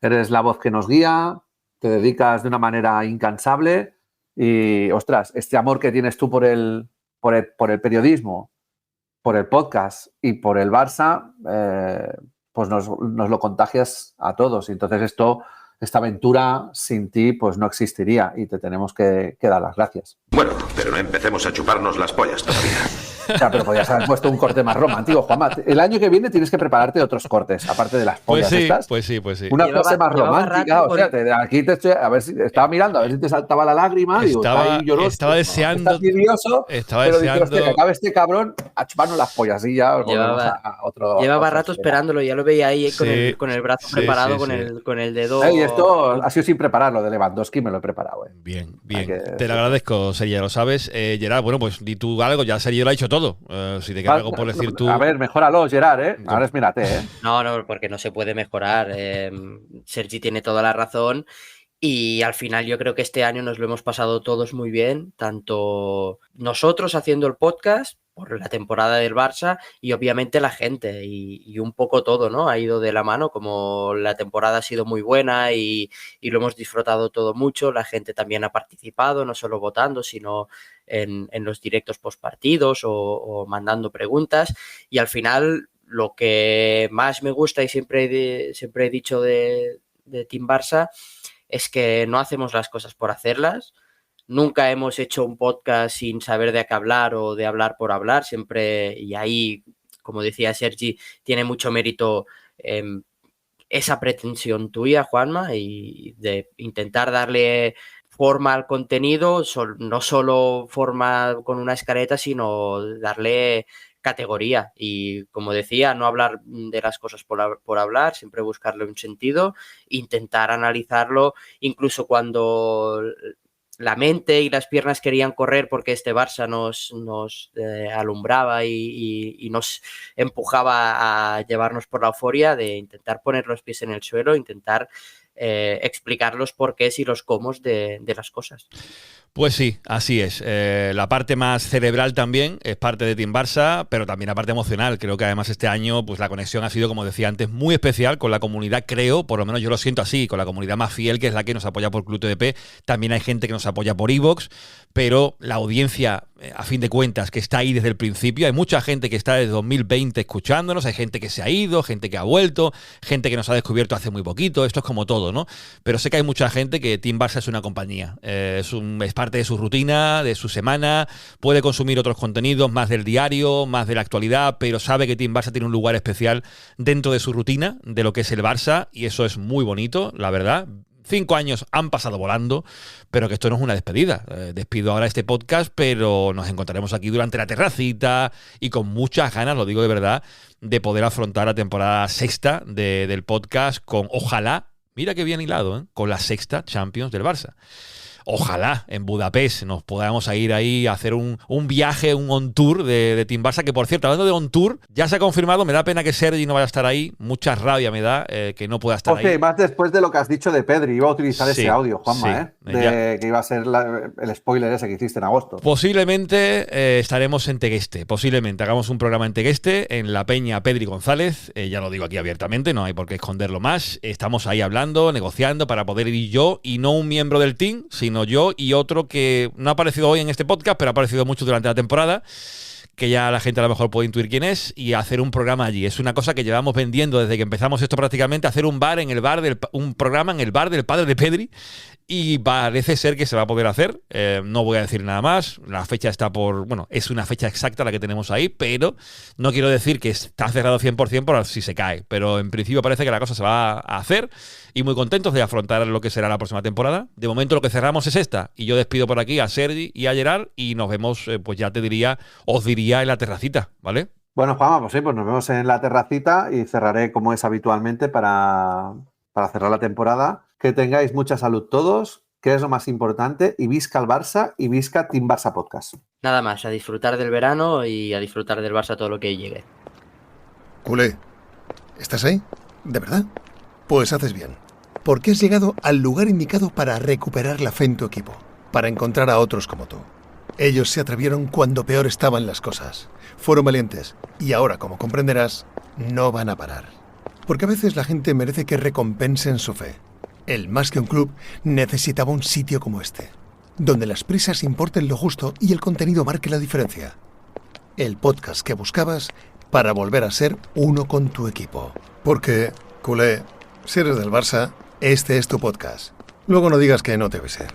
eres la voz que nos guía, te dedicas de una manera incansable y, ostras, este amor que tienes tú por el periodismo, por el podcast y por el Barça, pues nos lo contagias a todos. Y entonces esta aventura sin ti pues no existiría y te tenemos que dar las gracias. Bueno, pero no empecemos a chuparnos las pollas todavía. O sea, pero podías haber puesto un corte más romántico, Juanma. El año que viene tienes que prepararte otros cortes, aparte de las pollas estas. Pues sí. Una frase más romántica. O sea, aquí te estoy... A ver si... Estaba mirando, a ver si te saltaba la lágrima. Estaba deseando... Estás nervioso, pero dices, hostia, que acabe este cabrón a chuparnos las pollas. Y ya llevaba rato esperándolo. Ya lo veía ahí con el brazo preparado, con el dedo... Y esto ha sido sin prepararlo de Lewandowski, me lo he preparado. Bien. Te lo agradezco, Sergio, lo sabes. Gerard, bueno, pues di tú algo. Ya Sergio lo ha dicho todo. Si te queda algo por decir tú. A ver, mejóralo, Gerard, Ahora mírate, No, porque no se puede mejorar. Sergi tiene toda la razón. Y al final yo creo que este año nos lo hemos pasado todos muy bien, tanto nosotros haciendo el podcast por la temporada del Barça y obviamente la gente y un poco todo, ¿no? Ha ido de la mano, como la temporada ha sido muy buena y lo hemos disfrutado todo mucho, la gente también ha participado, no solo votando, sino en los directos postpartidos o mandando preguntas y al final lo que más me gusta y siempre he dicho de Team Barça es que no hacemos las cosas por hacerlas. Nunca hemos hecho un podcast sin saber de qué hablar o de hablar por hablar. Siempre, y ahí, como decía Sergi, tiene mucho mérito esa pretensión tuya, Juanma, y de intentar darle forma al contenido, no solo forma con una escaleta, sino darle categoría y, como decía, no hablar de las cosas por hablar, siempre buscarle un sentido, intentar analizarlo, incluso cuando la mente y las piernas querían correr porque este Barça nos alumbraba y nos empujaba a llevarnos por la euforia, de intentar poner los pies en el suelo, intentar explicar los porqués y los cómo de las cosas. Pues sí, así es. La parte más cerebral también es parte de Team Barça, pero también la parte emocional. Creo que además este año pues la conexión ha sido, como decía antes, muy especial con la comunidad, creo, por lo menos yo lo siento así, con la comunidad más fiel, que es la que nos apoya por Club TVP. También hay gente que nos apoya por iVoox, pero la audiencia, a fin de cuentas, que está ahí desde el principio. Hay mucha gente que está desde 2020 escuchándonos, hay gente que se ha ido, gente que ha vuelto, gente que nos ha descubierto hace muy poquito. Esto es como todo, ¿no? Pero sé que hay mucha gente que Team Barça es una compañía. Es parte de su rutina, de su semana, puede consumir otros contenidos más del diario, más de la actualidad, pero sabe que Team Barça tiene un lugar especial dentro de su rutina, de lo que es el Barça, y eso es muy bonito, la verdad. 5 años han pasado volando, pero que esto no es una despedida. Despido ahora este podcast, pero nos encontraremos aquí durante la terracita y con muchas ganas, lo digo de verdad, de poder afrontar la temporada sexta del podcast con, ojalá, mira qué bien hilado, con la sexta Champions del Barça. Ojalá en Budapest nos podamos ir ahí a hacer un viaje, un on-tour de Team Barça, que por cierto, hablando de on-tour, ya se ha confirmado, me da pena que Sergi no vaya a estar ahí, mucha rabia me da que no pueda estar ahí. Más después de lo que has dicho de Pedri, iba a utilizar ese audio, Juanma, que iba a ser el spoiler ese que hiciste en agosto. Posiblemente estaremos en Tegueste, posiblemente hagamos un programa en Tegueste, en la Peña Pedri González, ya lo digo aquí abiertamente, no hay por qué esconderlo más, estamos ahí hablando, negociando para poder ir yo y no un miembro del team, sino yo y otro que no ha aparecido hoy en este podcast, pero ha aparecido mucho durante la temporada, que ya la gente a lo mejor puede intuir quién es, y hacer un programa allí. Es una cosa que llevamos vendiendo desde que empezamos esto prácticamente, hacer un programa en el bar del padre de Pedri, y parece ser que se va a poder hacer. No voy a decir nada más. La fecha está es una fecha exacta la que tenemos ahí, pero no quiero decir que está cerrado 100% por si se cae. Pero en principio parece que la cosa se va a hacer y muy contentos de afrontar lo que será la próxima temporada. De momento lo que cerramos es esta y yo despido por aquí a Sergi y a Gerard y nos vemos, pues ya os diría en la terracita, ¿vale? Bueno, Juanma, pues sí, pues nos vemos en la terracita y cerraré como es habitualmente para cerrar la temporada. Que tengáis mucha salud todos, que es lo más importante, y visca el Barça y visca Team Barça Podcast. Nada más, a disfrutar del verano y a disfrutar del Barça todo lo que llegue. Culé, ¿estás ahí? ¿De verdad? Pues haces bien, porque has llegado al lugar indicado para recuperar la fe en tu equipo, para encontrar a otros como tú. Ellos se atrevieron cuando peor estaban las cosas, fueron valientes, y ahora, como comprenderás, no van a parar. Porque a veces la gente merece que recompensen su fe. El Más que un Club necesitaba un sitio como este, donde las prisas importen lo justo y el contenido marque la diferencia. El podcast que buscabas para volver a ser uno con tu equipo. Porque, culé, si eres del Barça, este es tu podcast. Luego no digas que no te avisé.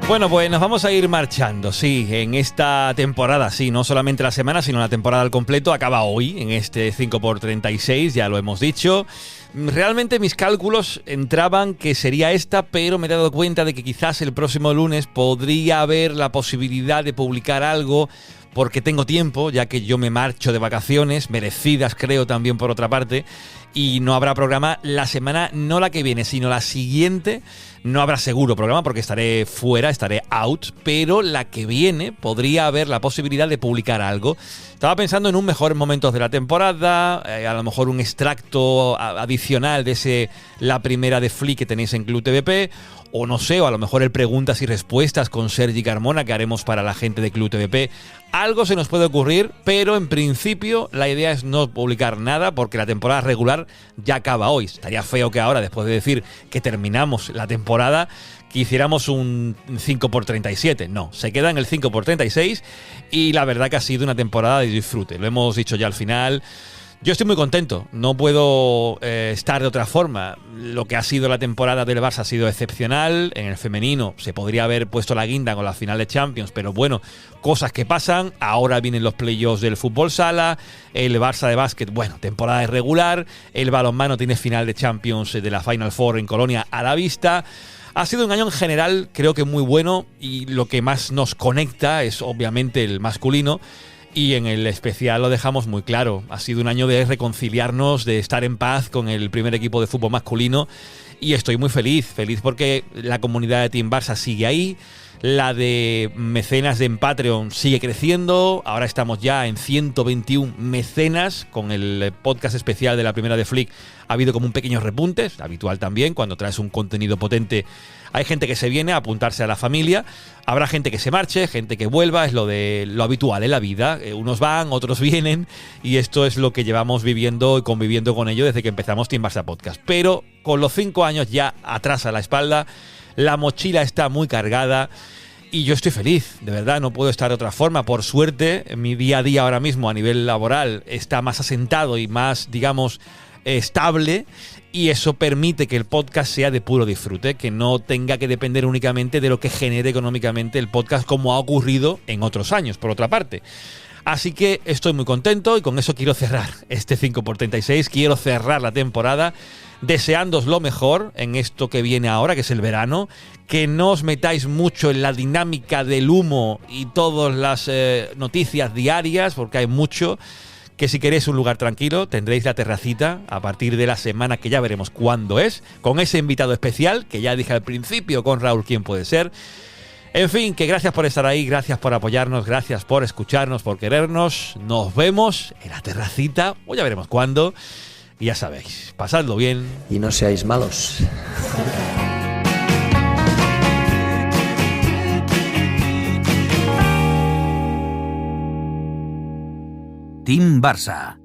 Bueno, pues nos vamos a ir marchando, sí, en esta temporada, sí, no solamente la semana, sino la temporada al completo, acaba hoy, en este 5x36, ya lo hemos dicho. Realmente mis cálculos entraban que sería esta, pero me he dado cuenta de que quizás el próximo lunes podría haber la posibilidad de publicar algo, porque tengo tiempo, ya que yo me marcho de vacaciones, merecidas creo también por otra parte, y no habrá programa la semana, no la que viene, sino la siguiente. No habrá seguro programa porque estaré fuera, estaré out, pero la que viene podría haber la posibilidad de publicar algo. Estaba pensando en un mejores momentos de la temporada, a lo mejor un extracto adicional de la primera de Flick que tenéis en Club TVP, o no sé, o a lo mejor el preguntas y respuestas con Sergi Carmona que haremos para la gente de Club TVP. Algo se nos puede ocurrir, pero en principio la idea es no publicar nada porque la temporada regular ya acaba hoy. Estaría feo que ahora, después de decir que terminamos la temporada, que hiciéramos un 5x37. No, se queda en el 5x36 y la verdad que ha sido una temporada de disfrute. Lo hemos dicho ya al final. Yo estoy muy contento, no puedo estar de otra forma. Lo que ha sido la temporada del Barça ha sido excepcional. En el femenino se podría haber puesto la guinda con la final de Champions, pero bueno, cosas que pasan. Ahora vienen los playoffs del fútbol sala, el Barça de básquet, bueno, temporada irregular, el balonmano tiene final de Champions de la Final Four en Colonia a la vista. Ha sido un año en general, creo que muy bueno, y lo que más nos conecta es obviamente el masculino. Y en el especial lo dejamos muy claro. Ha sido un año de reconciliarnos, de estar en paz con el primer equipo de fútbol masculino. Y estoy muy feliz porque la comunidad de Team Barça sigue ahí. La de mecenas en Patreon sigue creciendo. Ahora estamos ya en 121 mecenas. Con el podcast especial de la primera de Flick ha habido como un pequeño repunte. Es habitual también cuando traes un contenido potente. Hay gente que se viene a apuntarse a la familia. Habrá gente que se marche, gente que vuelva. Es lo habitual en la vida. Unos van, otros vienen. Y esto es lo que llevamos viviendo y conviviendo con ello desde que empezamos Team Barça Podcast. Pero con los 5 años ya atrás a la espalda, la mochila está muy cargada. Y yo estoy feliz, de verdad, no puedo estar de otra forma. Por suerte, mi día a día ahora mismo a nivel laboral está más asentado y más, digamos, estable, y eso permite que el podcast sea de puro disfrute, que no tenga que depender únicamente de lo que genere económicamente el podcast, como ha ocurrido en otros años, por otra parte. Así que estoy muy contento y con eso quiero cerrar este 5x36, quiero cerrar la temporada deseándoos lo mejor en esto que viene ahora, que es el verano, que no os metáis mucho en la dinámica del humo y todas las noticias diarias, porque hay mucho. Que si queréis un lugar tranquilo, tendréis la terracita a partir de la semana, que ya veremos cuándo es, con ese invitado especial, que ya dije al principio con Raúl quién puede ser. En fin, que gracias por estar ahí, gracias por apoyarnos, gracias por escucharnos, por querernos. Nos vemos en la terracita, o ya veremos cuándo. Y ya sabéis, pasadlo bien. Y no seáis malos. Team Barça,